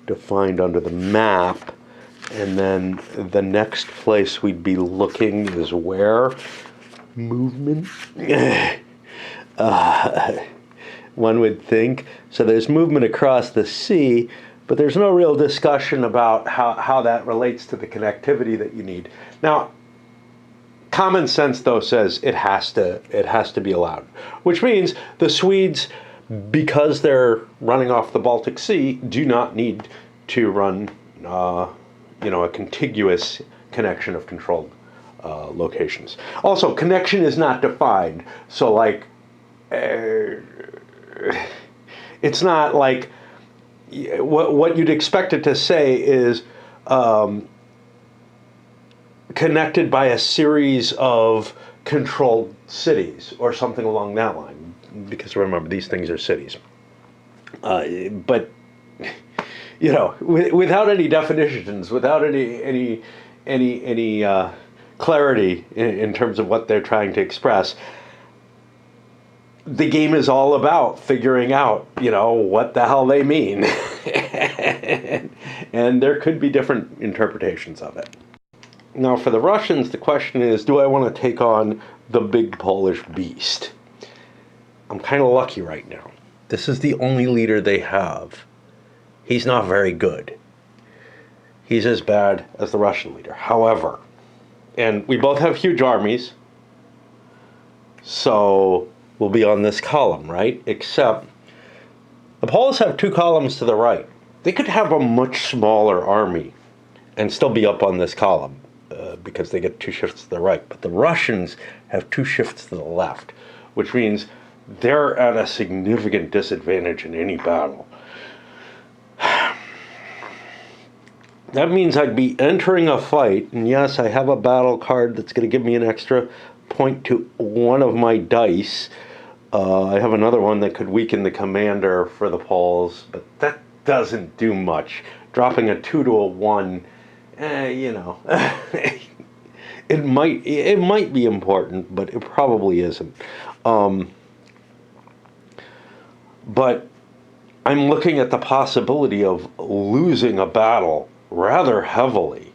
defined under the map. And then the next place we'd be looking is where? Movement? One would think. So there's movement across the sea, but there's no real discussion about how that relates to the connectivity that you need. Now, common sense, though, says it has to be allowed, which means the Swedes, because they're running off the Baltic Sea, do not need to run a contiguous connection of controlled locations. Also, connection is not defined, so like it's not like what you'd expect it to say is connected by a series of controlled cities or something along that line, because remember, these things are cities. But without any definitions, without any clarity in terms of what they're trying to express, the game is all about figuring out, what the hell they mean. And there could be different interpretations of it. Now, for the Russians, the question is, do I want to take on the big Polish beast? I'm kind of lucky right now. This is the only leader they have. He's not very good. He's as bad as the Russian leader. However, and we both have huge armies, so we'll be on this column, right? Except the Poles have 2 columns to the right. They could have a much smaller army and still be up on this column because they get 2 shifts to the right. But the Russians have 2 shifts to the left, which means they're at a significant disadvantage in any battle. That means I'd be entering a fight, and yes, I have a battle card that's going to give me an extra point to one of my dice. I have another one that could weaken the commander for the Poles, but that doesn't do much. Dropping a 2 to a 1, it might be important, but it probably isn't. But I'm looking at the possibility of losing a battle rather heavily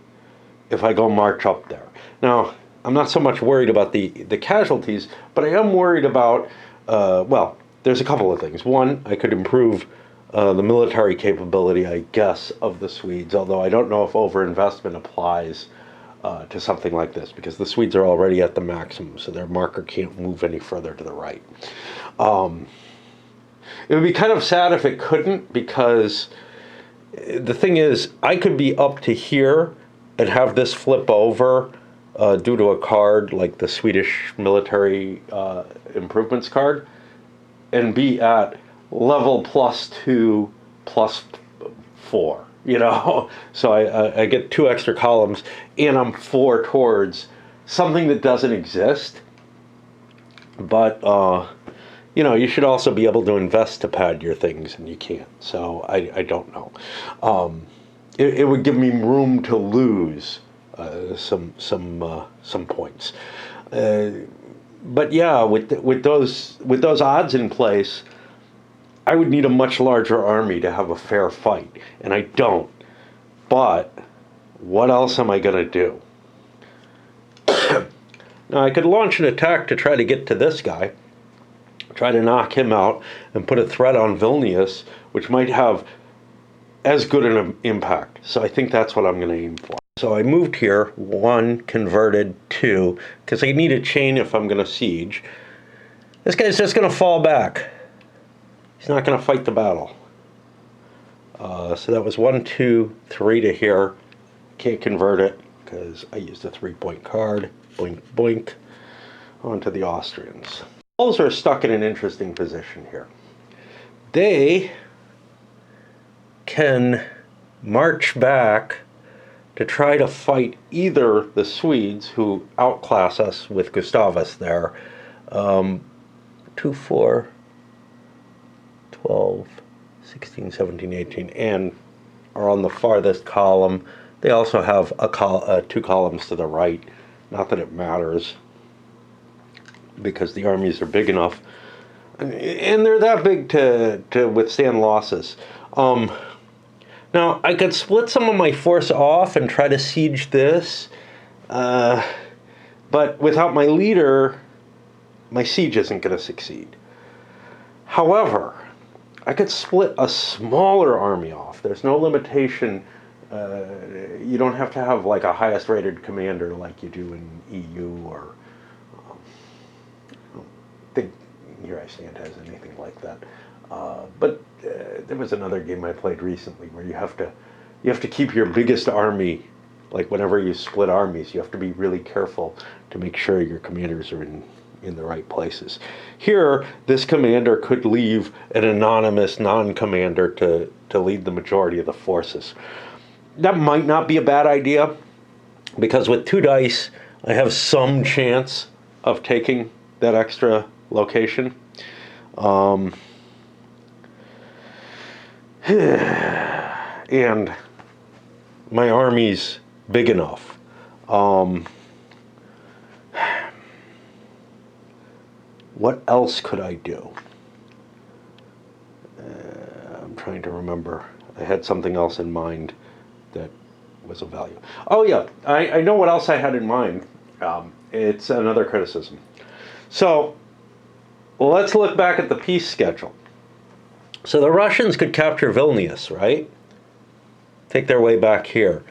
if I go march up there. Now, I'm not so much worried about the casualties, but I am worried about, there's a couple of things. One, I could improve the military capability, I guess, of the Swedes, although I don't know if overinvestment applies to something like this, because the Swedes are already at the maximum, so their marker can't move any further to the right. It would be kind of sad if it couldn't, because the thing is, I could be up to here and have this flip over due to a card like the Swedish military improvements card, and be at level +2, +4, So I get 2 extra columns, and I'm 4 towards something that doesn't exist. But you should also be able to invest to pad your things, and you can't. So I don't know. It would give me room to lose some points. But yeah, with those odds in place, I would need a much larger army to have a fair fight, and I don't. But what else am I going to do? Now, I could launch an attack to try to get to this guy, try to knock him out, and put a threat on Vilnius, which might have as good an impact. So I think that's what I'm going to aim for. So I moved here, 1, converted 2, because I need a chain if I'm going to siege. This guy's just going to fall back. He's not going to fight the battle. So that was 1, 2, 3 to here. Can't convert it because I used a 3-point card. Boink, boink. On to the Austrians. The Poles are stuck in an interesting position here. They can march back to try to fight either the Swedes, who outclass us with Gustavus there, 2, 4, 12, 16, 17, 18, and are on the farthest column. They also have 2 columns to the right. Not that it matters, because the armies are big enough, and they're that big to withstand losses. Now, I could split some of my force off and try to siege this, but without my leader, my siege isn't going to succeed. However, I could split a smaller army off. There's no limitation. You don't have to have like a highest rated commander like you do in EU, or I don't think Here I Stand has anything like that. But there was another game I played recently where you have to keep your biggest army. Like whenever you split armies, you have to be really careful to make sure your commanders are in the right places. Here, this commander could leave an anonymous non-commander to lead the majority of the forces. That might not be a bad idea, because with 2 dice, I have some chance of taking that extra location. And my army's big enough. What else could I do? I'm trying to remember. I had something else in mind that was of value. Oh yeah, I know what else I had in mind. It's another criticism. So let's look back at the peace schedule. So the Russians could capture Vilnius, right? Take their way back here.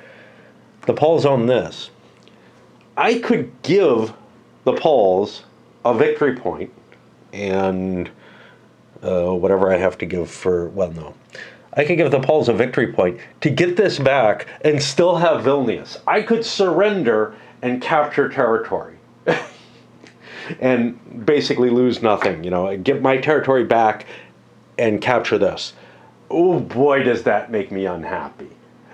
The Poles own this. I could give the Poles a victory point and whatever I have to give for, well, no. I could give the Poles a victory point to get this back and still have Vilnius. I could surrender and capture territory and basically lose nothing, get my territory back and capture this. Oh boy, does that make me unhappy.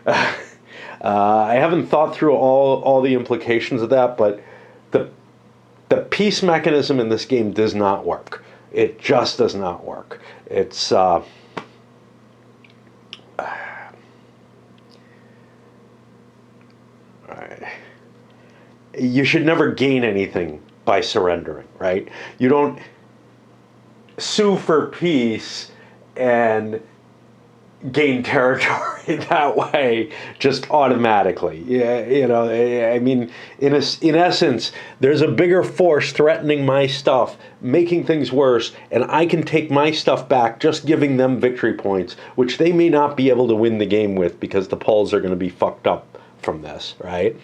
I haven't thought through all the implications of that, but the peace mechanism in this game does not work. It just does not work. It's you should never gain anything by surrendering, right? You don't sue for peace and gain territory that way just automatically. Yeah, I mean, in essence, there's a bigger force threatening my stuff, making things worse, and I can take my stuff back just giving them victory points, which they may not be able to win the game with because the Poles are going to be fucked up from this, right?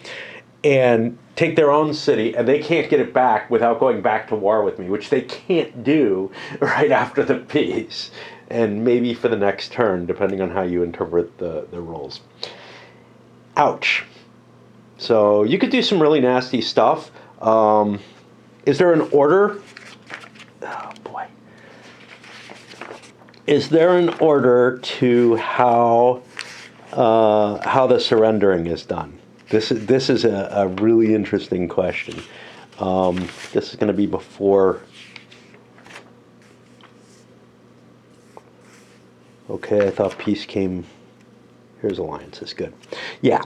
And take their own city, and they can't get it back without going back to war with me, which they can't do right after the peace. And maybe for the next turn, depending on how you interpret the rules. Ouch. So you could do some really nasty stuff. Is there an order? Oh boy. Is there an order to how the surrendering is done? This is a really interesting question. This is going to be before Okay, I thought peace came. Here's alliances. Good. Yeah.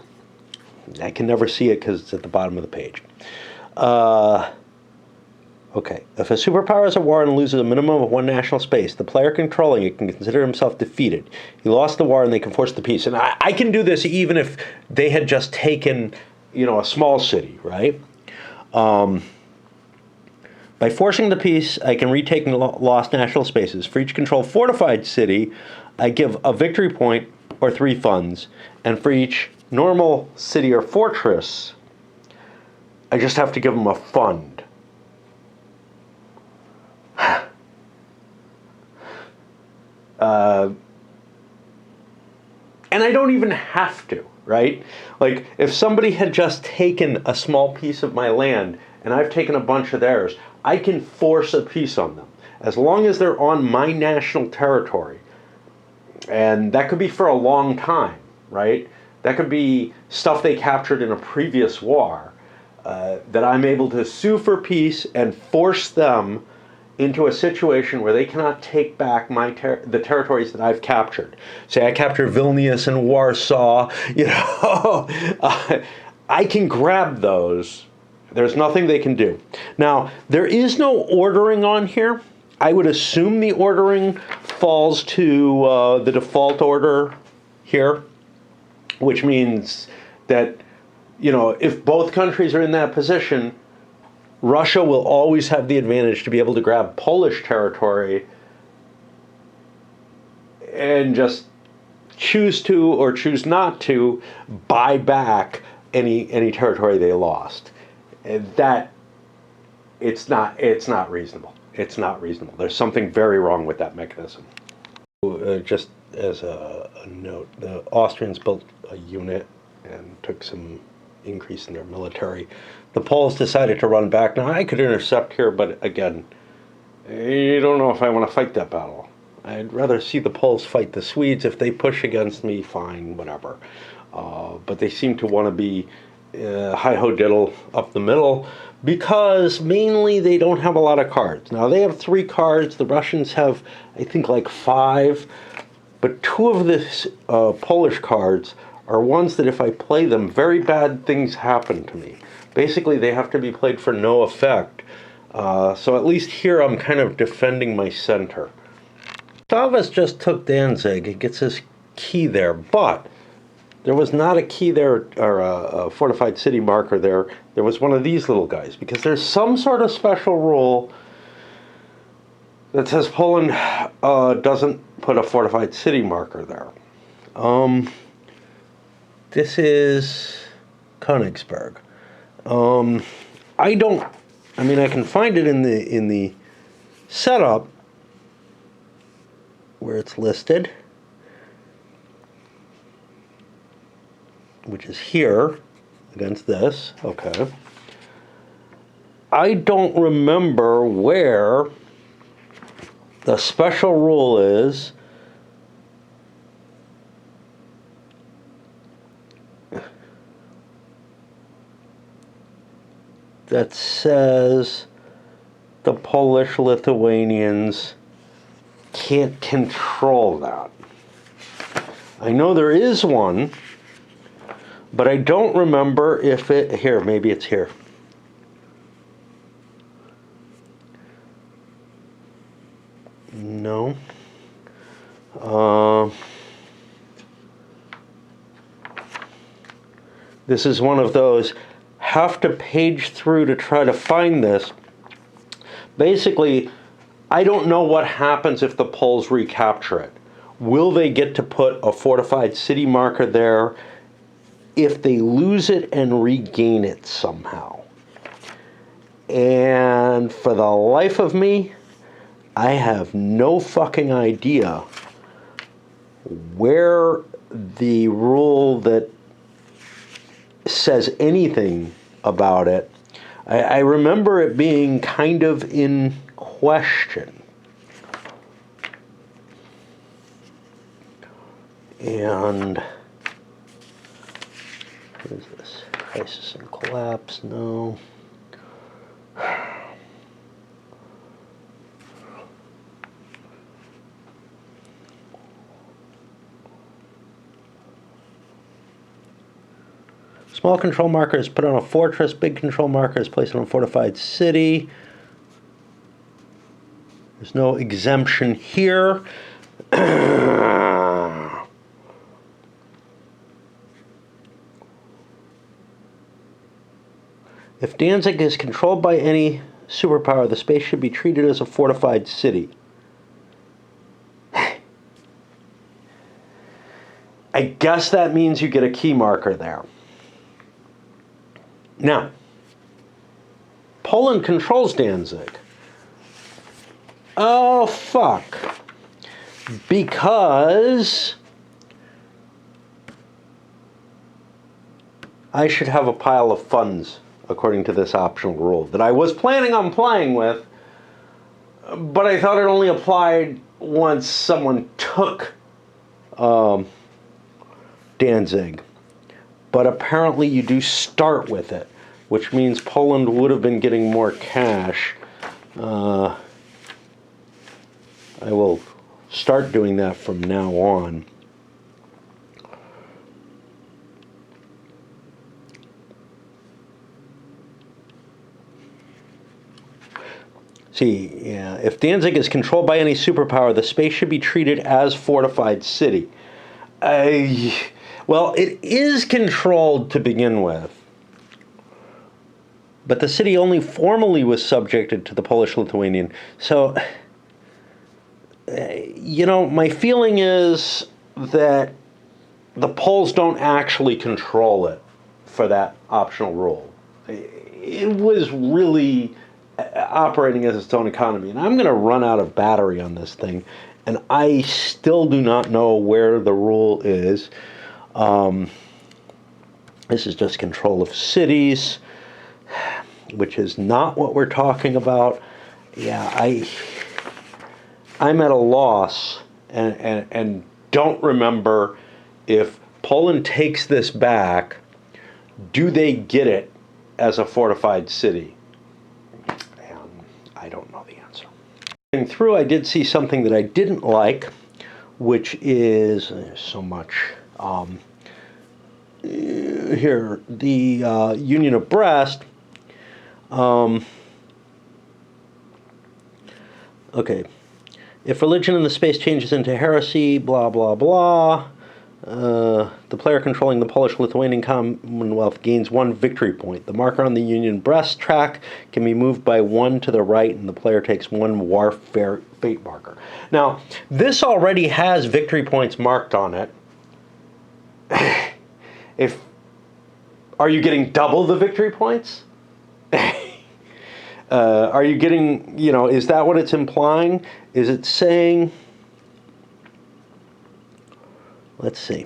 I can never see it because it's at the bottom of the page. Okay. If a superpower is at war and loses a minimum of one national space, the player controlling it can consider himself defeated. He lost the war and they can force the peace. And I can do this even if they had just taken, a small city, right? By forcing the peace, I can retake lost national spaces. For each controlled fortified city, I give a victory point or 3 funds. And for each normal city or fortress, I just have to give them a fund. And I don't even have to, right? Like, if somebody had just taken a small piece of my land and I've taken a bunch of theirs, I can force a peace on them. As long as they're on my national territory. And that could be for a long time, right? That could be stuff they captured in a previous war that I'm able to sue for peace and force them into a situation where they cannot take back the territories that I've captured. Say I capture Vilnius and Warsaw, I can grab those. There's nothing they can do. Now, there is no ordering on here. I would assume the ordering falls to the default order here, which means that, if both countries are in that position, Russia will always have the advantage to be able to grab Polish territory and just choose to or choose not to buy back any territory they lost. And that it's not reasonable. It's not reasonable. There's something very wrong with that mechanism. Just as a note, the Austrians built a unit and took some increase in their military. The Poles decided to run back. Now, I could intercept here, but again, I don't know if I want to fight that battle. I'd rather see the Poles fight the Swedes. If they push against me, fine, whatever. But they seem to want to be hi-ho-diddle up the middle because mainly they don't have a lot of cards. Now, they have 3 cards. The Russians have, I think, like 5. But 2 of the Polish cards are ones that if I play them, very bad things happen to me. Basically, they have to be played for no effect. So at least here I'm kind of defending my center. Gustavus just took Danzig. He gets his key there, but there was not a key there or a fortified city marker there. There was one of these little guys because there's some sort of special rule that says Poland doesn't put a fortified city marker there. This is Königsberg. I can find it in the setup where it's listed, which is here against this. Okay. I don't remember where the special rule is that says the Polish-Lithuanians can't control that. I know there is one, but I don't remember if here, maybe it's here. No. This is one of those, have to page through to try to find this. Basically, I don't know what happens if the Poles recapture it. Will they get to put a fortified city marker there if they lose it and regain it somehow? And for the life of me, I have no fucking idea where the rule that says anything about it. I remember it being kind of in question. And what is this? Crisis and collapse? No. Small control marker is put on a fortress. Big control marker is placed on a fortified city. There's no exemption here. If Danzig is controlled by any superpower, the space should be treated as a fortified city. I guess that means you get a key marker there. Now, Poland controls Danzig. Oh, fuck. Because I should have a pile of funds, according to this optional rule, that I was planning on playing with, but I thought it only applied once someone took Danzig. But apparently you do start with it, which means Poland would have been getting more cash. I will start doing that from now on. See, yeah, if Danzig is controlled by any superpower, the space should be treated as fortified city. Well, it is controlled to begin with. But the city only formally was subjected to the Polish-Lithuanian. So, my feeling is that the Poles don't actually control it for that optional rule. It was really operating as its own economy. And I'm going to run out of battery on this thing. And I still do not know where the rule is. This is just control of cities, which is not what we're talking about. Yeah, I'm at a loss and don't remember if Poland takes this back, do they get it as a fortified city? I don't know the answer. Going through, I did see something that I didn't like, which is there's so much. Here, the Union of Brest. Okay. If religion in the space changes into heresy, blah, blah, blah, the player controlling the Polish-Lithuanian Commonwealth gains 1 victory point. The marker on the Union Brest track can be moved by 1 to the right, and the player takes 1 warfare fate marker. Now, this already has victory points marked on it. Are you getting double the victory points? Are you getting, is that what it's implying? Is it saying, let's see.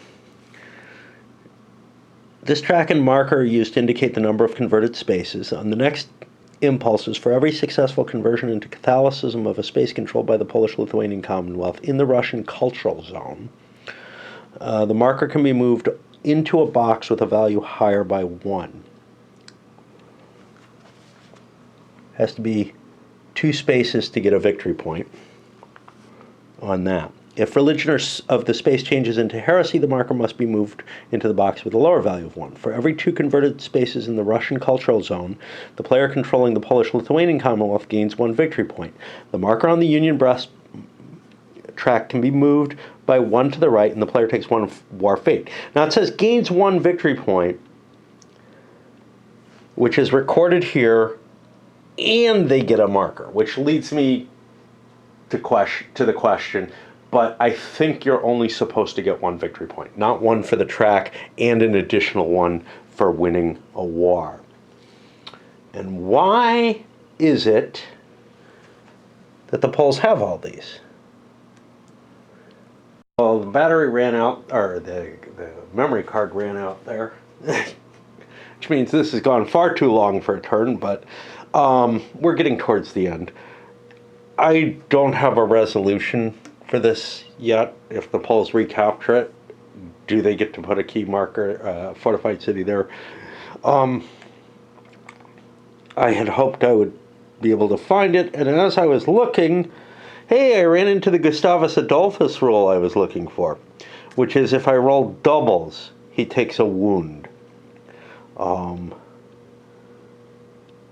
This track and marker are used to indicate the number of converted spaces. On the next impulses, for every successful conversion into Catholicism of a space controlled by the Polish-Lithuanian Commonwealth in the Russian cultural zone, the marker can be moved into a box with a value higher by 1. Has to be 2 spaces to get a victory point on that. If religion of the space changes into heresy, the marker must be moved into the box with a lower value of 1. For every 2 converted spaces in the Russian cultural zone, the player controlling the Polish-Lithuanian Commonwealth gains 1 victory point. The marker on the Union Brest track can be moved by 1 to the right, and the player takes 1 war fate. Now it says gains 1 victory point, which is recorded here, and they get a marker, which leads me to the question, but I think you're only supposed to get 1 victory point, not 1 for the track and an additional 1 for winning a war. And why is it that the Poles have all these? Well, the battery ran out, or the memory card ran out there, which means this has gone far too long for a turn, but we're getting towards the end. I don't have a resolution for this yet. If the Poles recapture it, do they get to put a key marker, fortified city there? I had hoped I would be able to find it, and as I was looking, hey, I ran into the Gustavus Adolphus rule I was looking for, which is if I roll doubles, he takes a wound.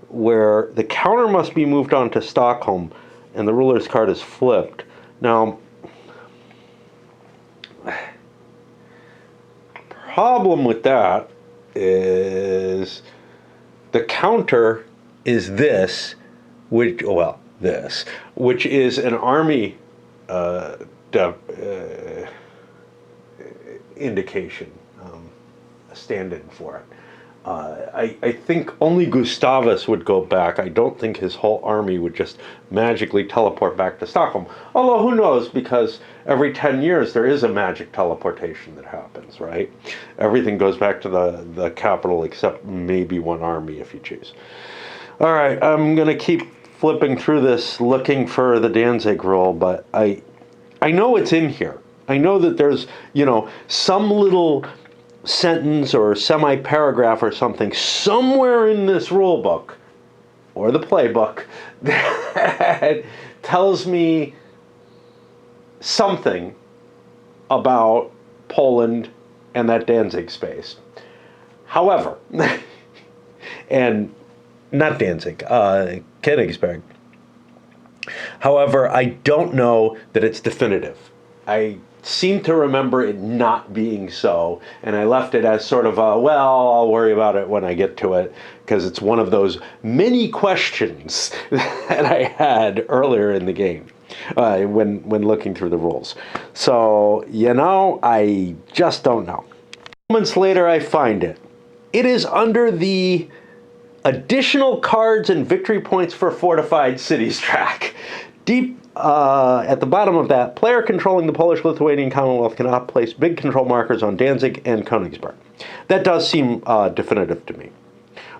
where the counter must be moved on to Stockholm and the ruler's card is flipped. Now, problem with that is the counter is this, which which is an army indication, a stand-in for it. I think only Gustavus would go back. I don't think his whole army would just magically teleport back to Stockholm. Although, who knows, because every 10 years there is a magic teleportation that happens, right? Everything goes back to the capital except maybe one army if you choose. All right, I'm going to keep flipping through this looking for the Danzig rule, but I know it's in here. I know that there's, some little sentence or semi-paragraph or something somewhere in this rule book or the playbook that tells me something about Poland and that Danzig space. However, and not Danzig, Königsberg. However, I don't know that it's definitive. I seem to remember it not being so, and I left it as sort of a, well, I'll worry about it when I get to it, because it's one of those many questions that I had earlier in the game when looking through the rules. So, I just don't know. Moments later, I find it. It is under the additional cards and victory points for fortified cities track. Deep at the bottom of that, player controlling the Polish-Lithuanian Commonwealth cannot place big control markers on Danzig and Königsberg. That does seem definitive to me.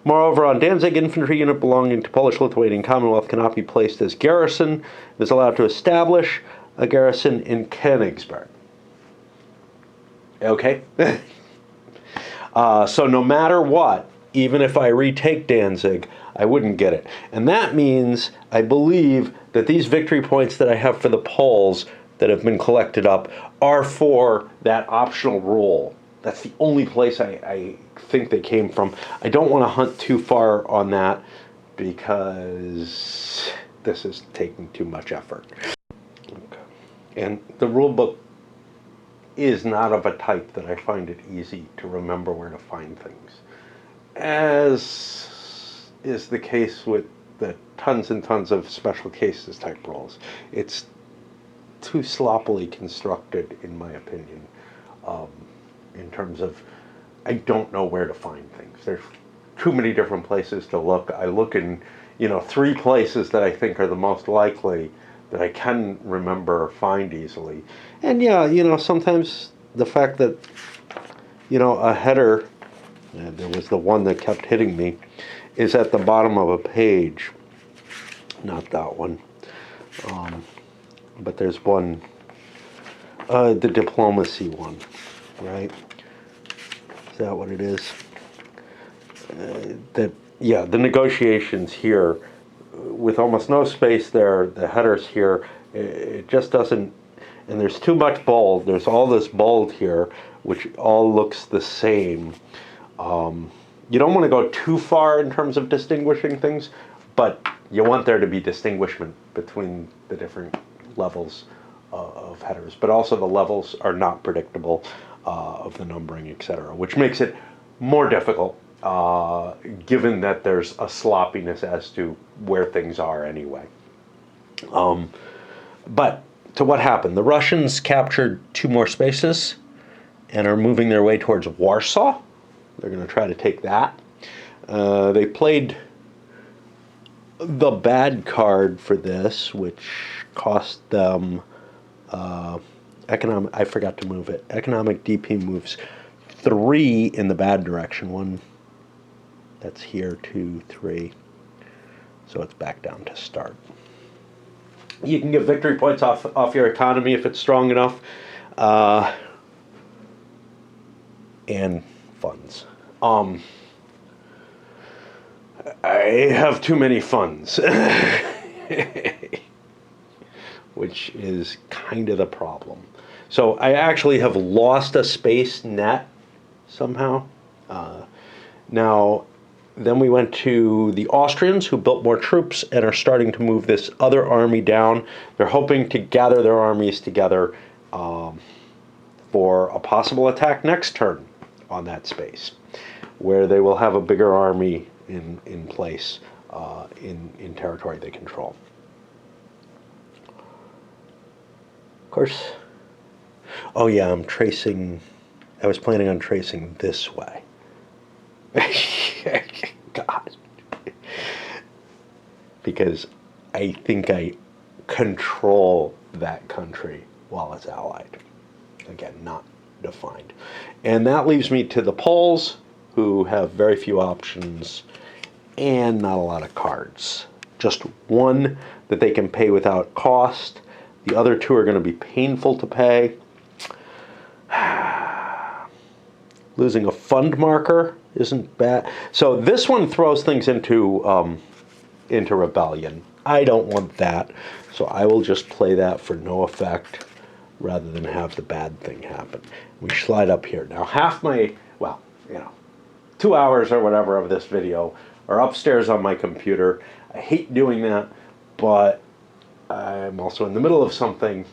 Moreover, on Danzig, infantry unit belonging to Polish-Lithuanian Commonwealth cannot be placed as garrison. It is allowed to establish a garrison in Königsberg. Okay? So no matter what, even if I retake Danzig, I wouldn't get it. And that means, I believe, that these victory points that I have for the Poles that have been collected up are for that optional rule. That's the only place I think they came from. I don't want to hunt too far on that because this is taking too much effort. Okay. And the rule book is not of a type that I find it easy to remember where to find things, as is the case with the tons and tons of special cases type rules. It's too sloppily constructed, in my opinion, in terms of I don't know where to find things. There's too many different places to look. I look in, 3 places that I think are the most likely that I can remember or find easily. And yeah, sometimes the fact that, a header, and there was the one that kept hitting me, is at the bottom of a page. Not that one. But there's one, the diplomacy one, right? Is that what it is? The negotiations here, with almost no space there, the headers here, it just doesn't, and there's too much bold. There's all this bold here, which all looks the same. You don't want to go too far in terms of distinguishing things, but you want there to be distinguishment between the different levels of headers. But also the levels are not predictable of the numbering, etc., which makes it more difficult, given that there's a sloppiness as to where things are anyway. But to what happened? The Russians captured 2 more spaces and are moving their way towards Warsaw. They're going to try to take that. They played the bad card for this, which cost them economic. I forgot to move it. Economic DP moves 3 in the bad direction. 1 that's here, 2, 3. So it's back down to start. You can get victory points off your economy if it's strong enough, and funds. I have too many funds, which is kind of the problem. So I actually have lost a space net somehow. Now, then we went to the Austrians, who built more troops and are starting to move this other army down. They're hoping to gather their armies together for a possible attack next turn on that space, where they will have a bigger army in place in territory they control. Of course, oh yeah, I was planning on tracing this way. God. Because I think I control that country while it's allied. Again, not defined. And that leaves me to the Poles, who have very few options and not a lot of cards. Just one that they can pay without cost. The other two are going to be painful to pay. Losing a fund marker isn't bad. So this one throws things into rebellion. I don't want that, so I will just play that for no effect rather than have the bad thing happen. We slide up here. Now half my, 2 hours or whatever of this video are upstairs on my computer. I hate doing that, but I'm also in the middle of something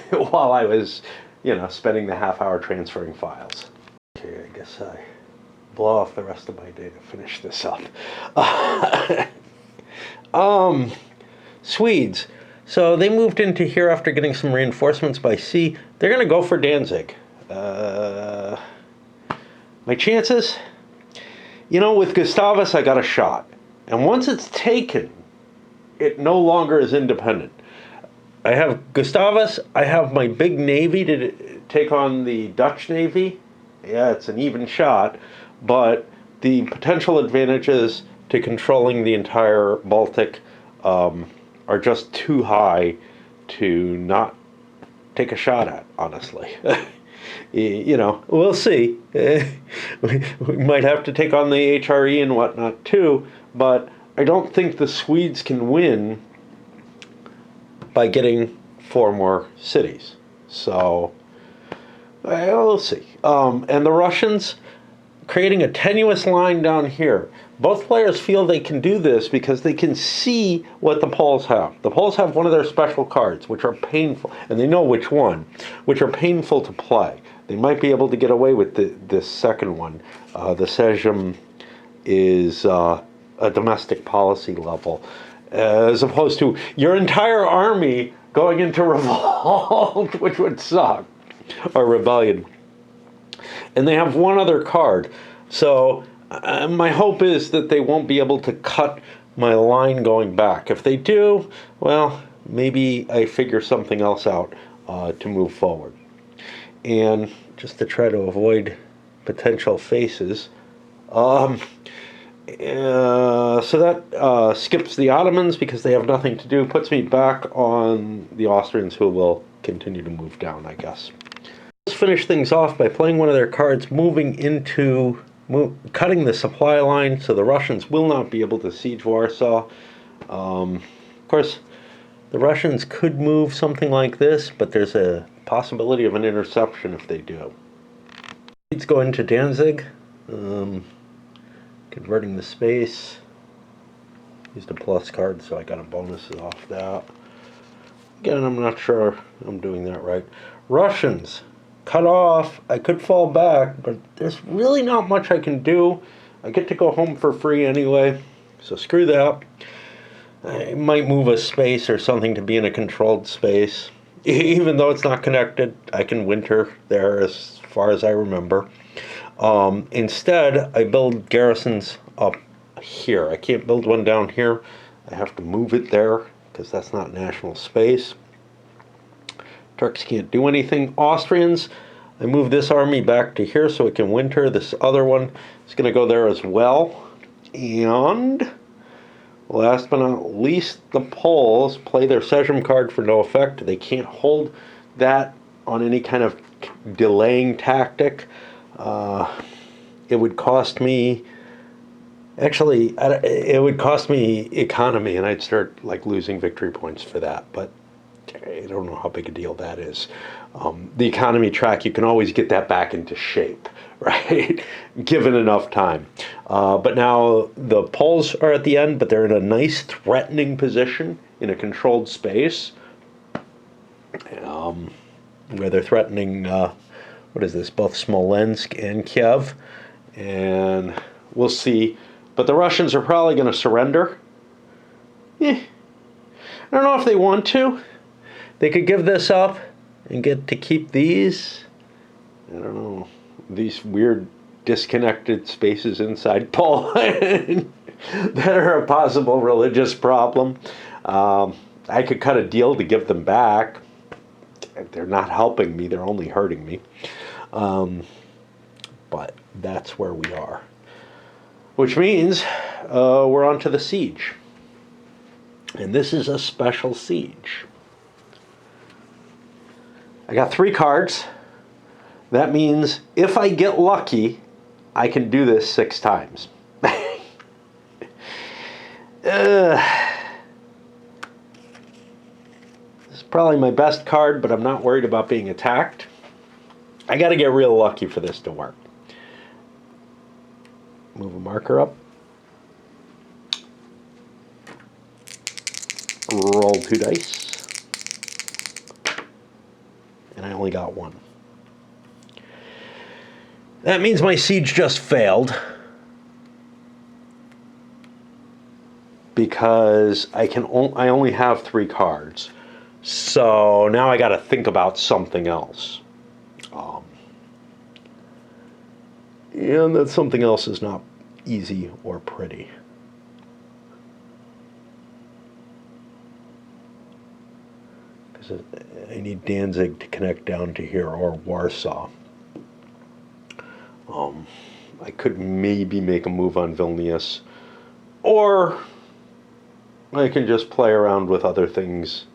while I was, spending the half hour transferring files. Okay, I guess I blow off the rest of my day to finish this up. Swedes. So they moved into here after getting some reinforcements by sea. They're going to go for Danzig. My chances? With Gustavus, I got a shot. And once it's taken, it no longer is independent. I have Gustavus. I have my big navy to take on the Dutch navy. Yeah, it's an even shot. But the potential advantages to controlling the entire Baltic are just too high to not take a shot at, honestly. We'll see. We might have to take on the HRE and whatnot too, but I don't think the Swedes can win by getting 4 more cities. So, we'll see. And the Russians, creating a tenuous line down here. Both players feel they can do this because they can see what the Poles have. The Poles have one of their special cards, which are painful, and they know which one, which are painful to play. They might be able to get away with this second one. The Sejm is a domestic policy level, as opposed to your entire army going into revolt, which would suck, or rebellion. And they have one other card. So my hope is that they won't be able to cut my line going back. If they do, well, maybe I figure something else out to move forward. And just to try to avoid potential faces. So that skips the Ottomans because they have nothing to do. Puts me back on the Austrians, who will continue to move down, I guess. Let's finish things off by playing one of their cards, cutting the supply line, so the Russians will not be able to siege Warsaw. Of course, the Russians could move something like this, but there's a possibility of an interception if they do. Let's go into Danzig, converting the space. Used a plus card, so I got a bonus off that. Again, I'm not sure I'm doing that right. Russians. Cut off. I could fall back, but there's really not much I can do. I get to go home for free anyway, so screw that. I might move a space or something to be in a controlled space. Even though it's not connected, I can winter there as far as I remember. Instead, I build garrisons up here. I can't build one down here. I have to move it there because that's not national space. Turks can't do anything. Austrians, I move this army back to here so it can winter. This other one is going to go there as well. And last but not least, the Poles play their Sejm card for no effect. They can't hold that on any kind of delaying tactic. It would cost me... Actually, it would cost me economy, and I'd start losing victory points for that. But I don't know how big a deal that is. The economy track, you can always get that back into shape, right? Given enough time. But now the poles are at the end, but they're in a nice threatening position in a controlled space. Where they're threatening, what is this, both Smolensk and Kiev. And we'll see. But the Russians are probably going to surrender. I don't know if they want to. They could give this up and get to keep these. I don't know. These weird disconnected spaces inside Poland that are a possible religious problem. I could cut a deal to give them back. They're not helping me. They're only hurting me. But that's where we are. Which means we're on to the siege. And this is a special siege. I got 3 cards. That means if I get lucky, I can do this 6 times. This is probably my best card, but I'm not worried about being attacked. I got to get real lucky for this to work. Move a marker up. Roll 2 dice. And I only got 1. That means my siege just failed. Because I only have 3 cards. So now I got to think about something else. And that something else is not easy or pretty. Because I need Danzig to connect down to here, or Warsaw. I could maybe make a move on Vilnius, or I can just play around with other things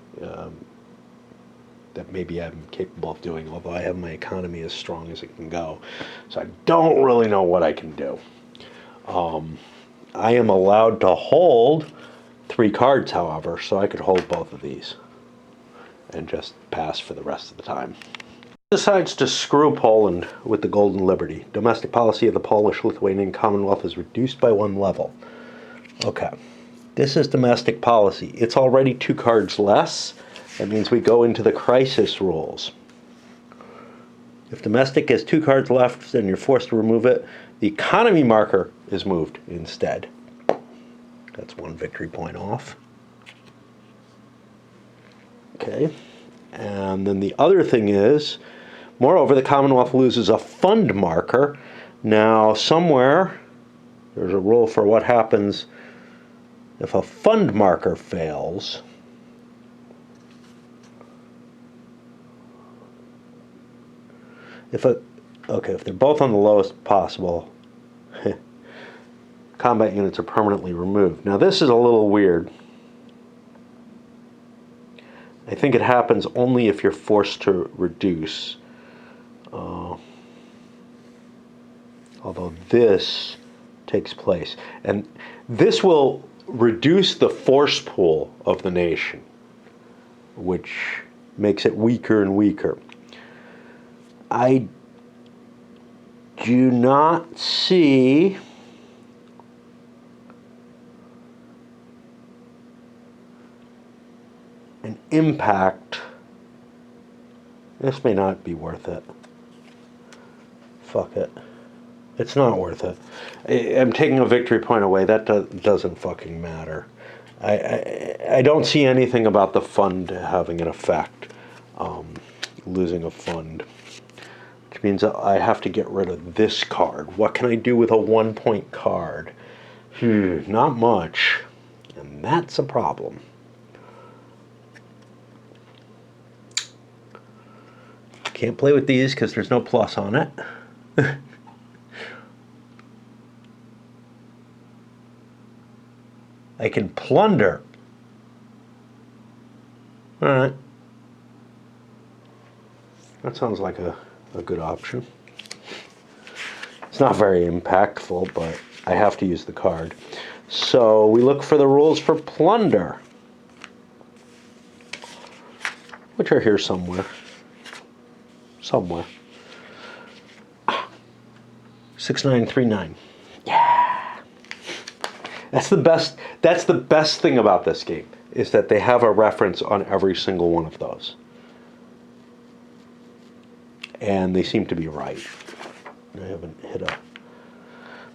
that maybe I'm capable of doing, although I have my economy as strong as it can go. So I don't really know what I can do. I am allowed to hold 3 cards, however, so I could hold both of these and just pass for the rest of the time. Decides to screw Poland with the Golden Liberty. Domestic policy of the Polish-Lithuanian Commonwealth is reduced by 1 level. Okay. This is domestic policy. It's already 2 cards less. That means we go into the crisis rules. If domestic has 2 cards left, then you're forced to remove it. The economy marker is moved instead. That's 1 victory point off. Okay. And then the other thing is, moreover, the Commonwealth loses a fund marker. Now, somewhere, there's a rule for what happens if a fund marker fails. If they're both on the lowest possible, combat units are permanently removed. Now this is a little weird. I think it happens only if you're forced to reduce. Although this takes place. And this will reduce the force pool of the nation, which makes it weaker and weaker. I do not see an impact. This may not be worth it. Fuck it. It's not worth it. I'm taking a victory point away. That doesn't fucking matter. I don't see anything about the fund having an effect. Losing a fund. Which means I have to get rid of this card. What can I do with a 1-point card? Not much. And that's a problem. Can't play with these because there's no plus on it. I can plunder. Alright. That sounds like a good option. It's not very impactful, but I have to use the card. So we look for the rules for plunder. which are here somewhere. Somewhere. 6939. Yeah. That's the best thing about this game, is that they have a reference on every single one of those. And they seem to be right. I haven't hit a...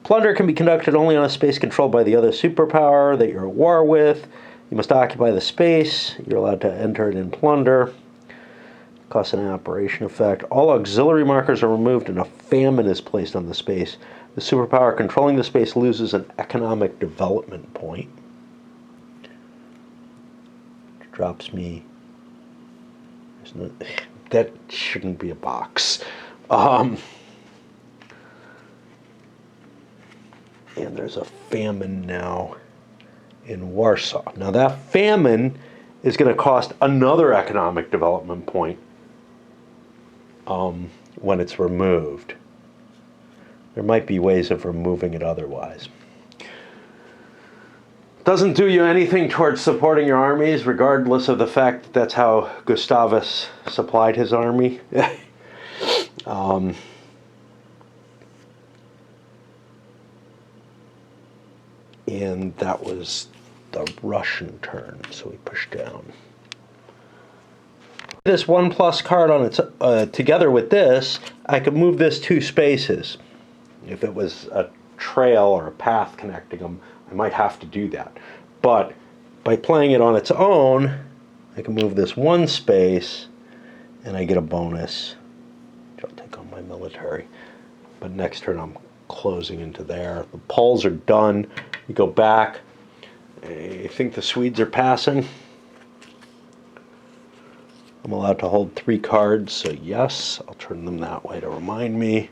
Plunder can be conducted only on a space controlled by the other superpower that you're at war with. You must occupy the space. You're allowed to enter it in plunder. Costs an operation effect. All auxiliary markers are removed and a famine is placed on the space. The superpower controlling the space loses an economic development point. Which drops me... No, that shouldn't be a box. And there's a famine now in Warsaw. Now that famine is going to cost another economic development point when it's removed. There might be ways of removing it otherwise. Doesn't do you anything towards supporting your armies, regardless of the fact that that's how Gustavus supplied his army. And that was the Russian turn, so we push down. This 1+ card on its together with this, I could move this 2 spaces. If it was a trail or a path connecting them, I might have to do that. But by playing it on its own, I can move this 1 space, and I get a bonus, which I'll take on my military. But next turn I'm closing into there. The Poles are done. We go back. I think the Swedes are passing. I'm allowed to hold 3 cards, so yes, I'll turn them that way to remind me.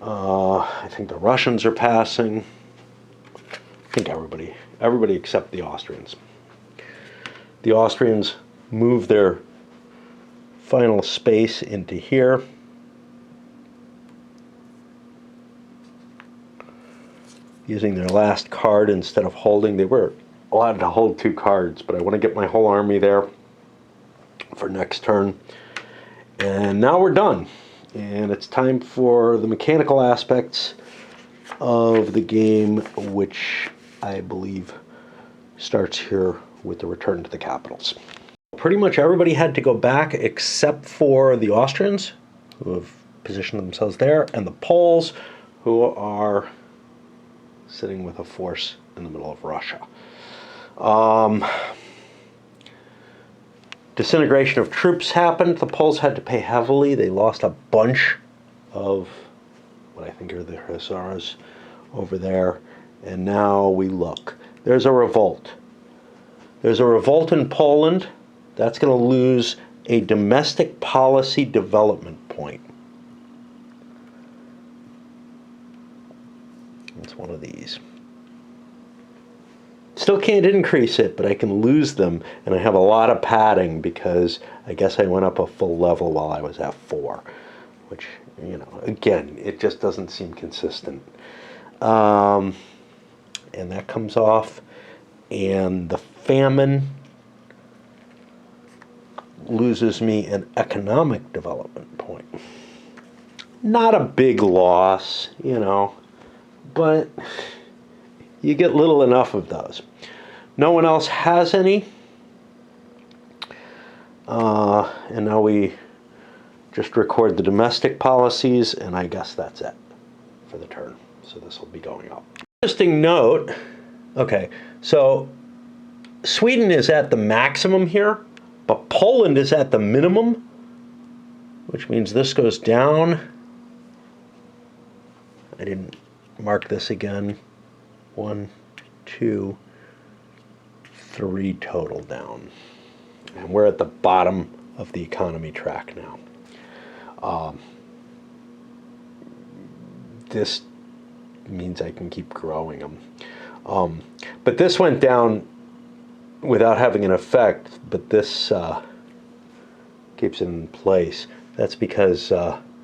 I think the Russians are passing. I think everybody except the Austrians. The Austrians move their final space into here. Using their last card instead of holding. They were allowed to hold 2 cards, but I want to get my whole army there for next turn. And now we're done. And it's time for the mechanical aspects of the game, which I believe starts here with the return to the capitals. Pretty much everybody had to go back except for the Austrians, who have positioned themselves there, and the Poles, who are sitting with a force in the middle of Russia. Disintegration of troops happened. The Poles had to pay heavily. They lost a bunch of what I think are the hussars over there. And now we look. There's a revolt. There's a revolt in Poland. That's going to lose a domestic policy development point. It's one of these. Still can't increase it, but I can lose them, and I have a lot of padding because I guess I went up a full level while I was at 4, which, you know, again, it just doesn't seem consistent. And that comes off, and the famine loses me an economic development point. Not a big loss, you know, but you get little enough of those. No one else has any. And now we just record the domestic policies, and I guess that's it for the turn. So this will be going up. Interesting note. Okay, so Sweden is at the maximum here, but Poland is at the minimum, which means this goes down. I didn't mark this again. 1, 2, 3 total down. And we're at the bottom of the economy track now. This means I can keep growing them. But this went down without having an effect, but this keeps it in place. That's because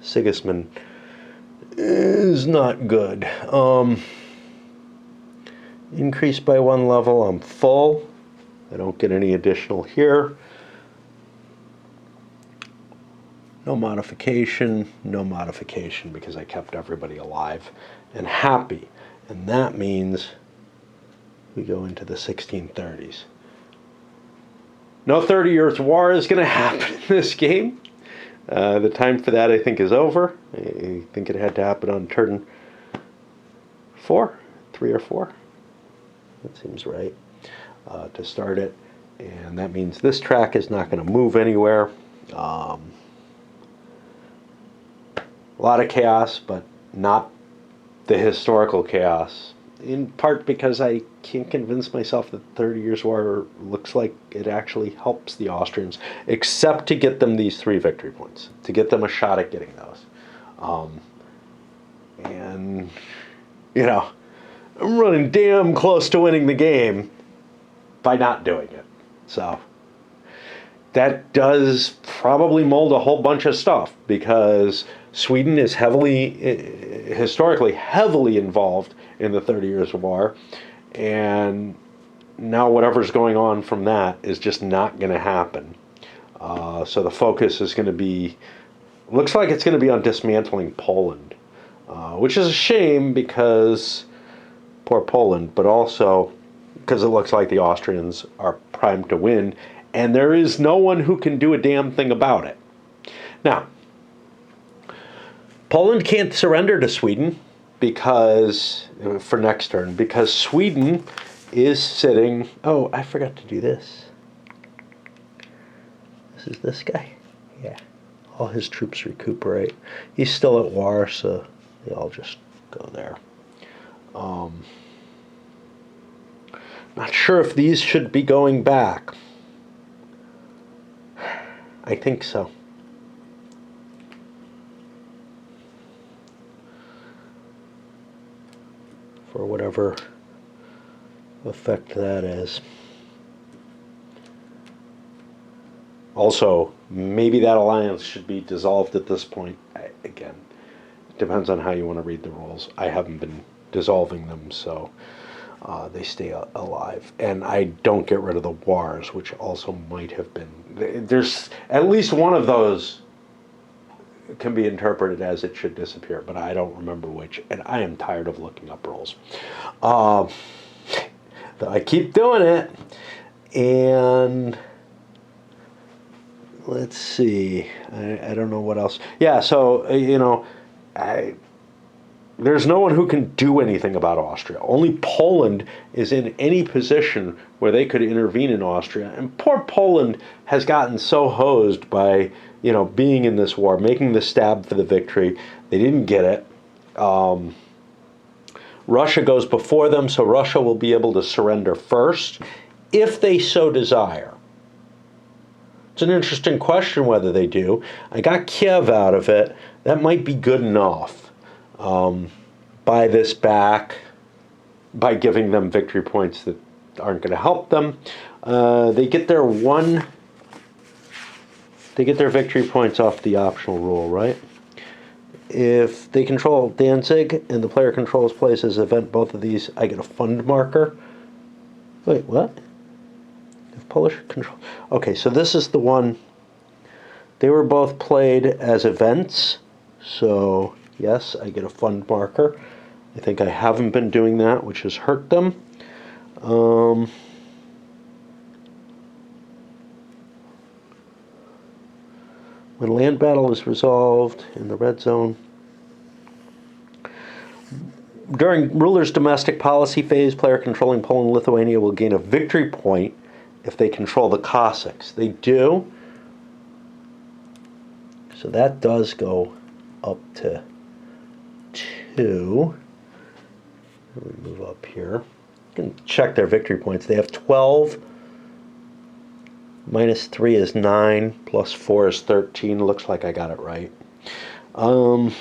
Sigismund is not good. Increased by 1 level, I'm full. I don't get any additional here. No modification, no modification, because I kept everybody alive and happy. And that means we go into the 1630s. No 30 Years' War is going to happen in this game. The time for that, I think, is over. I think it had to happen on turn 3 or 4. That seems right, to start it. And that means this track is not going to move anywhere. A lot of chaos, but not the historical chaos. In part because I can't convince myself that 30 Years' War looks like it actually helps the Austrians, except to get them these 3 victory points, to get them a shot at getting those. And, you know, I'm running damn close to winning the game by not doing it. So that does probably mold a whole bunch of stuff, because Sweden is historically heavily involved in the 30 Years' War, and now whatever's going on from that is just not going to happen. So the focus is going to be, looks like it's going to be on dismantling Poland, which is a shame because poor Poland, but also because it looks like the Austrians are primed to win, and there is no one who can do a damn thing about it. Now, Poland can't surrender to Sweden because, for next turn, because Sweden is sitting, oh, I forgot to do this. This is this guy? Yeah. All his troops recuperate. He's still at war, so they all just go there. Not sure if these should be going back. I think so. For whatever effect that is. Also, maybe that alliance should be dissolved at this point. Again, it depends on how you want to read the rules. I haven't been dissolving them, so they stay alive. And I don't get rid of the wars, which also might have been. There's at least one of those can be interpreted as it should disappear, but I don't remember which, and I am tired of looking up rules. I keep doing it, and let's see. I don't know what else. Yeah, so, there's no one who can do anything about Austria. Only Poland is in any position where they could intervene in Austria. And poor Poland has gotten so hosed by, being in this war, making the stab for the victory. They didn't get it. Russia goes before them, so Russia will be able to surrender first, if they so desire. It's an interesting question whether they do. I got Kiev out of it. That might be good enough. Buy this back by giving them victory points that aren't going to help them. They get their victory points off the optional rule, right? If they control Danzig and the player controls places event both of these, I get a fund marker. Wait, what? If Polish control. Okay, so this is the one. They were both played as events, so yes, I get a fund marker. I think I haven't been doing that, which has hurt them. When land battle is resolved in the red zone, during ruler's domestic policy phase, player controlling Poland and Lithuania will gain a victory point if they control the Cossacks. They do. So that does go up to 2. Let me move up here. You can check their victory points. They have 12. Minus 3 is 9. Plus 4 is 13. Looks like I got it right. Unless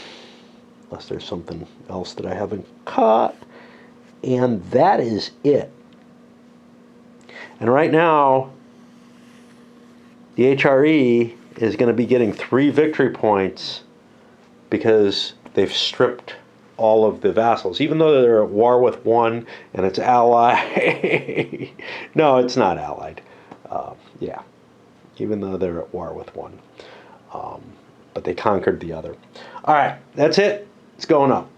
there's something else that I haven't caught. And that is it. And right now, the HRE is going to be getting 3 victory points because they've stripped all of the vassals, even though they're at war with one and it's allied. No, it's not allied. Yeah, even though they're at war with one. but they conquered the other. All right, that's it. It's going up.